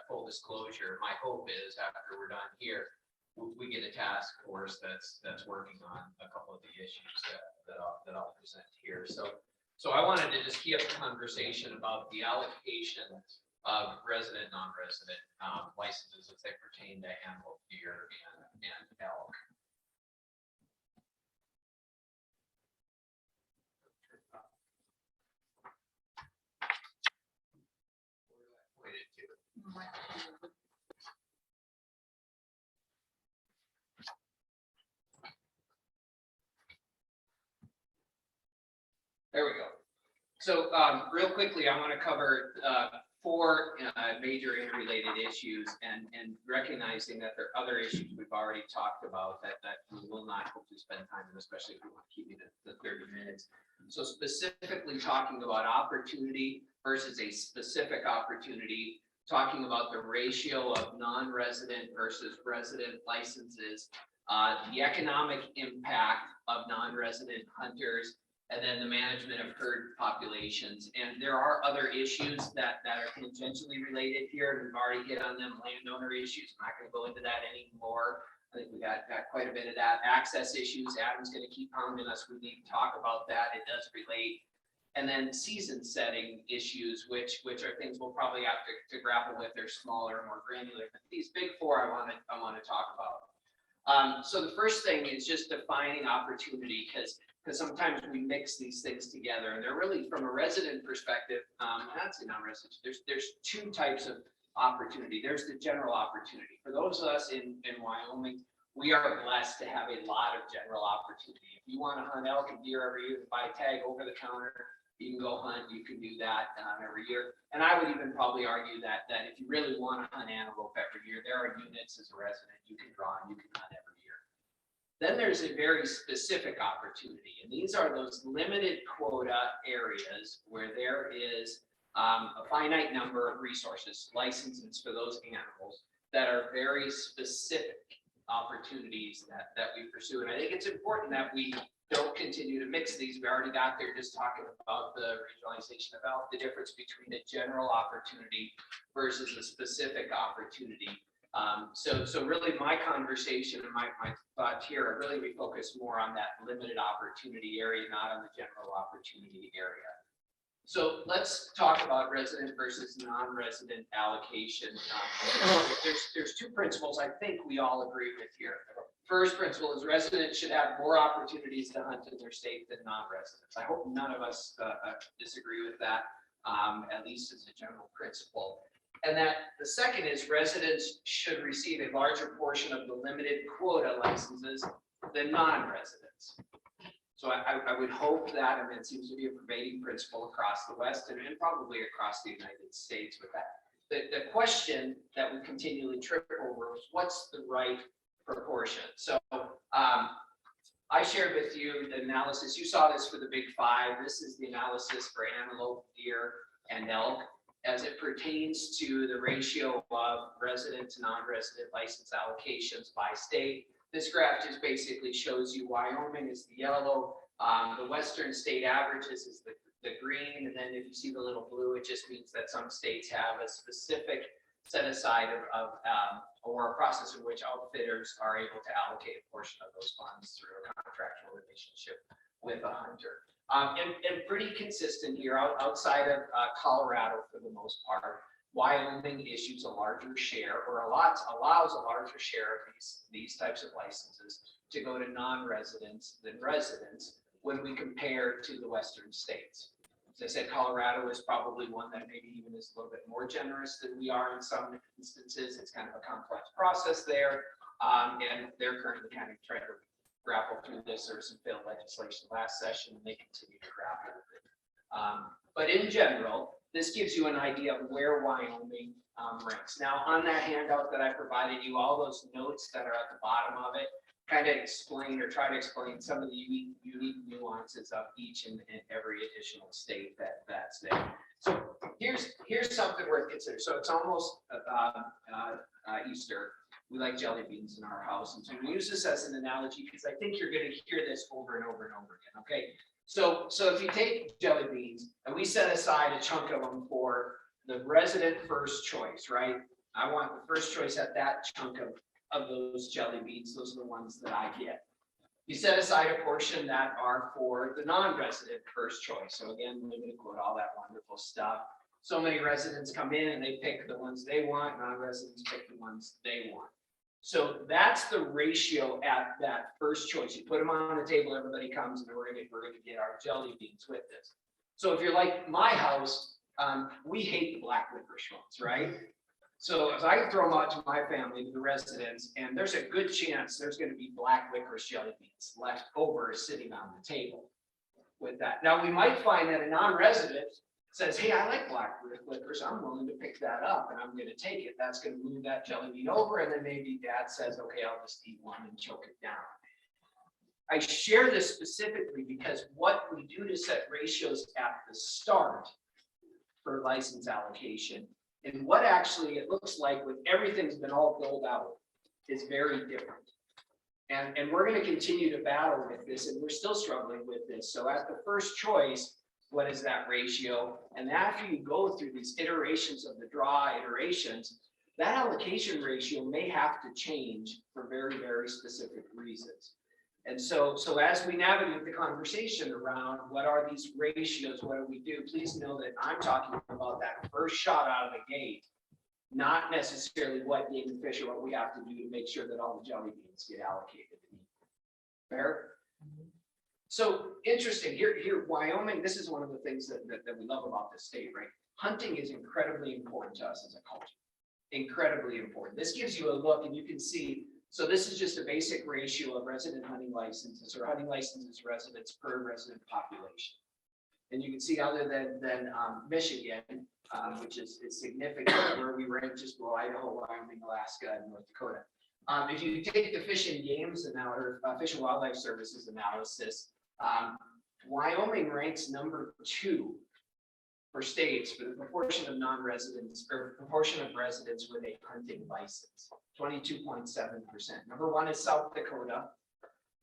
full disclosure, my hope is after we're done here, we get a task force that's working on a couple of the issues that I'll present here. So I wanted to just keep a conversation about the allocation of resident, non-resident licenses as they pertain to animal, deer, and elk. There we go. So real quickly, I want to cover 4 major interrelated issues and recognizing that there are other issues we've already talked about that we will not hope to spend time on, especially if we want to keep it at the 30 minutes. So specifically talking about opportunity versus a specific opportunity, talking about the ratio of non-resident versus resident licenses, the economic impact of non-resident hunters, and then the management of herd populations. And there are other issues that are tangentially related here, and we've already hit on them, landowner issues. I'm not going to go into that anymore. I think we got quite a bit of that. Access issues, Adam's going to keep pounding us. We need to talk about that. It does relate. And then season setting issues, which are things we'll probably have to grapple with. They're smaller, more granular. But these big 4 I want to talk about. So the first thing is just defining opportunity, because sometimes we mix these things together, and they're really, from a resident perspective, not say non-resident, there's 2 types of opportunity. There's the general opportunity. For those of us in Wyoming, we are blessed to have a lot of general opportunity. If you want to hunt elk and deer every year, buy a tag over the counter, you can go hunt, you can do that every year. And I would even probably argue that if you really want to hunt antelope every year, there are units as a resident you can draw and you can hunt every year. Then there's a very specific opportunity, and these are those limited quota areas where there is a finite number of resources, licenses for those animals that are very specific opportunities that we pursue. And I think it's important that we don't continue to mix these. We already got there just talking about the regionalization of elk, the difference between a general opportunity versus a specific opportunity. So really my conversation and my thoughts here are really refocused more on that limited opportunity area, not on the general opportunity area. So let's talk about resident versus non-resident allocation. There's 2 principles I think we all agree with here. First principle is residents should have more opportunities to hunt in their state than non-residents. I hope none of us disagree with that, at least as a general principle. And that the second is residents should receive a larger portion of the limited quota licenses than non-residents. So I would hope that, and it seems to be a pervading principle across the West and probably across the United States with that. The question that we continually trip over is what's the right proportion? So I shared with you the analysis. You saw this for the big 5. This is the analysis for antelope, deer, and elk as it pertains to the ratio of resident to non-resident license allocations by state. This graph just basically shows you Wyoming is the yellow, the western state averages is the green, and then if you see the little blue, it just means that some states have a specific set aside of or a process in which outfitters are able to allocate a portion of those funds through a contractual relationship with a hunter. And pretty consistent here outside of Colorado for the most part. Wyoming issues a larger share or allows a larger share of these types of licenses to go to non-residents than residents when we compare to the western states. As I said, Colorado is probably one that maybe even is a little bit more generous than we are in some instances. It's kind of a complex process there. And they're currently kind of trying to grapple through this. There was some failed legislation last session and they continue to grapple with it. But in general, this gives you an idea of where Wyoming ranks. Now, on that handout that I provided you, all those notes that are at the bottom of it kind of explain or try to explain some of the unique nuances of each and every additional state that's there. So here's something worth considering. So it's almost Easter. We like jelly beans in our house. And so we use this as an analogy because I think you're going to hear this over and over and over again. Okay. So if you take jelly beans and we set aside a chunk of them for the resident first choice, right? I want the first choice at that chunk of those jelly beans. Those are the ones that I get. You set aside a portion that are for the non-resident first choice. So again, limited quote, all that wonderful stuff. So many residents come in and they pick the ones they want, non-residents pick the ones they want. So that's the ratio at that first choice. You put them on the table, everybody comes and we're gonna get our jelly beans with this. So if you're like my house, we hate the black licorice ones, right? So if I can throw them out to my family, to the residents, and there's a good chance there's gonna be black licorice jelly beans left over sitting on the table with that. Now, we might find that a non-resident says, hey, I like black licorice, I'm willing to pick that up and I'm gonna take it. That's gonna move that jelly bean over, and then maybe dad says, okay, I'll just eat one and choke it down. I share this specifically because what we do to set ratios at the start for license allocation and what actually it looks like when everything's been all built out is very different. And we're going to continue to battle with this, and we're still struggling with this. So at the first choice, what is that ratio? And after you go through these iterations of the draw iterations, that allocation ratio may have to change for very, very specific reasons. And so as we navigate the conversation around what are these ratios, what do we do, please know that I'm talking about that first shot out of the gate, not necessarily what game and fish or what we have to do to make sure that all the jelly beans get allocated. Fair? So interesting, here Wyoming, this is one of the things that we love about this state, right? Hunting is incredibly important to us as a culture. Incredibly important. This gives you a look and you can see, so this is just a basic ratio of resident hunting licenses or hunting licenses residents per resident population. And you can see other than Michigan, which is significant, where we rank just below Idaho, Wyoming, Alaska, and North Dakota. If you take the Fish and Games or Fish and Wildlife Services analysis, Wyoming ranks number 2 for states for the proportion of non-residents or proportion of residents with a hunting license, 22.7%. Number 1 is South Dakota.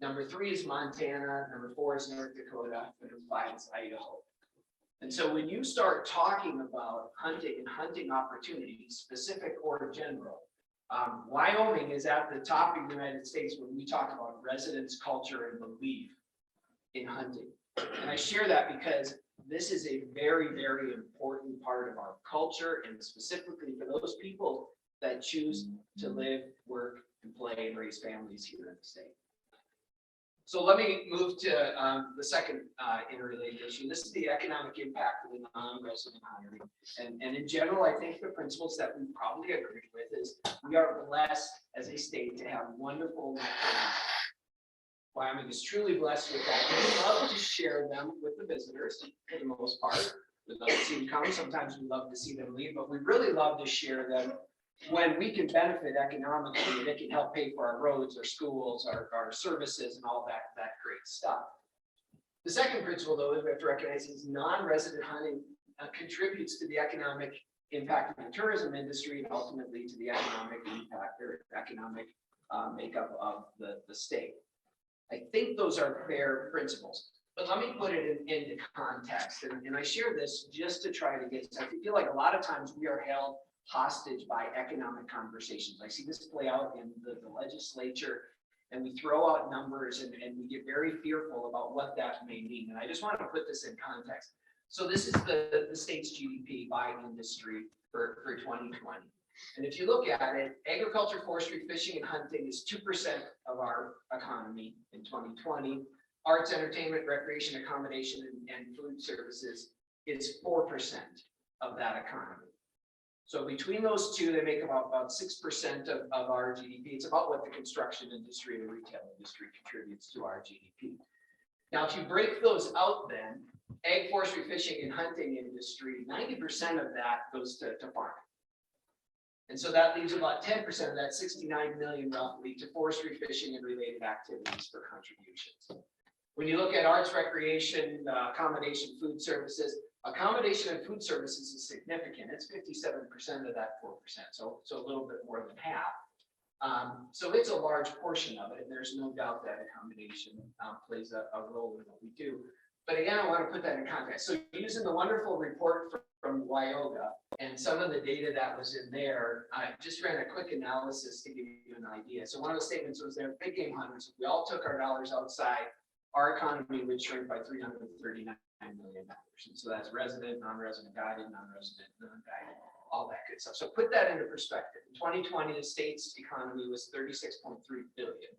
Number 3 is Montana. Number 4 is North Dakota. Number 5 is Idaho. And so when you start talking about hunting and hunting opportunities, specific or general, Wyoming is at the top of the United States when we talk about residents, culture, and belief in hunting. And I share that because this is a very, very important part of our culture, and specifically for those people that choose to live, work, and play and raise families here in the state. So let me move to the second interrelated issue. This is the economic impact of the non-resident hiring. And in general, I think the principles that we probably agree with is we are blessed as a state to have wonderful natural. Wyoming is truly blessed with that. We love to share them with the visitors for the most part. We love to see them come. Sometimes we love to see them leave, but we really love to share them when we can benefit economically and it can help pay for our roads, our schools, our services, and all that great stuff. The second principle, though, that we have to recognize is non-resident hunting contributes to the economic impact of the tourism industry and ultimately to the economic impact or economic makeup of the state. I think those are fair principles, but let me put it into context. And I share this just to try to get, I feel like a lot of times we are held hostage by economic conversations. I see this play out in the legislature, and we throw out numbers and we get very fearful about what that may mean. And I just want to put this in context. So this is the state's GDP by industry for 2020. And if you look at it, agriculture, forestry, fishing, and hunting is 2% of our economy in 2020. Arts, entertainment, recreation, accommodation, and food services is 4% of that economy. So between those two, they make about 6% of our GDP. It's about what the construction industry and the retail industry contributes to our GDP. Now, if you break those out then, ag, forestry, fishing, and hunting industry, 90% of that goes to farming. And so that leaves about 10% of that 69 million roughly to forestry, fishing, and related activities for contributions. When you look at arts, recreation, accommodation, food services, Accommodation and food services is significant. It's 57% of that 4%, so a little bit more than half. So it's a large portion of it, and there's no doubt that accommodation plays a role in what we do. But again, I want to put that in context. So using the wonderful report from Wyoga and some of the data that was in there, I just ran a quick analysis to give you an idea. So one of the statements was there, big game hunters, if we all took our dollars outside, our economy would shrink by $339 million. And so that's resident, non-resident guided, non-resident, non-guided, all that good stuff. So put that into perspective. In 2020, the state's economy was 36.3 billion.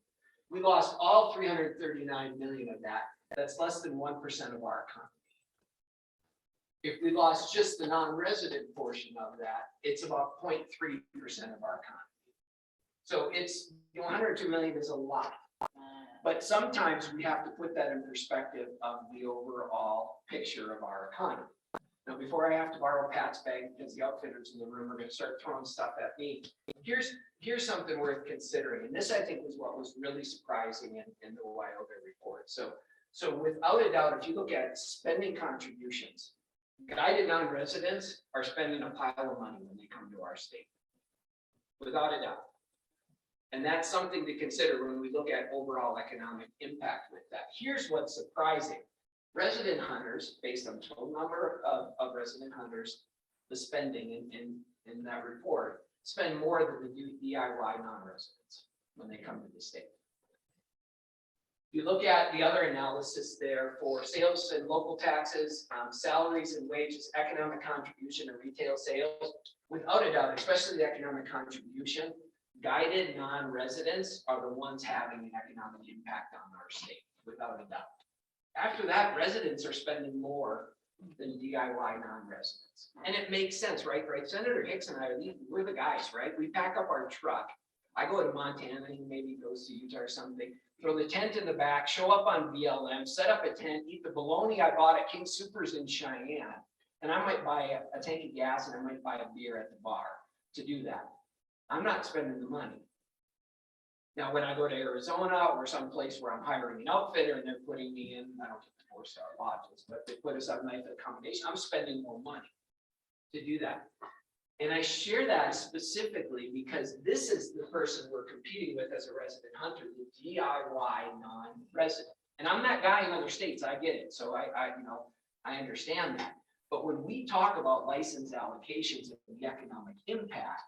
We lost all 339 million of that. That's less than 1% of our economy. If we lost just the non-resident portion of that, it's about 0.3% of our economy. So it's, 102 million is a lot. But sometimes we have to put that in perspective of the overall picture of our economy. Now, before I have to borrow Pat's bag, because the outfitters in the room are going to start throwing stuff at me, here's something worth considering. And this, I think, was what was really surprising in the Wyoga report. So without a doubt, if you look at spending contributions, guided non-residents are spending a pile of money when they come to our state, without a doubt. And that's something to consider when we look at overall economic impact with that. Here's what's surprising. Resident hunters, based on total number of resident hunters, the spending in that report, spend more than the DIY non-residents when they come to the state. You look at the other analysis there for sales and local taxes, salaries and wages, economic contribution and retail sales, without a doubt, especially the economic contribution, guided non-residents are the ones having an economic impact on our state, without a doubt. After that, residents are spending more than DIY non-residents. And it makes sense, right? Senator Hicks and I, we're the guys, right? We pack up our truck. I go to Montana, he maybe goes to Utah or something, throw the tent in the back, show up on BLM, set up a tent, eat the bologna I bought at King Soopers in Cheyenne. And I might buy a tank of gas and I might buy a beer at the bar to do that. I'm not spending the money. Now, when I go to Arizona or someplace where I'm hiring an outfitter and they're putting me in, I don't get the 4-star lodges, but they put us up night accommodation, I'm spending more money to do that. And I share that specifically because this is the person we're competing with as a resident hunter, the DIY non-resident. And I'm that guy in other states, I get it. So I understand that. But when we talk about license allocations and the economic impact,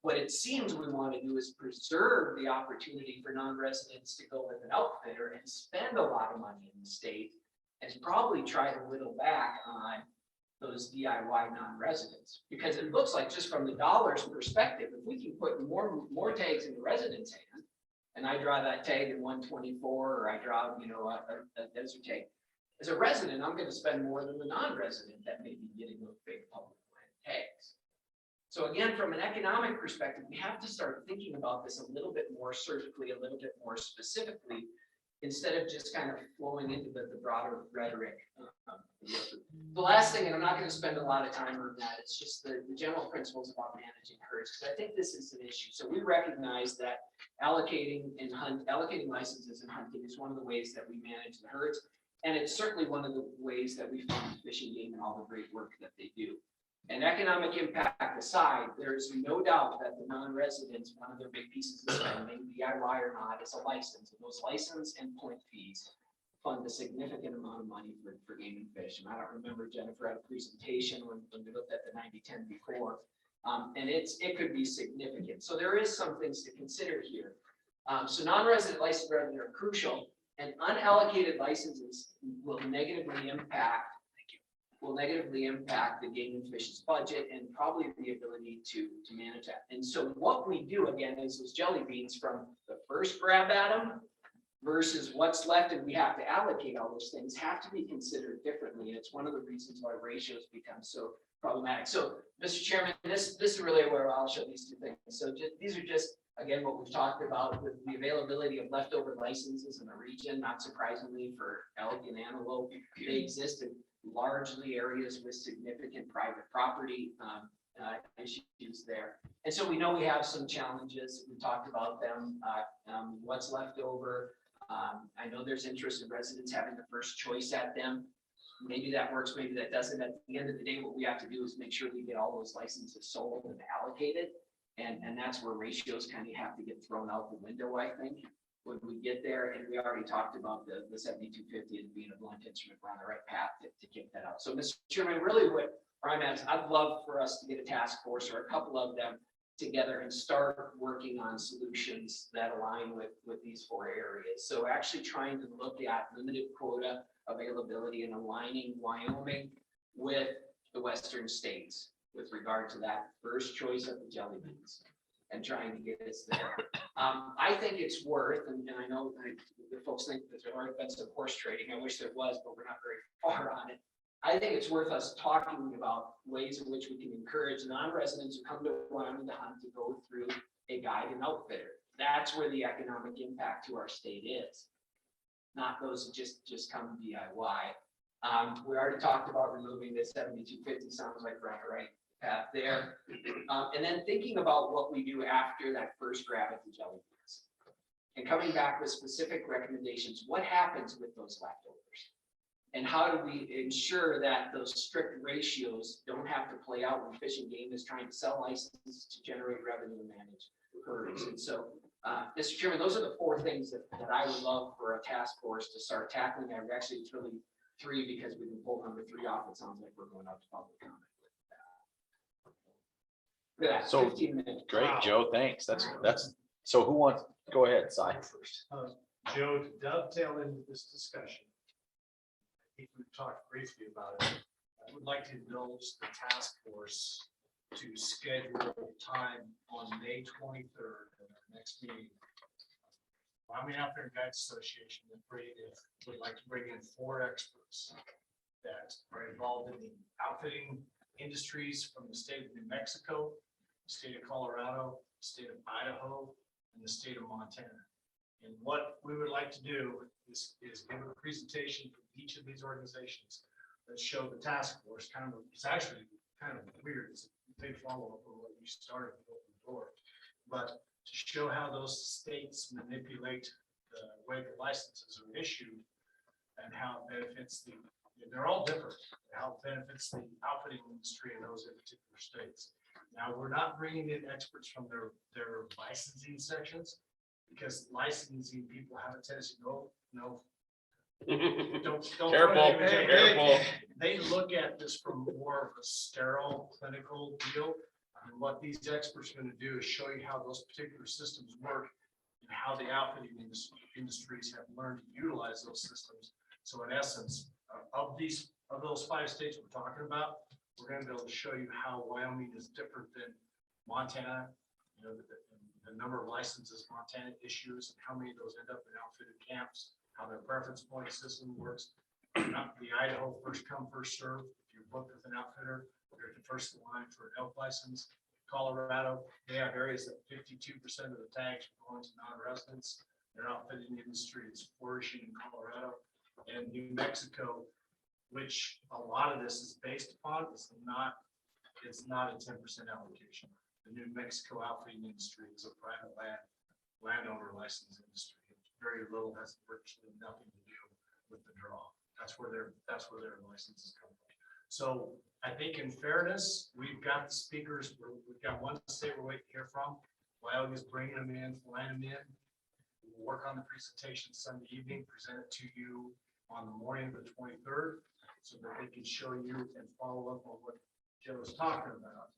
what it seems we want to do is preserve the opportunity for non-residents to go with an outfitter and spend a lot of money in the state and probably try to whittle back on those DIY non-residents. Because it looks like, just from the dollars perspective, if we can put more tags in the resident's hand, and I draw that tag in 124, or I draw, a desert tag, as a resident, I'm going to spend more than the non-resident that may be getting those big public land tags. So again, from an economic perspective, we have to start thinking about this a little bit more surgically, a little bit more specifically, instead of just kind of flowing into the broader rhetoric. The last thing, and I'm not going to spend a lot of time on that, it's just the general principles about managing herds, because I think this is an issue. So we recognize that allocating licenses in hunting is one of the ways that we manage the herds. And it's certainly one of the ways that we fund fishing game and all the great work that they do. And economic impact aside, there is no doubt that the non-residents, one of their big pieces of spending, DIY or not, is a license. And those license and point fees fund a significant amount of money for game and fish. And I don't remember, Jennifer had a presentation when we looked at the 90-10 before, and it could be significant. So there is some things to consider here. So non-resident license revenue are crucial, and unallocated licenses will negatively impact the game and fish's budget and probably the ability to manage that. And so what we do, again, is those jelly beans from the first grab at them versus what's left, and we have to allocate all those things, have to be considered differently. And it's one of the reasons why ratios become so problematic. So, Mr. Chairman, this is really where I'll show these two things. So these are just, again, what we've talked about with the availability of leftover licenses in the region. Not surprisingly, for elk and antelope, they exist in largely areas with significant private property issues there. And so we know we have some challenges. We talked about them, what's left over. I know there's interest in residents having the first choice at them. maybe that works, maybe that doesn't. At the end of the day, what we have to do is make sure we get all those licenses sold and allocated. And that's where ratios kind of have to get thrown out the window, I think, when we get there. And we already talked about the 7250 as being a blunt instrument. We're on the right path to kick that out. So, Mr. Chairman, really what I'm at is I'd love for us to get a task force or a couple of them together and start working on solutions that align with these 4 areas. So actually trying to look at limited quota availability and aligning Wyoming with the western states with regard to that first choice of the jelly beans and trying to get us there. I think it's worth, and I know the folks think that there's already been some horse trading. I wish there was, but we're not very far on it. I think it's worth us talking about ways in which we can encourage non-residents who come to Wyoming to hunt to go through a guide and outfitter. That's where the economic impact to our state is, not those who just come DIY. We already talked about removing the 7250. Sounds like we're on the right path there. And then thinking about what we do after that first grab at the jelly beans and coming back with specific recommendations. What happens with those leftovers? And how do we ensure that those strict ratios don't have to play out when Fish and Game is trying to sell licenses to generate revenue and manage herds? And so, Mr. Chairman, those are the 4 things that I would love for a task force to start tackling. Actually, it's really 3 because we can pull number 3 off. It sounds like we're going out to public comment. Look at that, So, 15 minutes. Great, Wow. Joe, thanks. That's, so who wants, go ahead, Si. Joe, to dovetail into this discussion, I think we've talked briefly about it. I would like to indulge the task force to schedule time on May 23rd in our next meeting. Wyoming Outfitter Guides Association would like to bring in 4 experts that are involved in the outfitting industries from the state of New Mexico, the state of Colorado, the state of Idaho, and the state of Montana. And what we would like to do is give a presentation from each of these organizations that show the task force it's actually kind of weird. It's a big follow-up of what you started with open door. But to show how those states manipulate the way the licenses are issued and how it benefits they're all different, how it benefits the outfitting industry in those particular states. Now, we're not bringing in experts from their licensing sections because licensing people have a tendency to go, no. Don't. Careful, careful. They look at this from more of a sterile clinical deal. And what these experts are going to do is show you how those particular systems work and how the outfitting industries have learned to utilize those systems. So in essence, of those 5 states we're talking about, we're going to be able to show you how Wyoming is different than Montana. You know, the number of licenses Montana issues and how many of those end up in outfitted camps, how their preference point system works. Not the Idaho first come, first serve. If you're booked with an outfitter, you're the first in line for an elk license. Colorado, they have areas that 52% of the tags are going to non-residents. Their outfitting industry is flourishing in Colorado. And New Mexico, which a lot of this is based upon, it's not a 10% allocation. The New Mexico outfitting industry is a private landowner license industry. Very little, has virtually nothing to do with the draw. That's where their licenses come from. So I think in fairness, we've got the speakers. We've got one state we're waiting to hear from. Wyoming is bringing them in, flying them in. We'll work on the presentation Sunday evening, present it to you on the morning of the 23rd, so that they can show you and follow up on what Joe was talking about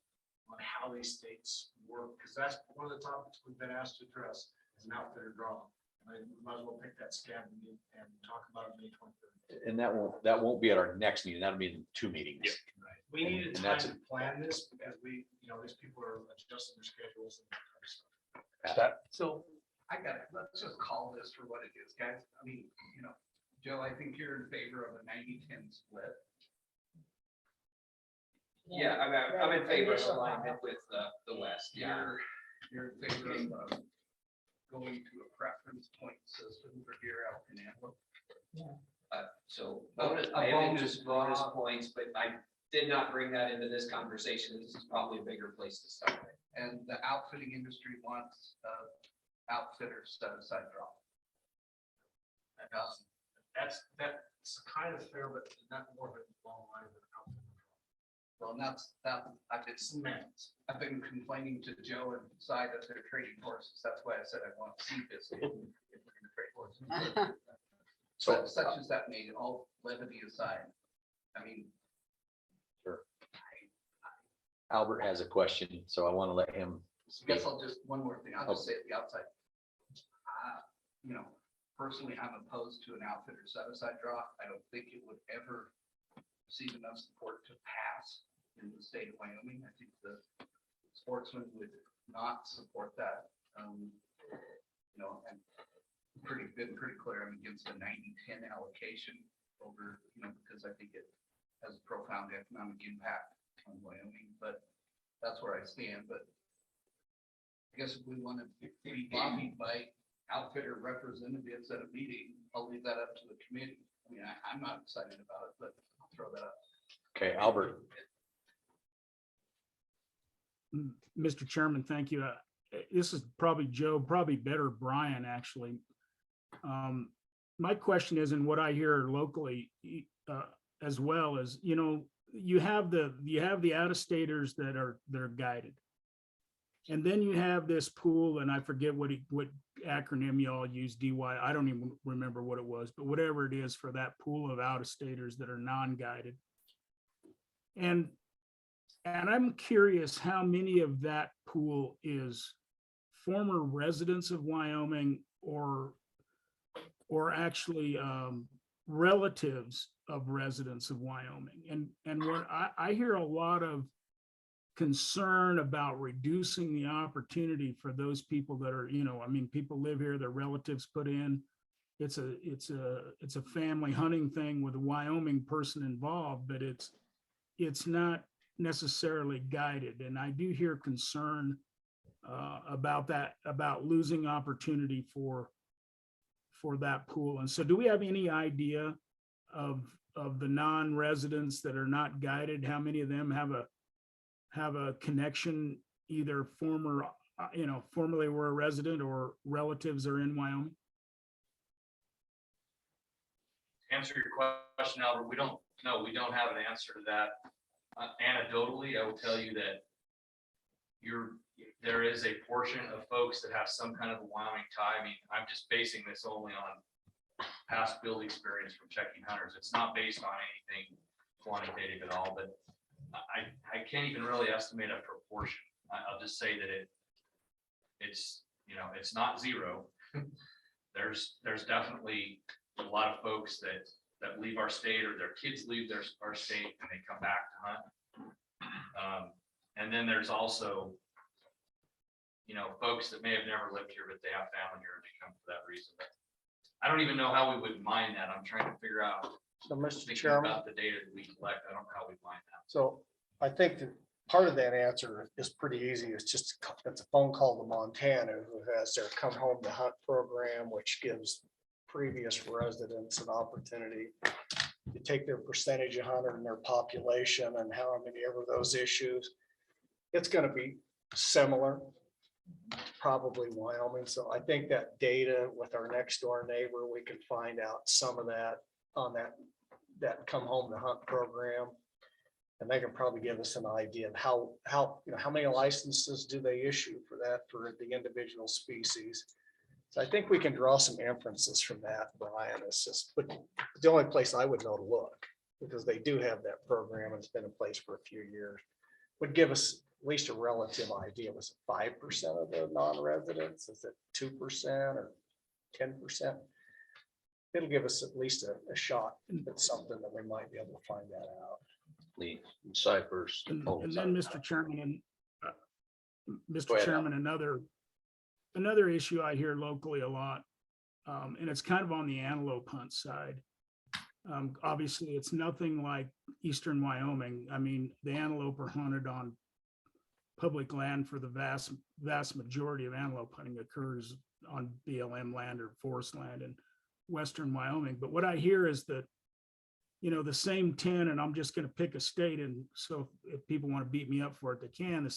on how these states work, because that's one of the topics we've been asked to address is an outfitter draw. I might as well pick that scab and talk about it May 23rd. And that won't be at our next meeting. That'll be in 2 meetings. Right. We needed And time that's to plan this because these people are adjusting their schedules and that kind of stuff. So let's just call this for what it is, guys. I mean, Joe, I think you're in favor of a 90-10 split. Yeah, I'm in favor of alignment with the West. Yeah. You're in favor of going to a preference point system for deer, elk, and antelope. So bonus points, but I did not bring that into this conversation. This is probably a bigger place to start. And the outfitting industry wants outfitters set aside draw. That's kind of fair, but not more of a long line of an outfit. Well, and I've been complaining to Joe and Cy that they're trading horses. That's why I said I want to see this. If we're gonna trade horses. So such as that may, all levity aside, I mean. Sure. Albert has a question, so I want to let him I speak. guess I'll just, one more thing, I'll just say at the outside. You know, personally, I'm opposed to an outfitter set-aside draw. I don't think it would ever receive enough support to pass in the state of Wyoming. I think the sportsmen would not support that. You know, and been pretty clear, I'm against the 90-10 allocation over, you know, because I think it has a profound economic impact on Wyoming, but that's where I stand. But I guess if we want to be lobbied by outfitter representatives at a meeting, I'll leave that up to the committee. I mean, I'm not excited about it, but I'll throw that up. Okay, Albert. Mr. Chairman, thank you. This is probably Joe, probably better Brian, actually. My question is, and what I hear locally as well is, you know, you have the out-of-staters they're guided. And then you have this pool, and I forget what acronym y'all use, DY. I don't even remember what it was, but whatever it is for that pool of out-of-staters that are non-guided. And I'm curious how many of that pool is former residents of Wyoming or actually relatives of residents of Wyoming. And what I hear a lot of concern about reducing the opportunity for those people that are, you know, I mean, people live here, their relatives put in. It's a family hunting thing with a Wyoming person involved, but it's not necessarily guided. And I do hear concern about that, about losing opportunity for that pool. And so do we have any idea of the non-residents that are not guided? How many of them have a connection, either formerly were a resident or relatives are in Wyoming? To answer your question, Albert, we don't have an answer to that. Anecdotally, I will tell you that there is a portion of folks that have some kind of a Wyoming tie. I mean, I'm just basing this only on past field experience from checking hunters. It's not based on anything quantitative at all, but I can't even really estimate a proportion. I'll just say that it's not zero. There's definitely a lot of folks that leave our state, or their kids leave our state and they come back to hunt. And then there's also, you know, folks that may have never lived here, but they have family here and they come for that reason. But I don't even know how we would mine that. I'm trying to figure out. So, Mr. Thinking Chairman, about the data that we collect, I don't know how we mine that. so I think that part of that answer is pretty easy. It's a phone call to Montana, who has their Come Home to Hunt program, which gives previous residents an opportunity to take their percentage of hunter and their population and how many ever those issues. It's going to be similar, probably Wyoming. So I think that data with our next door neighbor, we can find out some of that on that Come Home to Hunt program. And they can probably give us an idea of how many licenses do they issue for that for the individual species. So I think we can draw some inferences from that, Brian. It's just, but the only place I would know to look, because they do have that program and it's been in place for a few years, would give us at least a relative idea. Was it 5% of the non-residents? Is it 2% or 10%? It'll give us at least a shot at something that we might be able to find that out. Lee, Cypress. And then, Mr. Chairman, Mr. Chairman, another issue I hear locally a lot, and it's kind of on the antelope hunt side. Obviously, it's nothing like eastern Wyoming. I mean, the antelope are hunted on public land for the vast majority of antelope hunting occurs on BLM land or forest land in western Wyoming. But what I hear is that, you know, the same 10, and I'm just going to pick a state, and so if people want to beat me up for it, they can. The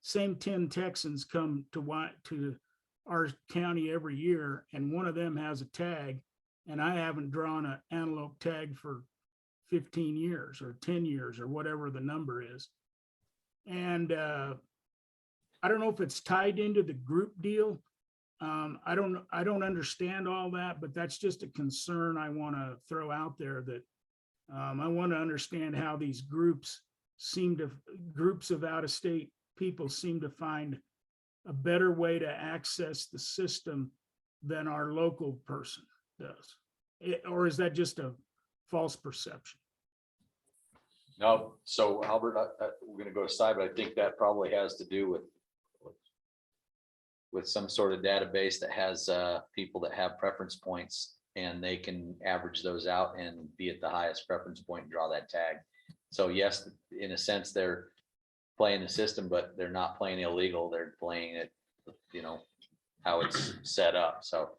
same 10 Texans come to our county every year, and one of them has a tag and I haven't drawn an antelope tag for 15 years or 10 years or whatever the number is. And I don't know if it's tied into the group deal. I don't understand all that, but that's just a concern I want to throw out there, that I want to understand how these groups of out-of-state people seem to find a better way to access the system than our local person does. Or is that just a false perception? No, so Albert, we're gonna go aside, but I think that probably has to do with some sort of database that has people that have preference points, and they can average those out and be at the highest preference point and draw that tag. So yes, in a sense, they're playing the system, but they're not playing illegal. They're playing it, you know, how it's set up. So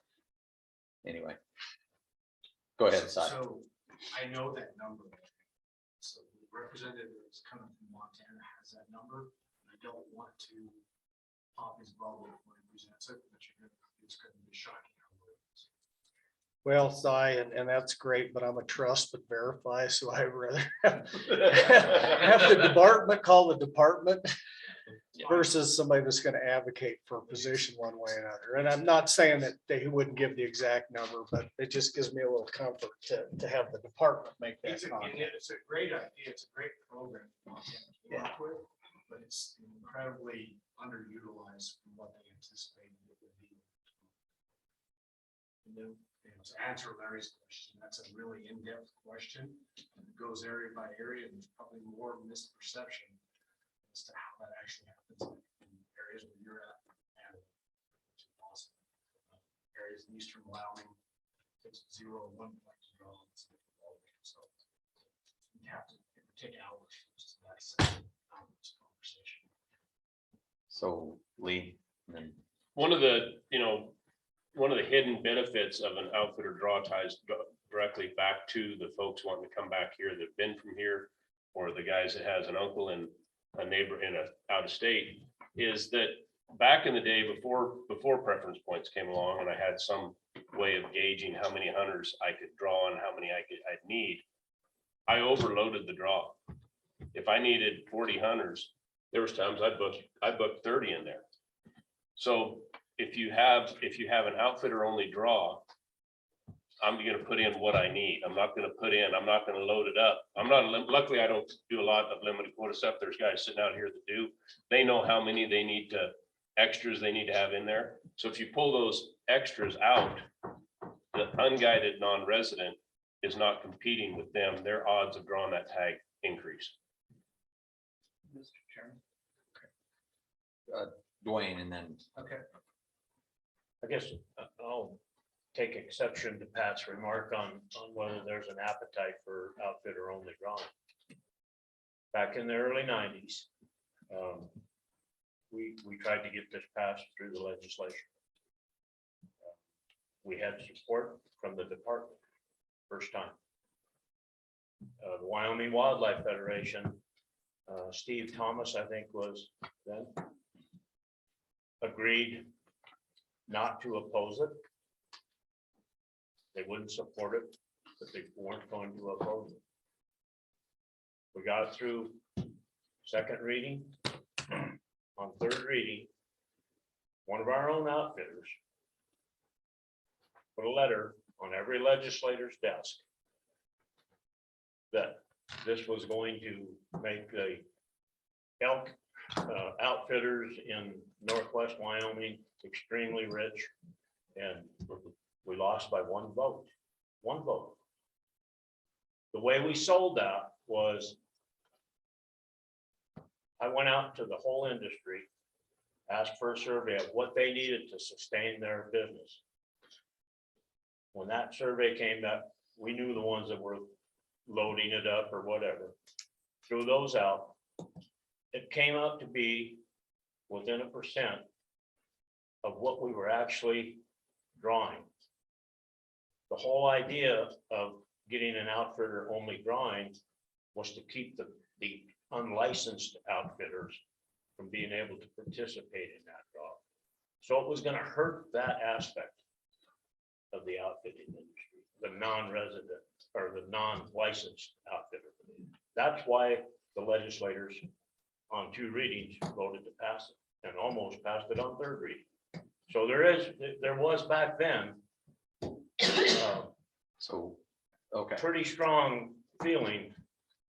anyway, go ahead, Si. So I know that number. So the representative that's coming from Montana has that number. I don't want to pop his bubble when he presents it, but it's going to be shocking. Well, Si, and that's great, but I'm a trust but verify, so I rather have the department call the department versus somebody that's gonna advocate for a position one way or another. And I'm not saying that they wouldn't give the exact number, but it just gives me a little comfort to have the department make that comment. It's a great idea. It's a great program for Montana to work with, but it's incredibly underutilized from what they anticipated it would be. And then, to answer Larry's question, that's a really in-depth question. It goes area by area, and there's probably more misperception as to how that actually happens in areas where you're at. And it's awesome. Areas in eastern Wyoming, it's 0 and 1 point to draw. So you have to take hours just to dissect this conversation. So Lee, and then One of the hidden benefits of an outfitter draw ties directly back to the folks wanting to come back here that've been from here, or the guys that has an uncle and a neighbor in out of state, is that back in the day before preference points came along, and I had some way of gauging how many hunters I could draw and how many I'd need, I overloaded the draw. If I needed 40 hunters, there was times I booked 30 in there. So if you have an outfitter only draw, I'm going to put in what I need. I'm not going to load it up. Luckily I don't do a lot of limited quota stuff. There's guys sitting out here that do. They know how many extras they need to have in there. So if you pull those extras out, the unguided non-resident is not competing with them. Their odds of drawing that tag increase. Mr. Chairman. Dwayne, and then Okay. I guess I'll take exception to Pat's remark on whether there's an appetite for outfitter only drawing. Back in the early 90s, we tried to get this passed through the legislation. We had support from the department first time. The Wyoming Wildlife Federation, Steve Thomas, I think was then, agreed not to oppose it. They wouldn't support it, but they weren't going to oppose it. We got it through second reading. On third reading, one of our own outfitters put a letter on every legislator's desk that this was going to make the elk outfitters in northwest Wyoming extremely rich, and we lost by one vote. The way we sold that was I went out to the whole industry, asked for a survey of what they needed to sustain their business. When that survey came back, we knew the ones that were loading it up or whatever, threw those out. It came up to be within 1% of what we were actually drawing. The whole idea of getting an outfitter only drawing was to keep the unlicensed outfitters from being able to participate in that draw. So it was going to hurt that aspect of the outfitting industry. the non-resident or the non-licensed outfitter. That's why the legislators on 2 readings voted to pass it and almost passed it on 3rd reading. So there was back then So, okay, pretty strong feeling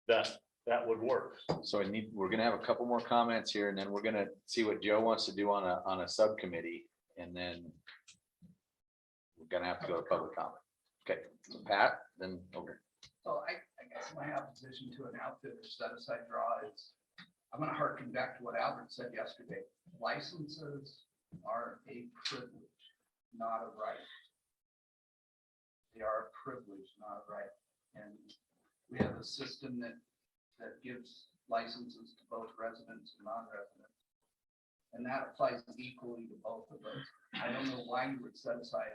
that that would work. so we're gonna have a couple more comments here, and then we're gonna see what Joe wants to do on a subcommittee, and then we're gonna have to go to public comment. Okay, so Pat, then, okay. So I guess my opposition to an outfitter set aside draw is, I'm gonna harken back to what Albert said yesterday. Licenses are a privilege, not a right. They are a privilege, not a right. And we have a system that gives licenses to both residents and non-residents. And that applies equally to both of us. I don't know why you would set aside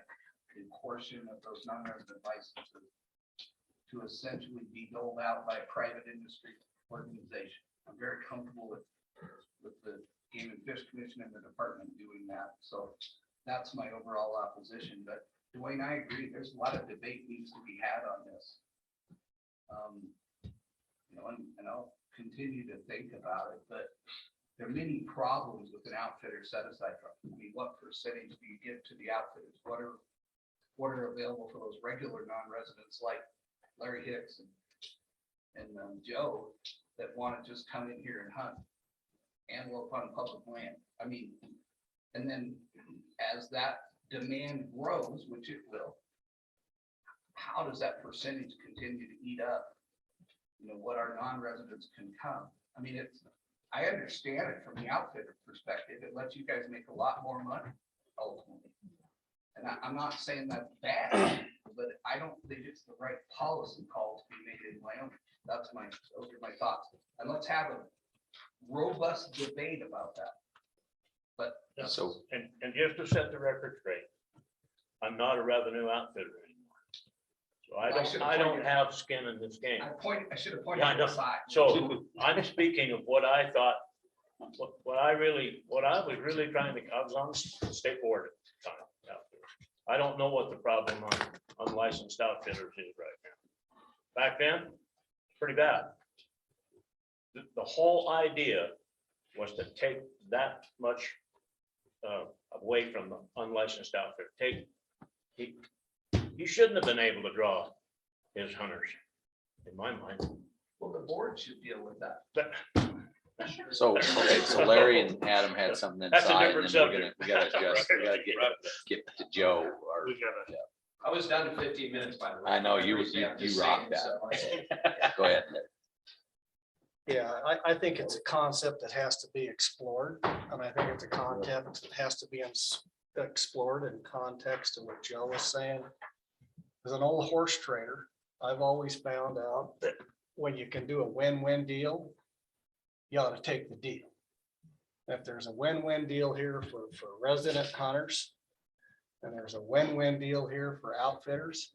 a portion of those non-resident licenses to essentially be doled out by a private industry organization. I'm very comfortable with the Game and Fish Commission and the department doing that. So that's my overall opposition. But Dwayne, I agree. There's a lot of debate needs to be had on this. And I'll continue to think about it, but there are many problems with an outfitter set aside. I mean, what percentage do you give to the outfitters? What are available for those regular non-residents like Larry Hicks and Joe that want to just come in here and hunt antelope on public land? I mean, and then as that demand grows, which it will, how does that percentage continue to eat up, what our non-residents can come? I mean, I understand it from the outfitter perspective. It lets you guys make a lot more money ultimately. And I'm not saying that's bad, but I don't think it's the right policy call to be made in Wyoming. Those are my thoughts. And let's have a robust debate about that. But So, And just to set the record straight, I'm not a revenue outfitter anymore. So I don't have skin in this game. I should have pointed Yeah, I to know. the side. So I'm speaking of what I thought, what I was really trying to, I was on the state board at the time. out there. I don't know what the problem on unlicensed outfitters is right now. Back then, pretty bad. The whole idea was to take that much away from the unlicensed outfitter. He shouldn't have been able to draw his hunters, in my mind. Well, the board should deal with that. But so, okay, so Larry and Adam had something That's a inside, and different then subject. we gotta get to Joe. Or, we gotta. I was done in 15 minutes, by the way. I know, you appreciate it. I'm just rocked saying, that. so- Go ahead. Yeah, I think it's a concept that has to be explored, and I think it's a concept that has to be explored in context of what Joe was saying. As an old horse trader, I've always found out that when you can do a win-win deal, you ought to take the deal. If there's a win-win deal here for resident hunters, and there's a win-win deal here for outfitters,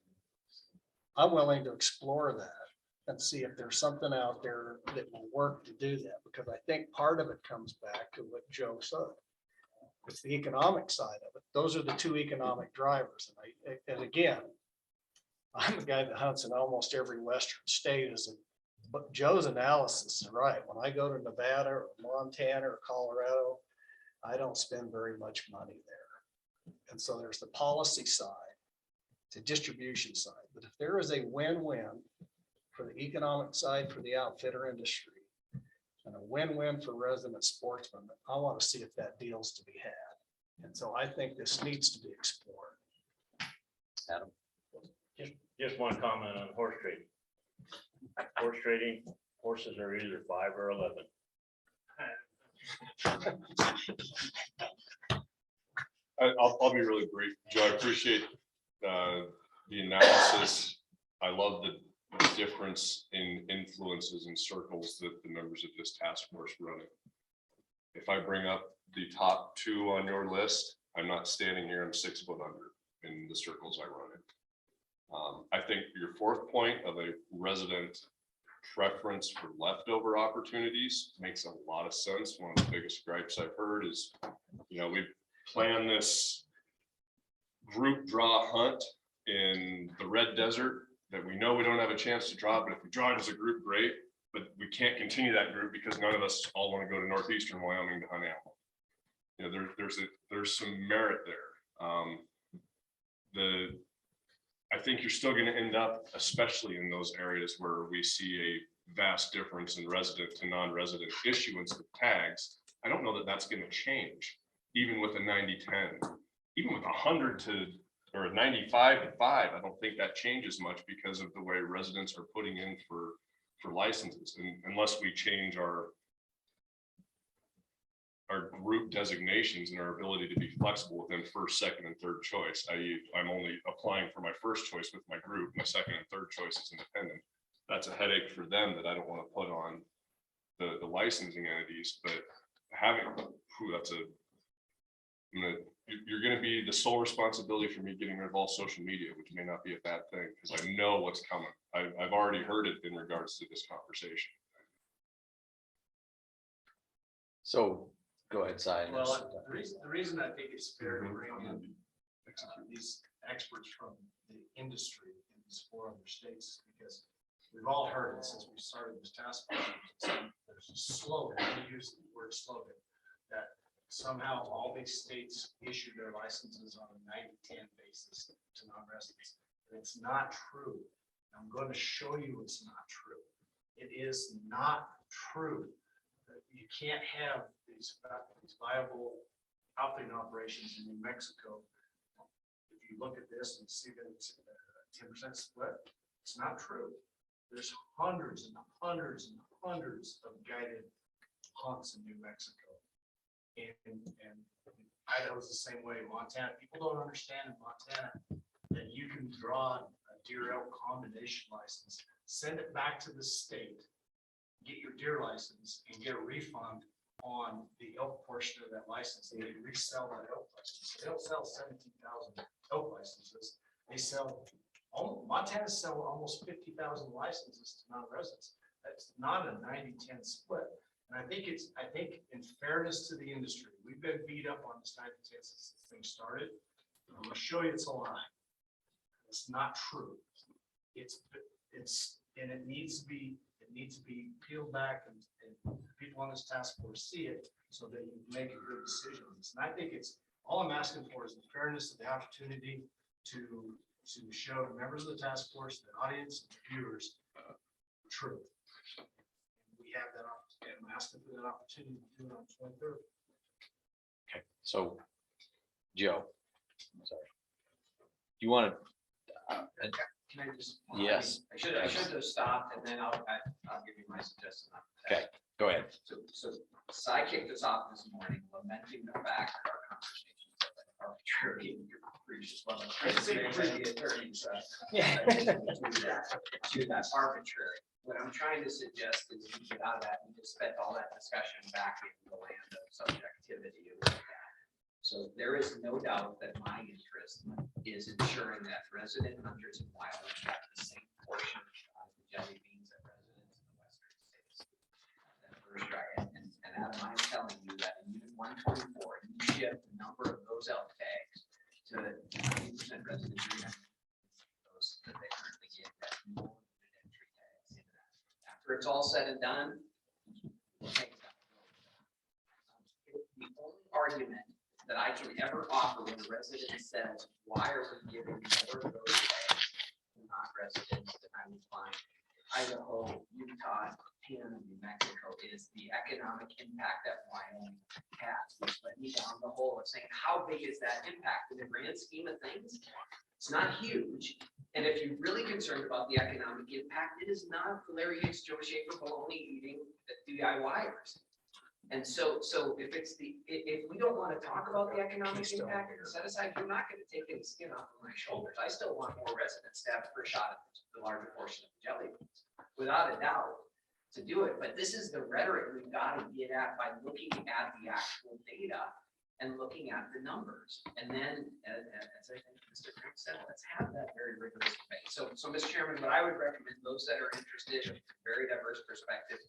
I'm willing to explore that and see if there's something out there that will work to do that, because I think part of it comes back to what Joe said. It's the economic side of it. Those are the two economic drivers. And again, I'm a guy that hunts in almost every Western state, but Joe's analysis is right. When I go to Nevada or Montana or Colorado, I don't spend very much money there. And so there's the policy side, the distribution side. But if there is a win-win for the economic side for the outfitter industry and a win-win for resident sportsmen, I want to see if that deal's to be had. And so I think this needs to be explored. Adam. Just one comment on horse trading. Horse trading, horses are either 5 or 11. I'll be really brief. Joe, I appreciate the analysis. I love the difference in influences and circles that the members of this task force run. If I bring up the top 2 on your list, I'm not standing here, I'm 6 foot under in the circles I run in. I think your 4th point of a resident preference for leftover opportunities makes a lot of sense. One of the biggest gripes I've heard is, we plan this group draw hunt in the red desert that we know we don't have a chance to draw, but if we draw it as a group, great. But we can't continue that group because none of us all want to go to northeastern Wyoming to hunt animal. You know, there's some merit there. I think you're still going to end up, especially in those areas where we see a vast difference in resident to non-resident issuance of tags. I don't know that that's going to change, even with a 90-10, even with 100 to or a 95 to 5. I don't think that changes much because of the way residents are putting in for licenses, and unless we change our group designations and our ability to be flexible within first, second, and third choice, i.e. I'm only applying for my first choice with my group, my second and third choice is independent. That's a headache for them that I don't want to put on the licensing entities, but having, you're going to be the sole responsibility for me getting rid of all social media, which may not be a bad thing because I know what's coming. I've already heard it in regards to this conversation. So go ahead, Si. Well, the reason I think it's fair to bring in these experts from the industry in these 4 other states is because we've all heard it since we started this task force. There's a slogan, we use the word slogan, that somehow all these states issue their licenses on a 90-10 basis to non-residents. And it's not true. I'm going to show you it's not true. It is not true. You can't have these viable outfitting operations in New Mexico. If you look at this and see that it's a 10% split, it's not true. There's hundreds and hundreds and hundreds of guided hunts in New Mexico. And Idaho's the same way. Montana, people don't understand in Montana that you can draw a deer elk combination license, send it back to the state, get your deer license and get a refund on the elk portion of that license. They resell that elk license. They don't sell 17,000 elk licenses. They sell, Montana sell almost 50,000 licenses to non-residents. That's not a 90-10 split. And I think in fairness to the industry, we've been beat up on this 90-10 since this thing started. I'm going to show you it's a lie. It's not true. And it needs to be peeled back and people on this task force see it so that you make a good decision. And I think all I'm asking for is the fairness of the opportunity to show members of the task force, the audience, the viewers, truth. We have that opportunity. I'm asking for that opportunity to do it on 23rd. Okay, so Joe, I'm sorry. You want to? Can I just? Yes. I should have stopped and then I'll give you my suggestion. Okay, go ahead. So I kicked us off this morning lamenting the fact that our conversations are arbitrary and capricious. Well, the attorneys to that arbitrary. What I'm trying to suggest is we get out of that and just spend all that discussion back into the land of subjectivity. So there is no doubt that my interest is ensuring that resident hunters in Wyoming have the same portion of the jelly beans that residents in the western states. That first right. And Adam, I'm telling you that in Unit 124, you shift the number of those elk tags to 90% residential. Those that they currently get that more entry tags in that. After it's all said and done, the only argument that I can ever offer when a resident says, why are we giving more of those tags to non-residents than I would find Idaho, Utah, and New Mexico is the economic impact that Wyoming has, which led me down the hole of saying, how big is that impact in the grand scheme of things? It's not huge. And if you're really concerned about the economic impact, it is not Larry Hicks, Joe Schaefer, baloney eating DIYers. And so if we don't want to talk about the economic impact and set aside, you're not going to take any skin off of my shoulders. I still want more residents to have a shot at the larger portion of the jelly beans, without a doubt, to do it. But this is the rhetoric we've got to get at by looking at the actual data and looking at the numbers. And then, as I think Mr. Frank said, let's have that very rigorous debate. So Mr. Chairman, what I would recommend those that are interested in a very diverse perspective,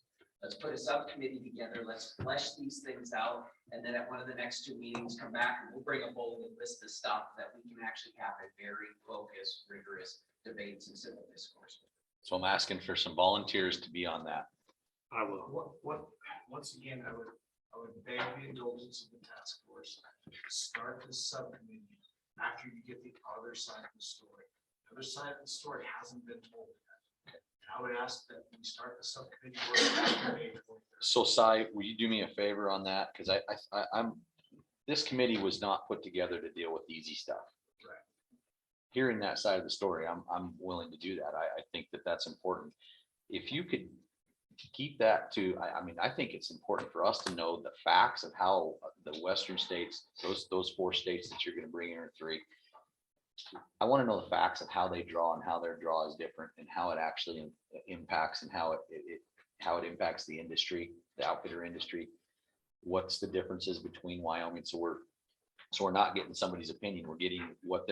Let's put a subcommittee together. Let's flesh these things out. And then at one of the next 2 meetings, come back and we'll bring a bulleted list of stuff that we can actually have a very focused, rigorous debates and civil discourse. So I'm asking for some volunteers to be on that. I will. Once again, I would beg the indulgence of the task force. Start this subcommittee after you get the other side of the story. The other side of the story hasn't been told yet. And I would ask that we start the subcommittee work after May 23rd. So Cy, will you do me a favor on that? Because I'm, this committee was not put together to deal with easy stuff. Right. Hearing that side of the story, I'm willing to do that. I think that that's important. If you could keep that to, I mean, I think it's important for us to know the facts of how the western states, those 4 states that you're going to bring in, or 3. I want to know the facts of how they draw and how their draw is different and how it actually impacts and how it impacts the industry, the outfitter industry. What's the differences between Wyoming? So we're not getting somebody's opinion. We're getting what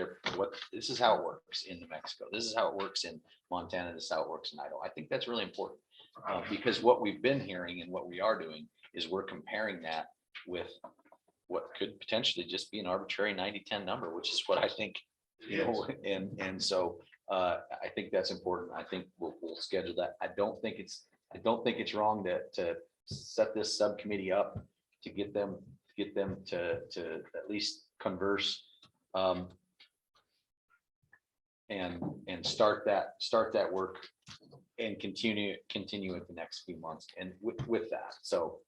this is how it works in New Mexico. This is how it works in Montana. This is how it works in Idaho. I think that's really important because what we've been hearing and what we are doing is we're comparing that with what could potentially just be an arbitrary 90-10 number, which is what I think, you know, and so I think that's important. I think we'll schedule that. I don't think it's wrong to set this subcommittee up to get them to at least converse and start that work and continue it the next few months and with that. So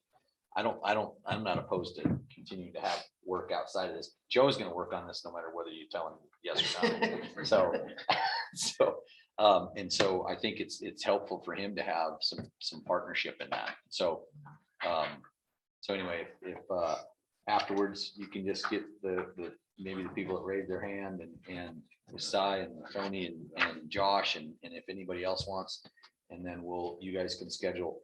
I'm not opposed to continuing to have work outside of this. Joe's going to work on this no matter whether you tell him yes or no. So I think it's helpful for him to have some partnership in that. So anyway, if afterwards you can just get maybe the people that raised their hand and Cy and Tony and Josh and if anybody else wants, and then you guys can schedule.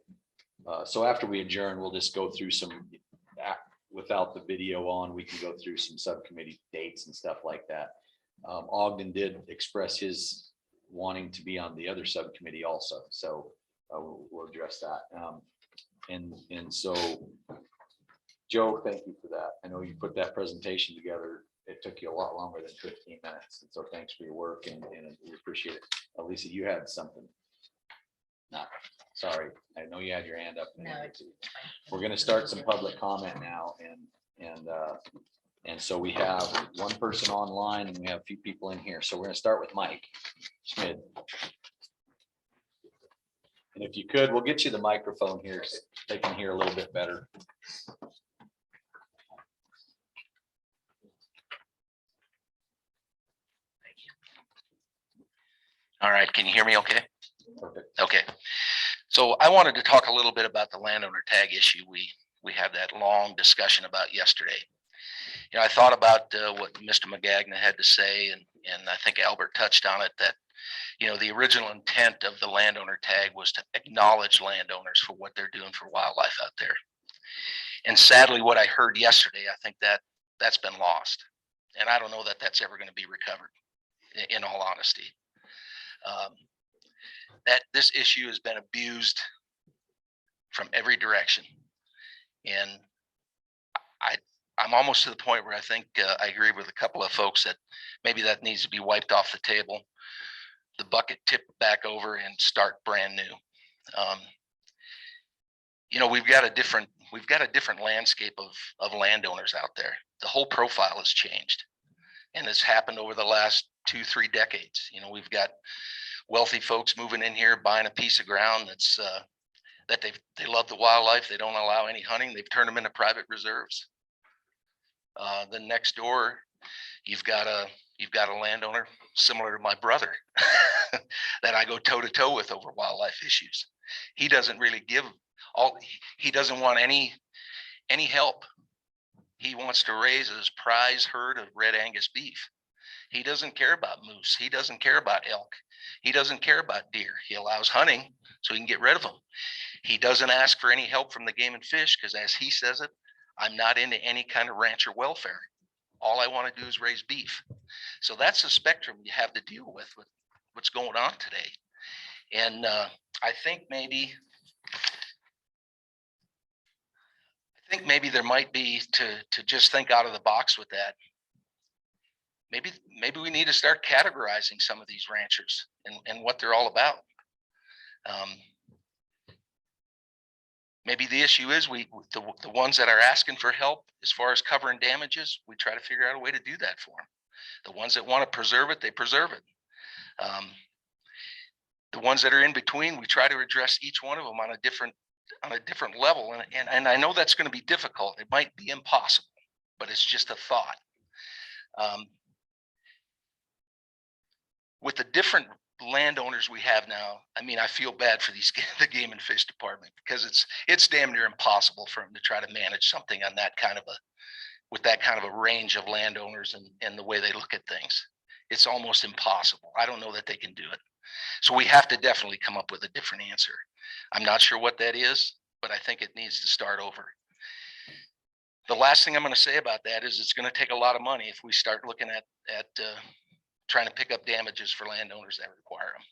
So after we adjourn, we'll just go through some, without the video on, we can go through some subcommittee dates and stuff like that. Ogden did express his wanting to be on the other subcommittee also. So we'll address that. And so Joe, thank you for that. I know you put that presentation together. It took you a lot longer than 15 minutes. And so thanks for your work and we appreciate it. Lisa, you had something. Not, sorry. I know you had your hand up. No, it's fine. We're going to start some public comment now. And so we have one person online and we have a few people in here. So we're going to start with Mike Schmidt. And if you could, we'll get you the microphone here so they can hear a little bit better. All right, can you hear me okay? Perfect. Okay. So I wanted to talk a little bit about the landowner tag issue we had that long discussion about yesterday. You know, I thought about what Mr. McGagnon had to say, and I think Albert touched on it, that, you know, the original intent of the landowner tag was to acknowledge landowners for what they're doing for wildlife out there. And sadly, what I heard yesterday, I think that's been lost. And I don't know that that's ever going to be recovered, in all honesty. That this issue has been abused from every direction. And I'm almost to the point where I think I agree with a couple of folks that maybe that needs to be wiped off the table, the bucket tipped back over and start brand new. You know, we've got a different landscape of landowners out there. The whole profile has changed, and it's happened over the last 2-3 decades. You know, we've got wealthy folks moving in here, buying a piece of ground that's that they love the wildlife. They don't allow any hunting. They've turned them into private reserves. Then next door, you've got a landowner similar to my brother that I go toe to toe with over wildlife issues. He doesn't really he doesn't want any help. He wants to raise his prize herd of red Angus beef. He doesn't care about moose. He doesn't care about elk. He doesn't care about deer. He allows hunting so he can get rid of them. He doesn't ask for any help from the game and fish because, as he says it, I'm not into any kind of rancher welfare. All I want to do is raise beef. So that's the spectrum you have to deal with what's going on today. And I think maybe I think maybe there might be to just think out of the box with that. Maybe we need to start categorizing some of these ranchers and what they're all about. Maybe the issue is the ones that are asking for help as far as covering damages, we try to figure out a way to do that for them. The ones that want to preserve it, they preserve it. The ones that are in between, we try to address each one of them on a different level. And I know that's going to be difficult. It might be impossible, but it's just a thought. With the different landowners we have now, I mean, I feel bad for the Game and Fish Department, because it's damn near impossible for them to try to manage something on with that kind of a range of landowners and the way they look at things. It's almost impossible. I don't know that they can do it. So we have to definitely come up with a different answer. I'm not sure what that is, but I think it needs to start over. The last thing I'm going to say about that is it's going to take a lot of money if we start looking at trying to pick up damages for landowners that require them.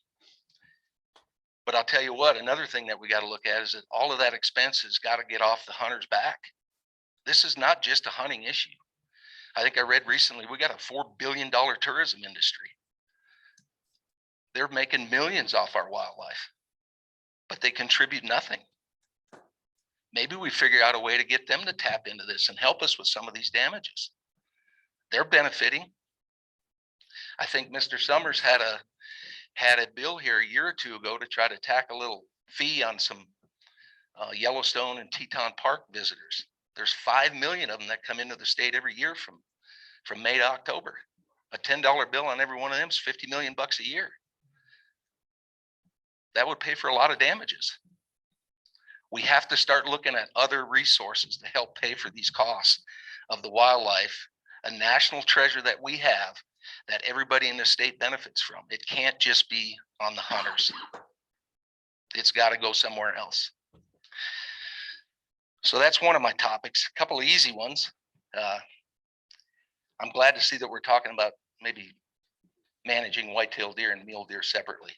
But I'll tell you what, another thing that we got to look at is that all of that expense has got to get off the hunter's back. This is not just a hunting issue. I think I read recently, we got a $4 billion tourism industry. They're making millions off our wildlife, but they contribute nothing. Maybe we figure out a way to get them to tap into this and help us with some of these damages. They're benefiting. I think Mr. Summers had a bill here a year or two ago to try to tack a little fee on some Yellowstone and Teton Park visitors. There's 5 million of them that come into the state every year from May to October. A $10 bill on every one of them is $50 million a year. That would pay for a lot of damages. We have to start looking at other resources to help pay for these costs of the wildlife, a national treasure that we have that everybody in the state benefits from. It can't just be on the hunters. It's got to go somewhere else. So that's one of my topics, a couple of easy ones. I'm glad to see that we're talking about maybe managing white-tailed deer and mule deer separately.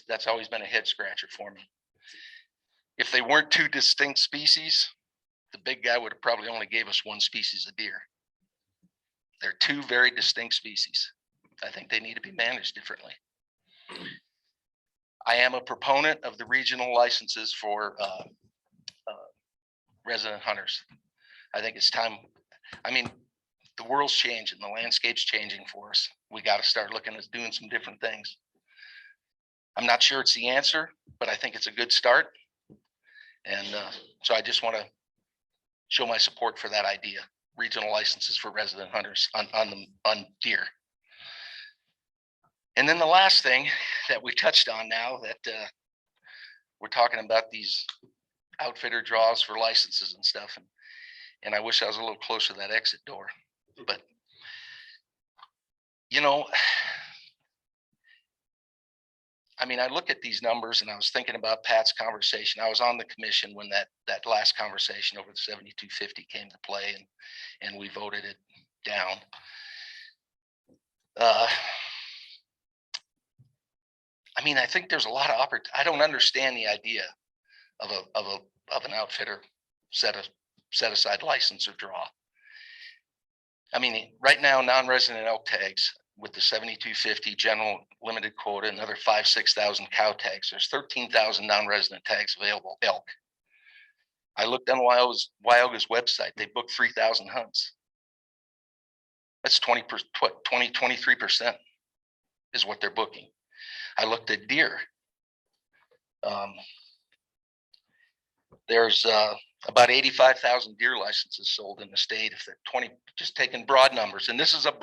That's always been a head scratcher for me. If they weren't two distinct species, the big guy would have probably only gave us one species of deer. They're two very distinct species. I think they need to be managed differently. I am a proponent of the regional licenses for resident hunters. I think it's time. I mean, the world's changing, the landscape's changing for us. We got to start looking at doing some different things. I'm not sure it's the answer, but I think it's a good start. And so I just want to show my support for that idea. Regional licenses for resident hunters on deer. And then the last thing that we touched on now that we're talking about these outfitter draws for licenses and stuff. And I wish I was a little closer to that exit door, but you know, I mean, I look at these numbers and I was thinking about Pat's conversation. I was on the commission when that last conversation over the 7250 came to play, and we voted it down. I mean, I think there's a lot of I don't understand the idea of an outfitter set aside license or draw. I mean, right now, non-resident elk tags with the 7250 general limited quota, another 5,000-6,000 cow tags. There's 13,000 non-resident tags available elk. I looked on Wyoga's website. They booked 3,000 hunts. That's 23% is what they're booking. I looked at deer. There's about 85,000 deer licenses sold in the state. If they're 20, just taking broad numbers, and this is a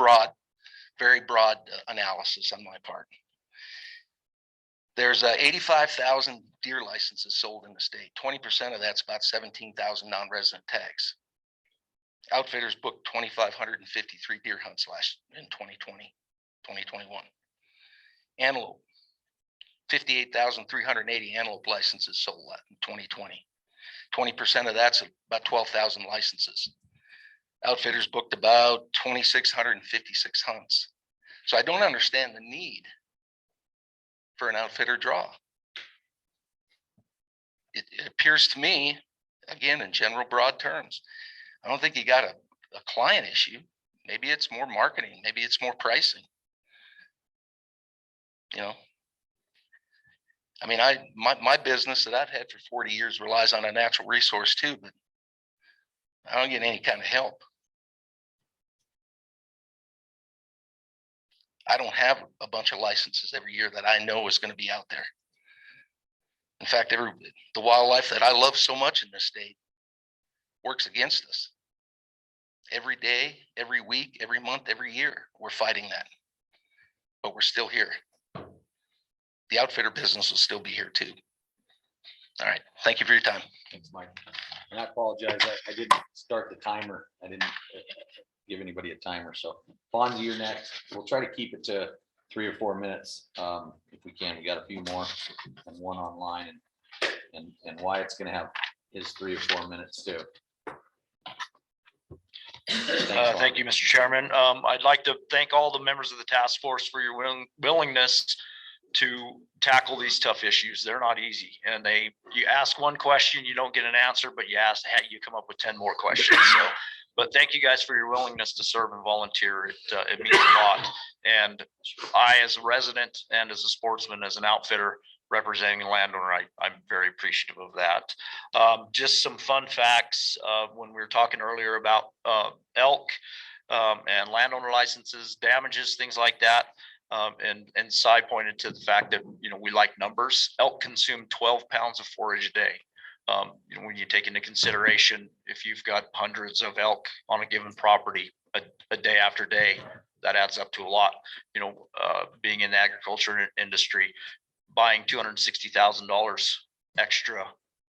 very broad analysis on my part. There's 85,000 deer licenses sold in the state. 20% of that's about 17,000 non-resident tags. Outfitters booked 2,553 deer hunts in 2020, 2021. Antelope, 58,380 antelope licenses sold in 2020. 20% of that's about 12,000 licenses. Outfitters booked about 2,656 hunts. So I don't understand the need for an outfitter draw. It appears to me, again, in general broad terms. I don't think you got a client issue. Maybe it's more marketing, maybe it's more pricing. You know, I mean, my business that I've had for 40 years relies on a natural resource too, but I don't get any kind of help. I don't have a bunch of licenses every year that I know is going to be out there. In fact, the wildlife that I love so much in this state works against us. Every day, every week, every month, every year, we're fighting that. But we're still here. The outfitter business will still be here too. All right. Thank you for your time. Thanks, Mike. And I apologize. I didn't start the timer. I didn't give anybody a timer. So Fonzie, you're next. We'll try to keep it to 3 or 4 minutes. If we can, we got a few more and one online, and Wyatt's going to have his 3 or 4 minutes too. Thank you, Mr. Chairman. I'd like to thank all the members of the task force for your willingness to tackle these tough issues. They're not easy, and you ask one question, you don't get an answer, but you come up with 10 more questions. So, but thank you guys for your willingness to serve and volunteer. It means a lot. And I, as a resident and as a sportsman, as an outfitter representing a landowner, I'm very appreciative of that. Just some fun facts. When we were talking earlier about elk and landowner licenses, damages, things like that. And Cy pointed to the fact that, we like numbers. Elk consume 12 pounds of forage a day. When you take into consideration, if you've got hundreds of elk on a given property a day after day, that adds up to a lot. Being in the agriculture industry, buying $260,000 extra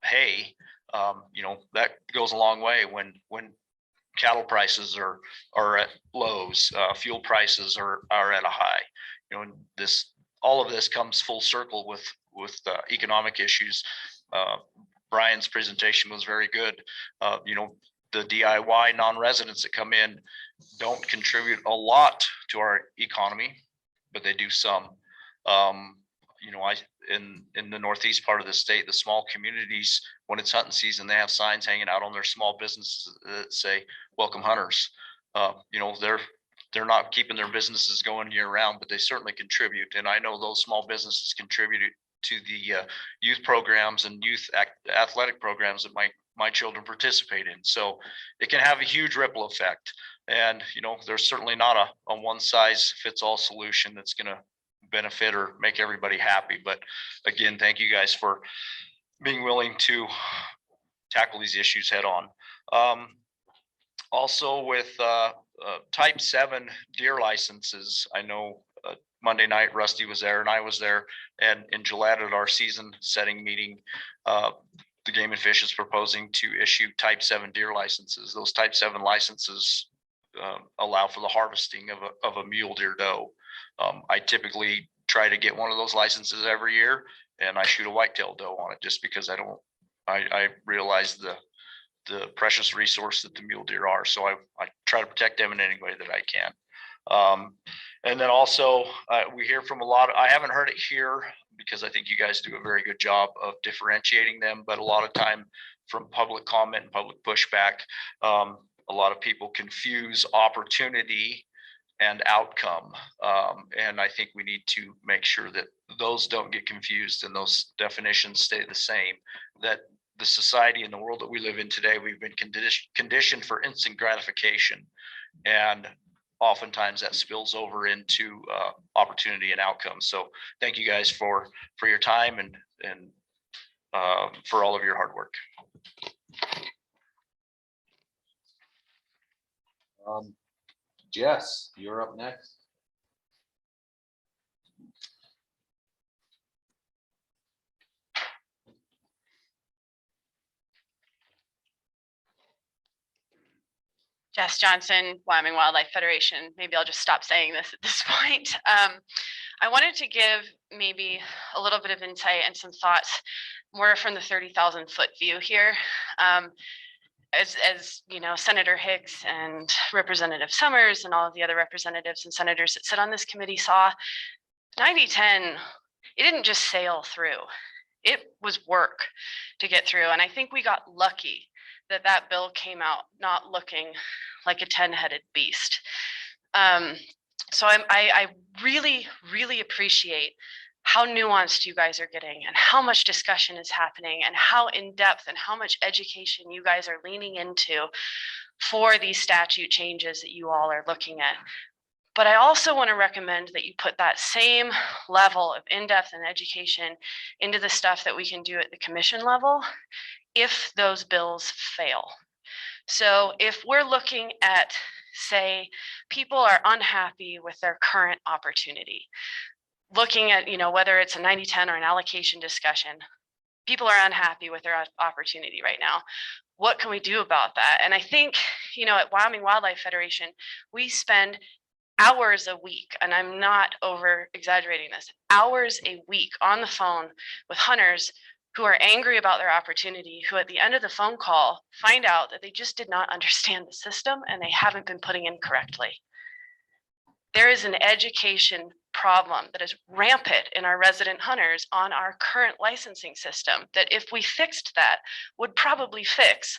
hay, that goes a long way when cattle prices are at lows, fuel prices are at a high. And all of this comes full circle with economic issues. Brian's presentation was very good. The DIY non-residents that come in don't contribute a lot to our economy, but they do some. In the northeast part of the state, the small communities, when it's hunting season, they have signs hanging out on their small businesses that say, "Welcome hunters." They're not keeping their businesses going year round, but they certainly contribute. And I know those small businesses contributed to the youth programs and youth athletic programs that my children participate in. So it can have a huge ripple effect. And, there's certainly not a one size fits all solution that's going to benefit or make everybody happy. But again, thank you guys for being willing to tackle these issues head on. Also with type 7 deer licenses, I know Monday night Rusty was there and I was there, and in Gillette at our season setting meeting, the Game and Fish is proposing to issue type 7 deer licenses. Those type 7 licenses allow for the harvesting of a mule deer doe. I typically try to get one of those licenses every year, and I shoot a whitetail doe on it just because I realize the precious resource that the mule deer are. So I try to protect them in any way that I can. And then also we hear from I haven't heard it here because I think you guys do a very good job of differentiating them, but a lot of time from public comment and public pushback, a lot of people confuse opportunity and outcome. And I think we need to make sure that those don't get confused and those definitions stay the same, that the society and the world that we live in today, we've been conditioned for instant gratification. And oftentimes that spills over into opportunity and outcome. So thank you guys for your time and for all of your hard work. Jess, you're up next. Jess Johnson, Wyoming Wildlife Federation. Maybe I'll just stop saying this at this point. I wanted to give maybe a little bit of insight and some thoughts more from the 30,000 foot view here. As you know, Senator Hicks and Representative Summers and all of the other representatives and senators that sit on this committee saw, 9010, it didn't just sail through. It was work to get through. And I think we got lucky that that bill came out not looking like a 10-headed beast. So I really, really appreciate how nuanced you guys are getting and how much discussion is happening and how in-depth and how much education you guys are leaning into for these statute changes that you all are looking at. But I also want to recommend that you put that same level of in-depth and education into the stuff that we can do at the commission level if those bills fail. So if we're looking at, say, people are unhappy with their current opportunity, looking at, whether it's a 90-10 or an allocation discussion, people are unhappy with their opportunity right now. What can we do about that? And I think, at Wyoming Wildlife Federation, we spend hours a week, and I'm not over exaggerating this, hours a week on the phone with hunters who are angry about their opportunity, who at the end of the phone call find out that they just did not understand the system and they haven't been putting in correctly. There is an education problem that is rampant in our resident hunters on our current licensing system that if we fixed that would probably fix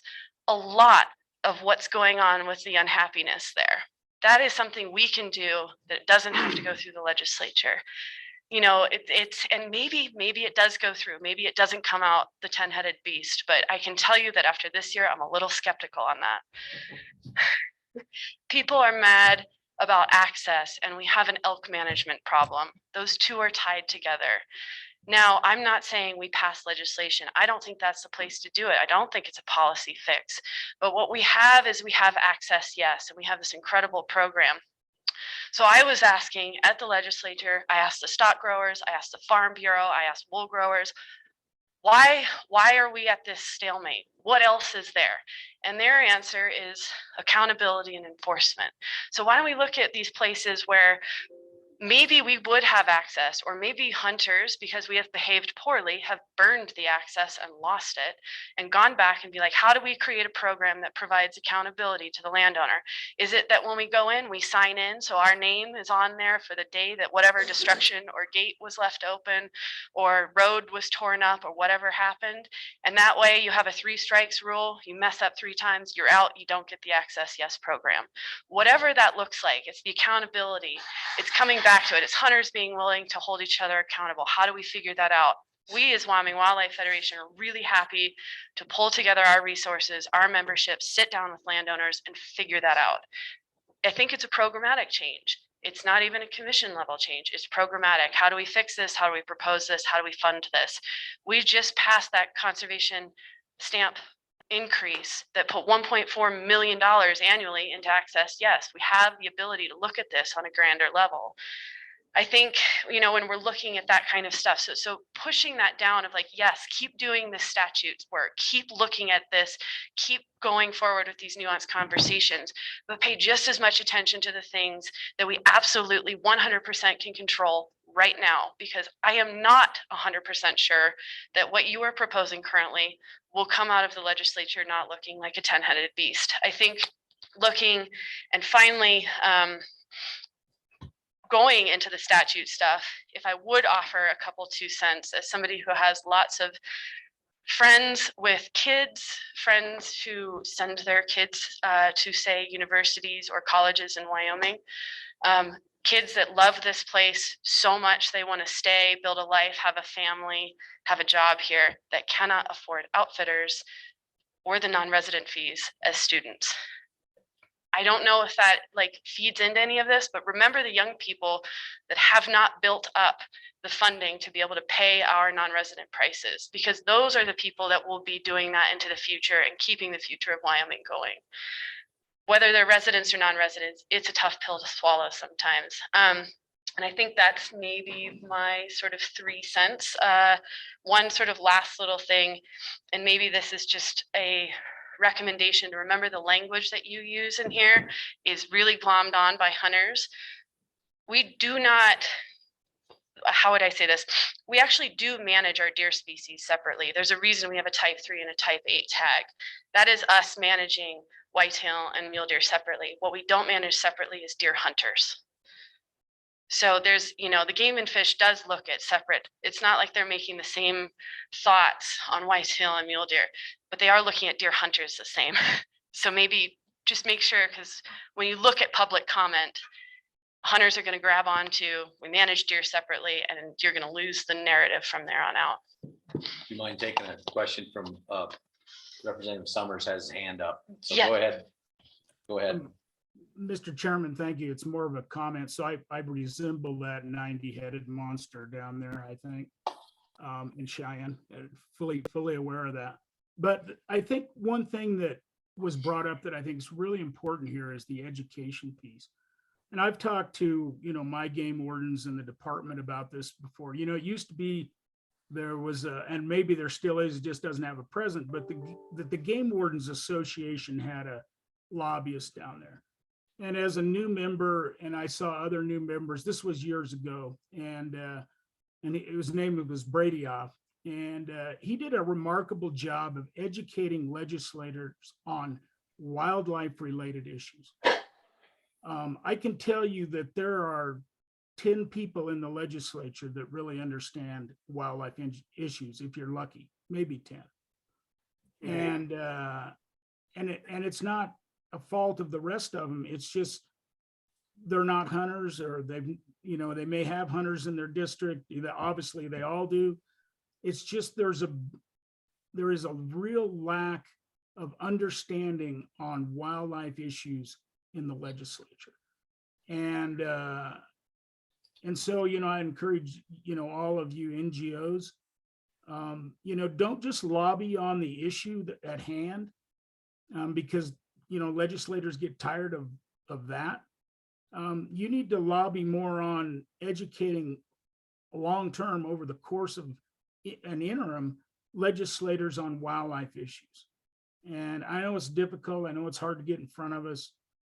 a lot of what's going on with the unhappiness there. That is something we can do that doesn't have to go through the legislature. And maybe it does go through, maybe it doesn't come out the 10-headed beast, but I can tell you that after this year, I'm a little skeptical on that. People are mad about access and we have an elk management problem. Those two are tied together. Now, I'm not saying we pass legislation. I don't think that's the place to do it. I don't think it's a policy fix. But what we have is we have access, yes, and we have this incredible program. So I was asking at the legislature, I asked the stock growers, I asked the Farm Bureau, I asked wool growers, why are we at this stalemate? What else is there? And their answer is accountability and enforcement. So why don't we look at these places where maybe we would have access, or maybe hunters, because we have behaved poorly, have burned the access and lost it and gone back and be like, how do we create a program that provides accountability to the landowner? Is it that when we go in, we sign in so our name is on there for the day that whatever destruction or gate was left open or road was torn up or whatever happened? And that way you have a 3 strikes rule, you mess up 3 times, you're out, you don't get the access yes program. Whatever that looks like, it's the accountability. It's coming back to it. It's hunters being willing to hold each other accountable. How do we figure that out? We as Wyoming Wildlife Federation are really happy to pull together our resources, our membership, sit down with landowners and figure that out. I think it's a programmatic change. It's not even a commission level change. It's programmatic. How do we fix this? How do we propose this? How do we fund this? We just passed that conservation stamp increase that put $1.4 million annually into access. Yes, we have the ability to look at this on a grander level. I think, when we're looking at that kind of stuff, so pushing that down of like, yes, keep doing the statutes work, keep looking at this, keep going forward with these nuanced conversations, but pay just as much attention to the things that we absolutely 100% can control right now, because I am not 100% sure that what you are proposing currently will come out of the legislature not looking like a 10-headed beast. I think looking and finally going into the statute stuff, if I would offer a couple 2 cents as somebody who has lots of friends with kids, friends who send their kids to say universities or colleges in Wyoming, kids that love this place so much they want to stay, build a life, have a family, have a job here, that cannot afford outfitters or the non-resident fees as students. I don't know if that feeds into any of this, but remember the young people that have not built up the funding to be able to pay our non-resident prices, because those are the people that will be doing that into the future and keeping the future of Wyoming going. Whether they're residents or non-residents, it's a tough pill to swallow sometimes. And I think that's maybe my sort of 3 cents. One sort of last little thing, and maybe this is just a recommendation to remember the language that you use in here is really glommed on by hunters. We do not, how would I say this? We actually do manage our deer species separately. There's a reason we have a type 3 and a type 8 tag. That is us managing whitetail and mule deer separately. What we don't manage separately is deer hunters. So there's, the Game and Fish does look at separate. It's not like they're making the same thoughts on whitetail and mule deer, but they are looking at deer hunters the same. So maybe just make sure, because when you look at public comment, hunters are going to grab onto, we manage deer separately, and you're going to lose the narrative from there on out. Do you mind taking a question from Representative Summers has his hand up? So Yeah. go ahead. Go ahead. Mr. Chairman, thank you. It's more of a comment. So I resemble that 90-headed monster down there, I think, in Cheyenne. Fully aware of that. But I think one thing that was brought up that I think is really important here is the education piece. And I've talked to, my game wardens in the department about this before. It used to be there was and maybe there still is, it just doesn't have a present, but the Game Wardens Association had a lobbyist down there. And as a new member, and I saw other new members, this was years ago, and his name was Bradyoff, and he did a remarkable job of educating legislators on wildlife-related issues. I can tell you that there are 10 people in the legislature that really understand wildlife issues, if you're lucky, maybe 10. And it's not a fault of the rest of them. It's just they're not hunters, or they may have hunters in their district. Obviously they all do. It's just there is a real lack of understanding on wildlife issues in the legislature. And so, I encourage, all of you NGOs, don't just lobby on the issue at hand, because, legislators get tired of that. You need to lobby more on educating long-term over the course of an interim legislators on wildlife issues. And I know it's difficult. I know it's hard to get in front of us.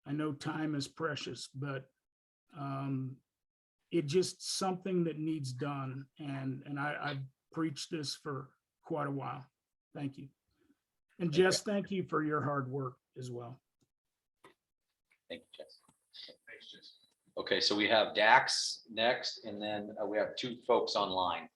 I know time is precious, but it's just something that needs done. And I've preached this for quite a while. Thank you. And Jess, thank you for your hard work as well. Thank you, Jess. Thanks, Jess. Okay, so we have Dax next, and then we have two folks online.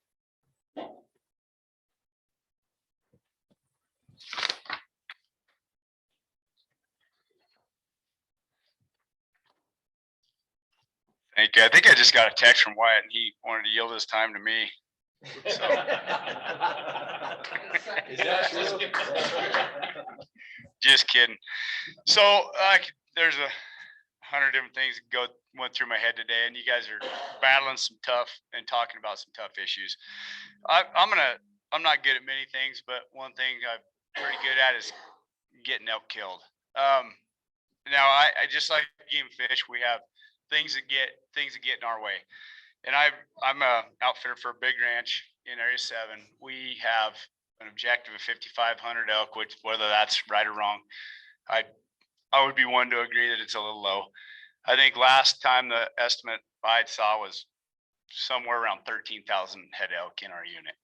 Thank you. I think I just got a text from Wyatt and he wanted to yield his time to me. So. Is that true? Just kidding. So there's 100 different things that went through my head today, and you guys are battling some tough and talking about some tough issues. I'm not good at many things, but one thing I'm pretty good at is getting elk killed. Now I just like game fish. We have things that get in our way. And I'm a outfitter for a big ranch in Area 7. We have an objective of 5,500 elk, which whether that's right or wrong, I would be one to agree that it's a little low. I think last time the estimate I saw was somewhere around 13,000 head elk in our unit.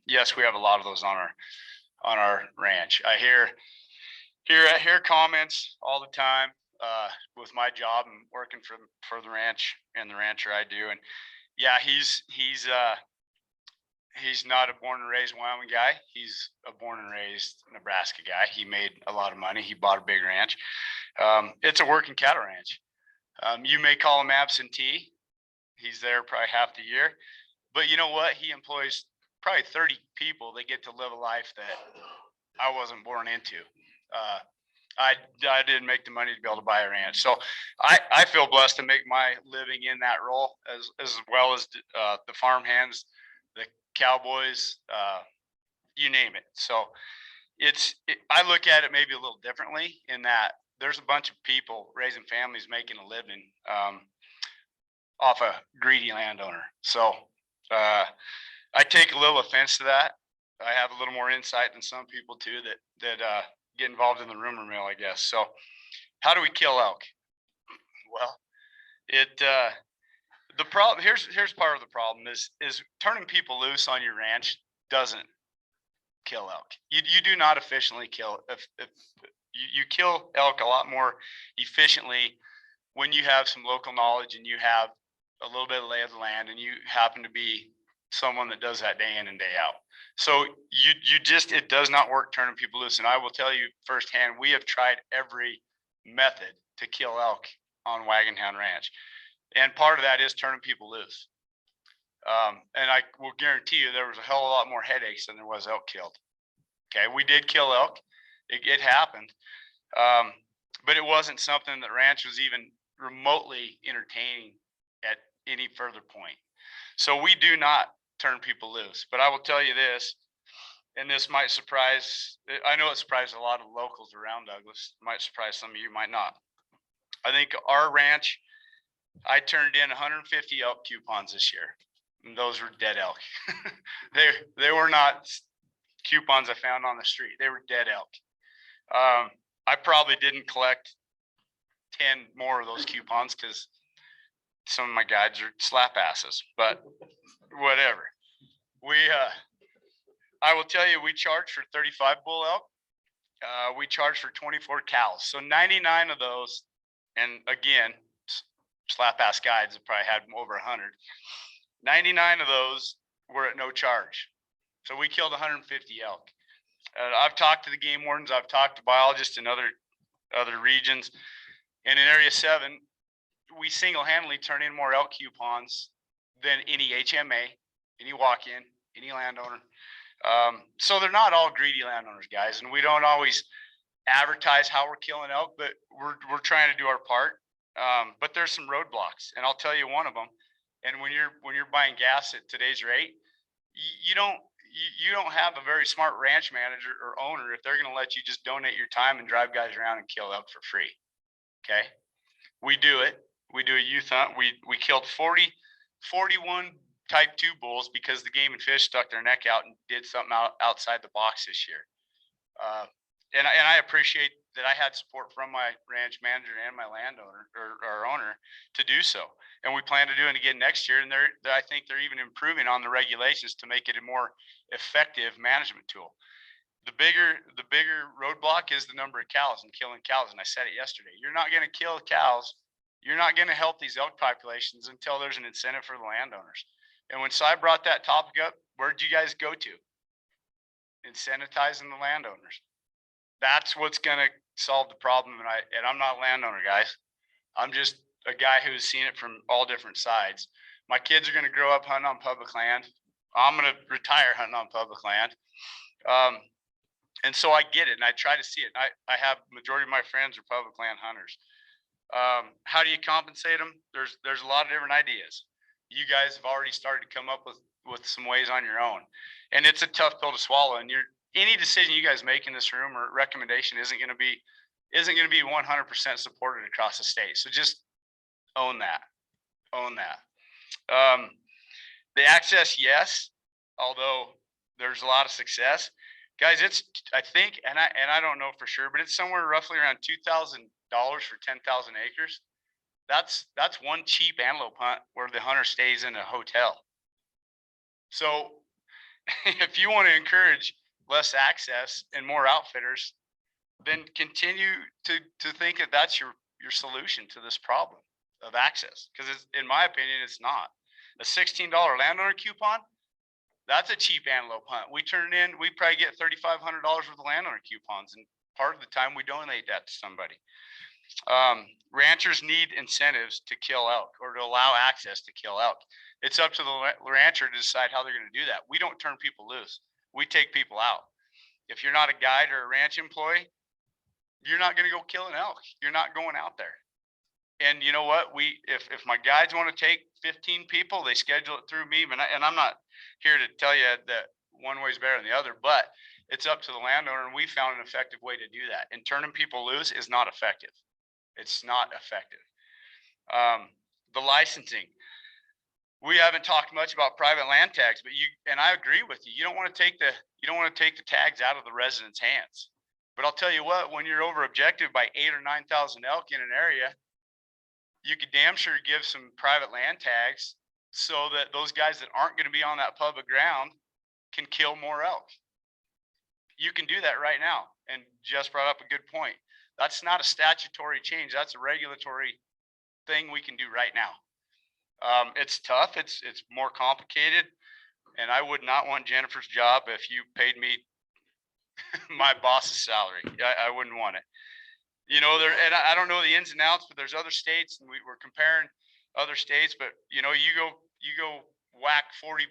Yes, we have a lot of those on our ranch. I hear comments all the time. With my job and working for the ranch and the rancher I do, and yeah, he's not a born and raised Wyoming guy. He's a born and raised Nebraska guy. He made a lot of money. He bought a big ranch. It's a working cattle ranch. You may call him absentee. He's there probably half the year, but you know what? He employs probably 30 people that get to live a life that I wasn't born into. I didn't make the money to be able to buy a ranch. So I feel blessed to make my living in that role as well as the farm hands, the cowboys, you name it. So I look at it maybe a little differently in that there's a bunch of people raising families making a living off a greedy landowner. So I take a little offense to that. I have a little more insight than some people too that get involved in the rumor mill, I guess. So how do we kill elk? Well, the problem here's part of the problem is turning people loose on your ranch doesn't kill elk. You do not efficiently kill. If you kill elk a lot more efficiently when you have some local knowledge and you have a little bit of lay of the land, and you happen to be someone that does that day in and day out. So you just, it does not work turning people loose. And I will tell you firsthand, we have tried every method to kill elk on Wagon Town Ranch. And part of that is turning people loose. And I will guarantee you there was a hell of a lot more headaches than there was elk killed. Okay, we did kill elk. It happened. But it wasn't something that ranch was even remotely entertaining at any further point. So we do not turn people loose. But I will tell you this, and this might surprise, I know it surprised a lot of locals around Douglas. It might surprise some of you, might not. I think our ranch, I turned in 150 elk coupons this year. And those were dead elk. They were not coupons I found on the street. They were dead elk. I probably didn't collect 10 more of those coupons because some of my guides are slap asses, but whatever. I will tell you, we charge for 35 bull elk. We charge for 24 cows. So 99 of those, and again, slap ass guides have probably had over 100. 99 of those were at no charge. So we killed 150 elk. I've talked to the game wardens, I've talked to biologists in other regions. And in Area 7, we single-handedly turn in more elk coupons than any HMA, any walk-in, any landowner. So they're not all greedy landowners, guys, and we don't always advertise how we're killing elk, but we're trying to do our part. But there's some roadblocks, and I'll tell you one of them. And when you're buying gas at today's rate, you don't have a very smart ranch manager or owner if they're going to let you just donate your time and drive guys around and kill elk for free. Okay, we do it. We do a youth hunt. We killed 41 type 2 bulls because the Game and Fish stuck their neck out and did something outside the box this year. And I appreciate that I had support from my ranch manager and my landowner or our owner to do so. And we plan to do it again next year. And I think they're even improving on the regulations to make it a more effective management tool. The bigger roadblock is the number of cows and killing cows. And I said it yesterday, you're not going to kill cows. You're not going to help these elk populations until there's an incentive for the landowners. And when Cy brought that topic up, where'd you guys go to? Incentivizing the landowners. That's what's going to solve the problem. And I'm not a landowner, guys. I'm just a guy who's seen it from all different sides. My kids are going to grow up hunting on public land. I'm going to retire hunting on public land. And so I get it, and I try to see it. I have majority of my friends are public land hunters. How do you compensate them? There's a lot of different ideas. You guys have already started to come up with some ways on your own, and it's a tough pill to swallow. And any decision you guys make in this room or recommendation isn't going to be 100% supported across the state. So just own that. The access, yes, although there's a lot of success. Guys, it's, I think, and I don't know for sure, but it's somewhere roughly around $2,000 for 10,000 acres. That's one cheap antelope hunt where the hunter stays in a hotel. So if you want to encourage less access and more outfitters, then continue to think that that's your solution to this problem of access. Because in my opinion, it's not. A $16 landowner coupon, that's a cheap antelope hunt. We turn it in, we probably get $3,500 worth of landowner coupons, and part of the time we donate that to somebody. Ranchers need incentives to kill elk or to allow access to kill elk. It's up to the rancher to decide how they're going to do that. We don't turn people loose. We take people out. If you're not a guide or a ranch employee, you're not going to go kill an elk. You're not going out there. And you know what? If my guides want to take 15 people, they schedule it through me. And I'm not here to tell you that one way is better than the other, but it's up to the landowner. And we found an effective way to do that. And turning people loose is not effective. It's not effective. The licensing. We haven't talked much about private land tags, but and I agree with you. You don't want to take the tags out of the residents' hands. But I'll tell you what, when you're over objective by 8,000 or 9,000 elk in an area, you could damn sure give some private land tags so that those guys that aren't going to be on that public ground can kill more elk. You can do that right now. And Jess brought up a good point. That's not a statutory change. That's a regulatory thing we can do right now. It's tough. It's more complicated. And I would not want Jennifer's job if you paid me my boss's salary. I wouldn't want it. You know, and I don't know the ins and outs, but there's other states and we're comparing other states, but you know, you go whack 40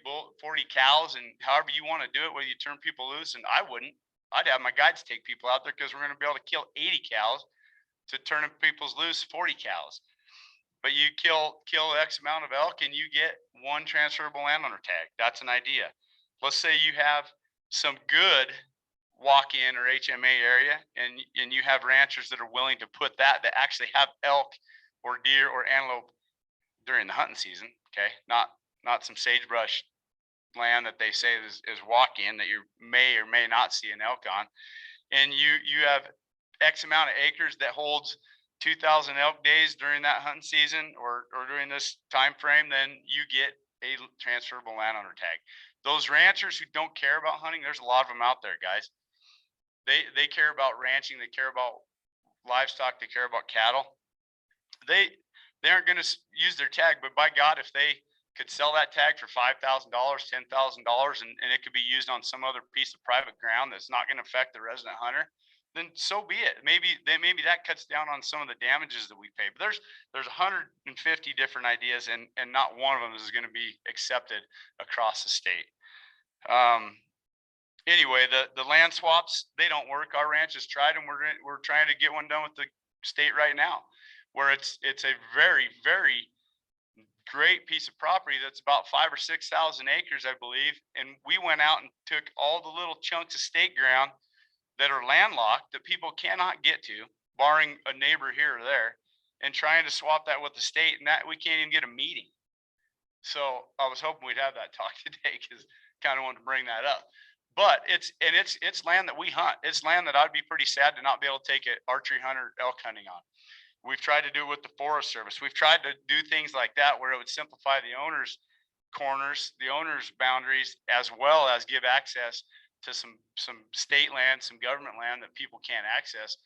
cows and however you want to do it, whether you turn people loose, and I wouldn't. I'd have my guides take people out there because we're going to be able to kill 80 cows to turn people's loose 40 cows. But you kill X amount of elk and you get one transferable landowner tag. That's an idea. Let's say you have some good walk-in or HMA area and you have ranchers that are willing to put that actually have elk or deer or antelope during the hunting season. Okay. Not some sagebrush land that they say is walk-in that you may or may not see an elk on. And you have X amount of acres that holds 2,000 elk days during that hunting season or during this time frame, then you get a transferable landowner tag. Those ranchers who don't care about hunting, there's a lot of them out there, guys. They care about ranching, they care about livestock, they care about cattle. They aren't going to use their tag, but by God, if they could sell that tag for $5,000, $10,000, and it could be used on some other piece of private ground that's not going to affect the resident hunter, then so be it. Maybe that cuts down on some of the damages that we pay. But there's 150 different ideas, and not one of them is going to be accepted across the state. Anyway, the land swaps, they don't work. Our ranch has tried them. We're trying to get one done with the state right now, where it's a very, very great piece of property that's about 5,000 or 6,000 acres, I believe. And we went out and took all the little chunks of state ground that are landlocked that people cannot get to, barring a neighbor here or there, and trying to swap that with the state, and that we can't even get a meeting. So I was hoping we'd have that talk today because kind of wanted to bring that up. But it's land that we hunt. It's land that I'd be pretty sad to not be able to take an archery hunter elk hunting on. We've tried to do it with the Forest Service. We've tried to do things like that where it would simplify the owner's corners, the owner's boundaries, as well as give access to some state land, some government land that people can't access.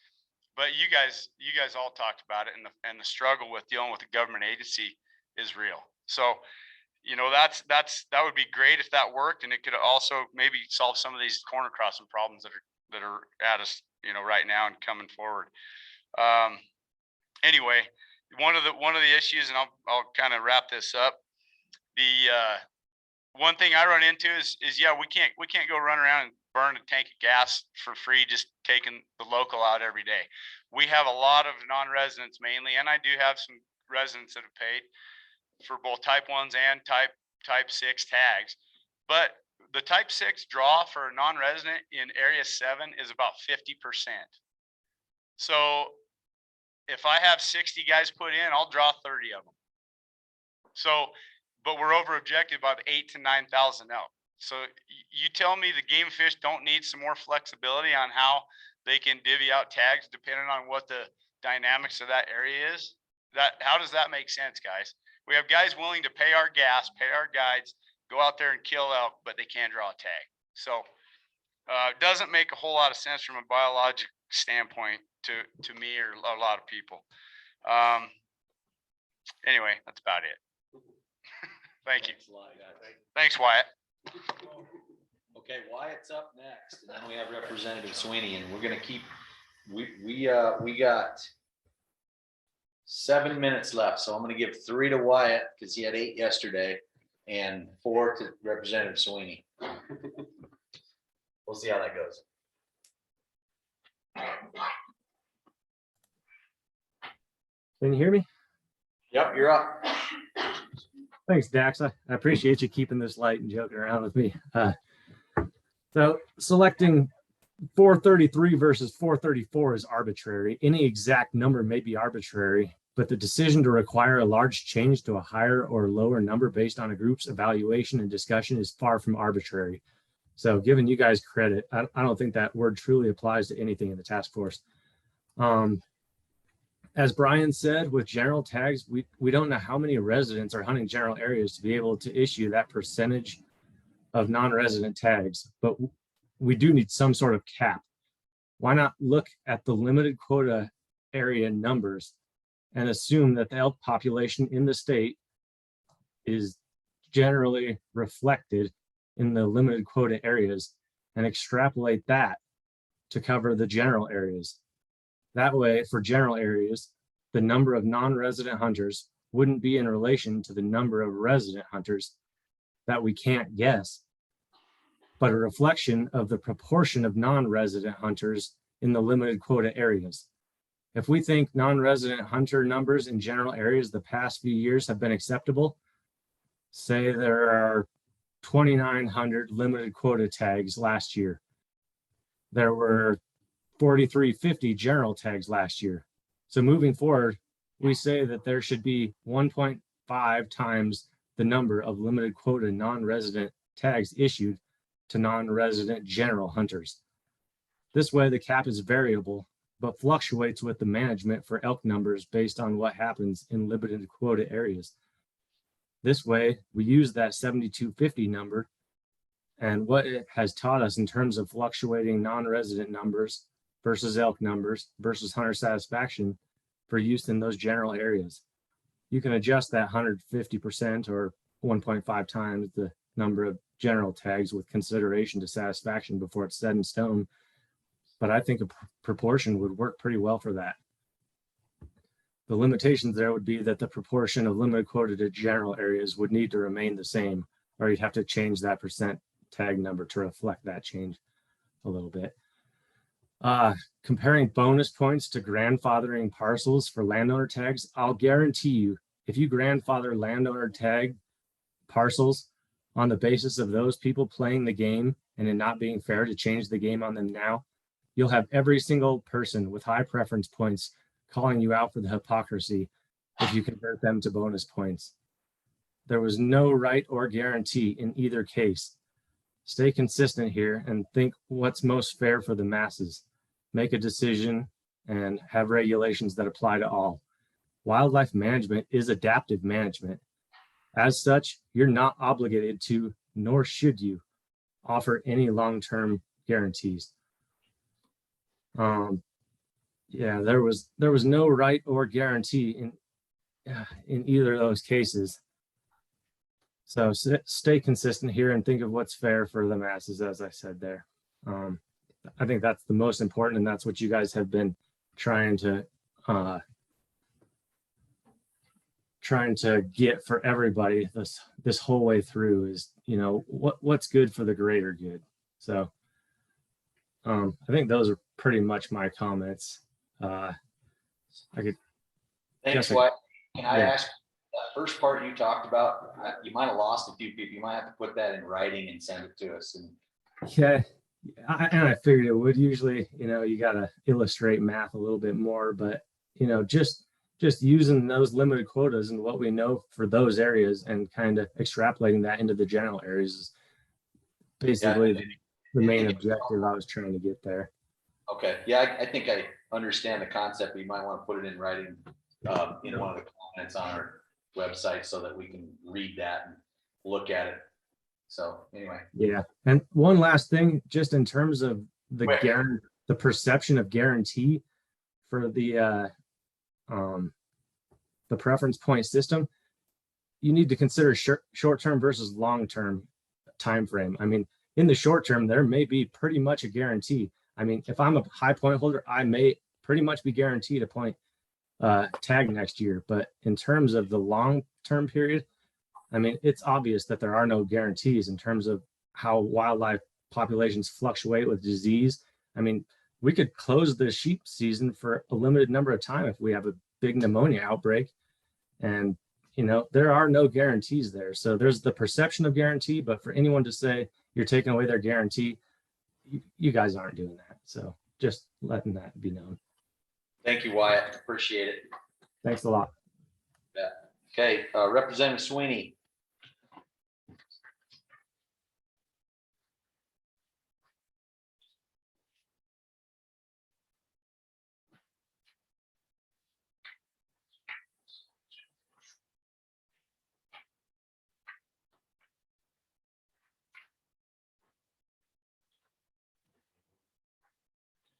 But you guys all talked about it, and the struggle with dealing with a government agency is real. So, you know, that would be great if that worked, and it could also maybe solve some of these corner crossing problems that are at us, you know, right now and coming forward. Anyway, one of the issues, and I'll kind of wrap this up. The one thing I run into is yeah, we can't go run around and burn a tank of gas for free, just taking the local out every day. We have a lot of non-residents mainly, and I do have some residents that have paid for both type 1s and type 6 tags. But the type 6 draw for a non-resident in area 7 is about 50%. So if I have 60 guys put in, I'll draw 30 of them. So, but we're over objective by 8,000 to 9,000 elk. So you tell me the game fish don't need some more flexibility on how they can divvy out tags depending on what the dynamics of that area is? How does that make sense, guys? We have guys willing to pay our gas, pay our guides, go out there and kill elk, but they can't draw a tag. So it doesn't make a whole lot of sense from a biologic standpoint to me or a lot of people. Anyway, that's about it. Thank you. Thanks, Wyatt. Okay, Wyatt's up next, and then we have Representative Sweeney, and we're gonna keep, we got 7 minutes left, so I'm gonna give 3 to Wyatt, because he had 8 yesterday, and 4 to Representative Sweeney. We'll see how that goes. Can you hear me? Yep, you're up. Thanks, Dax. I appreciate you keeping this light and joking around with me. So selecting 433 versus 434 is arbitrary. Any exact number may be arbitrary, but the decision to require a large change to a higher or lower number based on a group's evaluation and discussion is far from arbitrary. So giving you guys credit, I don't think that word truly applies to anything in the task force. As Brian said, with general tags, we don't know how many residents are hunting general areas to be able to issue that percentage of non-resident tags, but we do need some sort of cap. Why not look at the limited quota area numbers and assume that the elk population in the state is generally reflected in the limited quota areas and extrapolate that to cover the general areas. That way, for general areas, the number of non-resident hunters wouldn't be in relation to the number of resident hunters that we can't guess, but a reflection of the proportion of non-resident hunters in the limited quota areas. If we think non-resident hunter numbers in general areas the past few years have been acceptable, say there are 2,900 limited quota tags last year. There were 4,350 general tags last year. So moving forward, we say that there should be 1.5 times the number of limited quota non-resident tags issued to non-resident general hunters. This way, the cap is variable, but fluctuates with the management for elk numbers based on what happens in limited quota areas. This way, we use that 7,250 number and what it has taught us in terms of fluctuating non-resident numbers versus elk numbers versus hunter satisfaction for use in those general areas. You can adjust that 150% or 1.5 times the number of general tags with consideration to satisfaction before it's set in stone. But I think a proportion would work pretty well for that. The limitations there would be that the proportion of limited quota to general areas would need to remain the same, or you'd have to change that percent tag number to reflect that change a little bit. Comparing bonus points to grandfathering parcels for landowner tags, I'll guarantee you, if you grandfather landowner tag parcels on the basis of those people playing the game and it not being fair to change the game on them now, you'll have every single person with high preference points calling you out for the hypocrisy if you convert them to bonus points. There was no right or guarantee in either case. Stay consistent here and think what's most fair for the masses. Make a decision and have regulations that apply to all. Wildlife management is adaptive management. As such, you're not obligated to, nor should you, offer any long-term guarantees. Yeah, there was no right or guarantee in either of those cases. So stay consistent here and think of what's fair for the masses, as I said there. I think that's the most important, and that's what you guys have been trying to get for everybody this whole way through is, you know, what's good for the greater good. So I think those are pretty much my comments. Thanks, Wyatt. Can I ask, that first part you talked about, you might have lost a few people. You might have to put that in writing and send it to us. And yeah, I figured it would. Usually, you know, you got to illustrate math a little bit more, but, you know, just using those limited quotas and what we know for those areas and kind of extrapolating that into the general areas is basically the main objective I was trying to get there. okay, yeah, I think I understand the concept, but you might want to put it in writing in one of the comments on our website so that we can read that and look at it. So anyway. Yeah, and one last thing, just in terms of the perception of guarantee for the preference point system, you need to consider short-term versus long-term time frame. I mean, in the short term, there may be pretty much a guarantee. I mean, if I'm a high point holder, I may pretty much be guaranteed a point tag next year. But in terms of the long-term period, I mean, it's obvious that there are no guarantees in terms of how wildlife populations fluctuate with disease. I mean, we could close the sheep season for a limited number of time if we have a big pneumonia outbreak. And, you know, there are no guarantees there. So there's the perception of guarantee, but for anyone to say you're taking away their guarantee, you guys aren't doing that. So just letting that be known. Thank you, Wyatt. Appreciate it. Thanks a lot. Yeah. Okay, Representative Sweeney.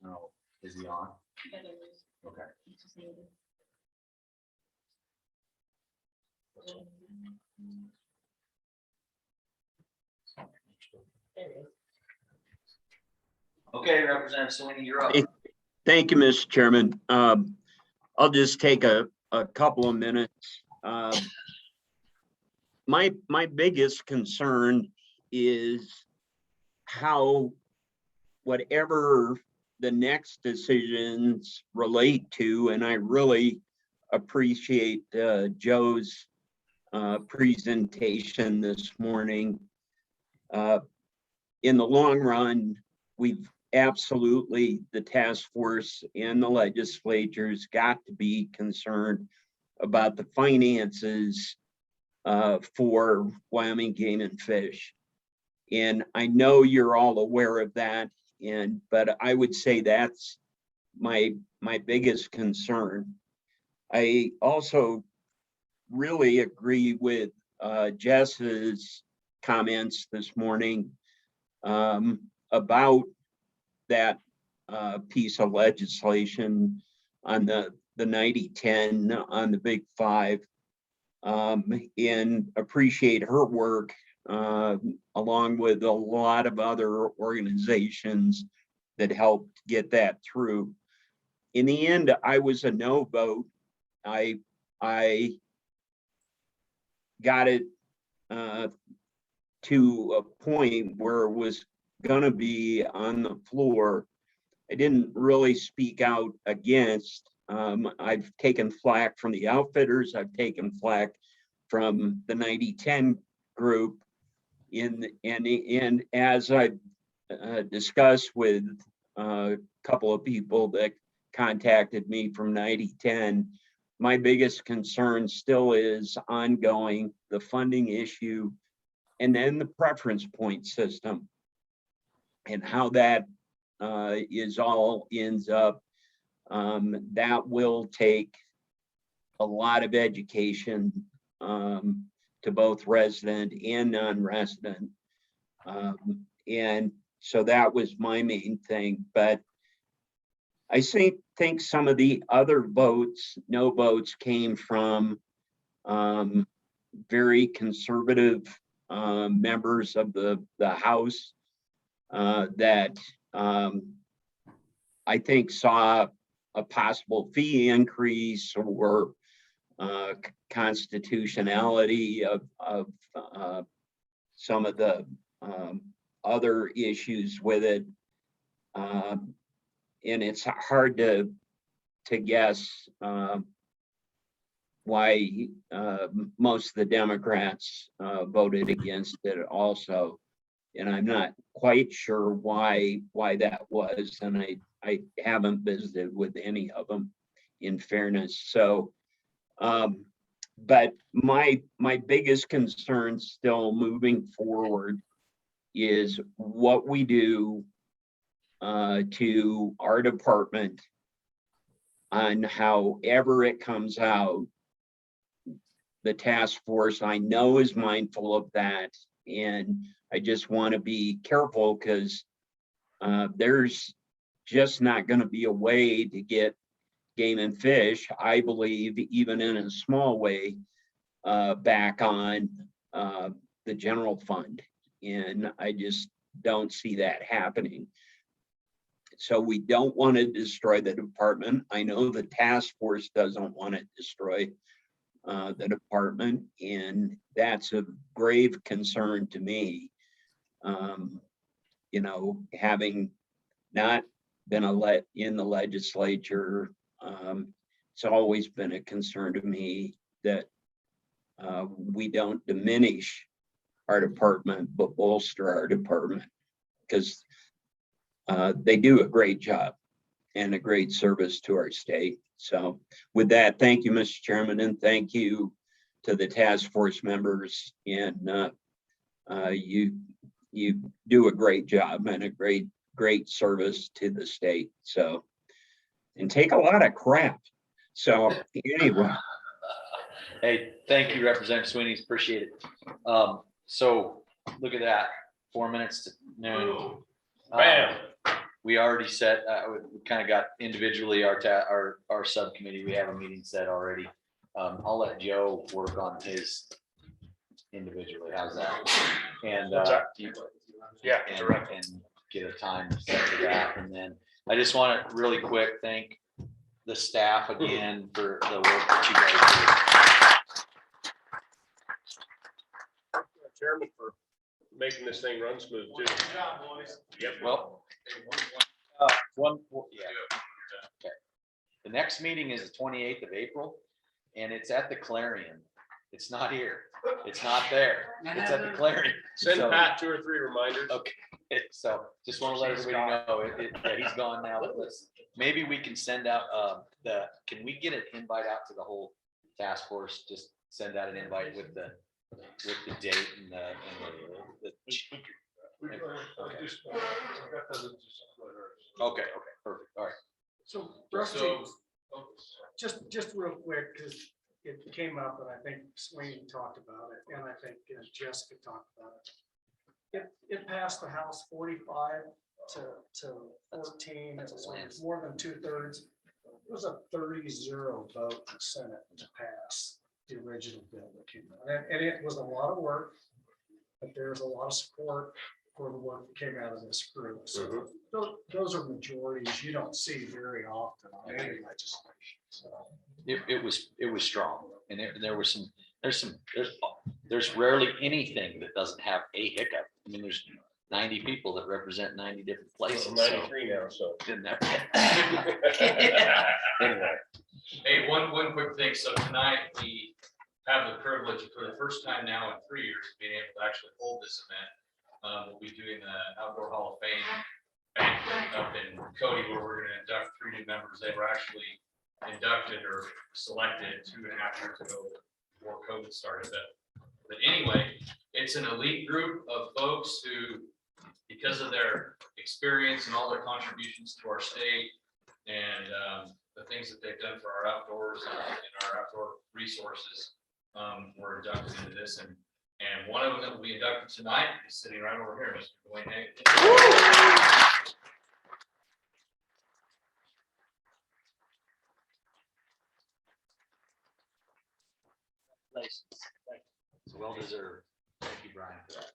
No, is he on? Okay. There it is. Okay, Representative Sweeney, you're up. Thank you, Mr. Chairman. I'll just take a couple of minutes. My biggest concern is how whatever the next decisions relate to, and I really appreciate Joe's presentation this morning. In the long run, we've absolutely, the task force and the legislatures got to be concerned about the finances for Wyoming Game and Fish. And I know you're all aware of that, but I would say that's my biggest concern. I also really agree with Jess's comments this morning about that piece of legislation on the 90-10 on the Big Five, and appreciate her work along with a lot of other organizations that helped get that through. In the end, I was a no vote. I got it to a point where it was going to be on the floor. I didn't really speak out against. I've taken flack from the outfitters. I've taken flack from the 90-10 group. And as I discussed with a couple of people that contacted me from 90-10, my biggest concern still is ongoing, the funding issue, and then the preference point system and how that is all ends up. That will take a lot of education to both resident and non-resident. And so that was my main thing. But I think some of the other votes, no votes, came from very conservative members of the House that I think saw a possible fee increase or constitutionality of some of the other issues with it. And it's hard to guess why most of the Democrats voted against it also. And I'm not quite sure why that was. And I haven't visited with any of them, in fairness. So, but my biggest concern still moving forward is what we do to our department on however it comes out. The task force, I know, is mindful of that. And I just want to be careful because there's just not going to be a way to get game and fish, I believe, even in a small way, back on the general fund. And I just don't see that happening. So we don't want to destroy the department. I know the task force doesn't want to destroy the department, and that's a grave concern to me. You know, having not been in the legislature, it's always been a concern to me that we don't diminish our department, but bolster our department, because they do a great job and a great service to our state. So with that, thank you, Mr. Chairman, and thank you to the task force members. And you do a great job and a great service to the state. So, and take a lot of crap. So anyway. Hey, thank you, Representative Sweeney. Appreciate it. So look at that, 4 minutes to noon. Bam. We already set, we kind of got individually our subcommittee. We have a meeting set already. I'll let Joe work on his individually. How's that? And Yeah, and- direct. And get a time set for that. And then I just want to really quick thank the staff again for the work that you guys Chairman for making this thing run smooth too. Yep. do. Well, yeah. Okay. The next meeting is the 28th of April, and it's at the Clarion. It's not here. It's not there. It's at the Clarion. Send So- Pat 2 or 3 reminders. Okay, so just want to let everybody know, yeah, he's gone now, but maybe we can send out, can we get an invite out to the whole task force? Just send out an invite with the date and the. Okay, perfect, all right. So Rusty, just real quick, because it came up and I think Sweeney talked about it and I think Jessica talked about it. It passed the House 45 to 14. It was more than 2/3. It was a 30-0 vote in the Senate to pass the original bill that came out. And it was a lot of work, but there's a lot of support for the work that came out of this group. So those are majorities you don't see very often on any legislation. So. It was strong, and there's rarely anything that doesn't have a hiccup. I mean, there's 90 people that represent 90 different places. so 93 now, so. didn't have- Anyway, Hey, one quick thing. So tonight we have the privilege for the first time now in 3 years of being able to actually hold this event. We'll be doing the Outdoor Hall of Fame banquet up in Cody, where we're going to induct 3 new members. They were actually inducted or selected 2.5 years ago before COVID started. But anyway, it's an elite group of folks who, because of their experience and all their contributions to our state and the things that they've done for our outdoors and our outdoor resources, were inducted into this. And one of them that will be inducted tonight is sitting right over here, Mr. Dwayne Hagan. it's well deserved. Thank you, Brian, for that.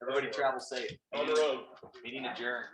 Everybody travel safe. On the road. Meeting adjourned.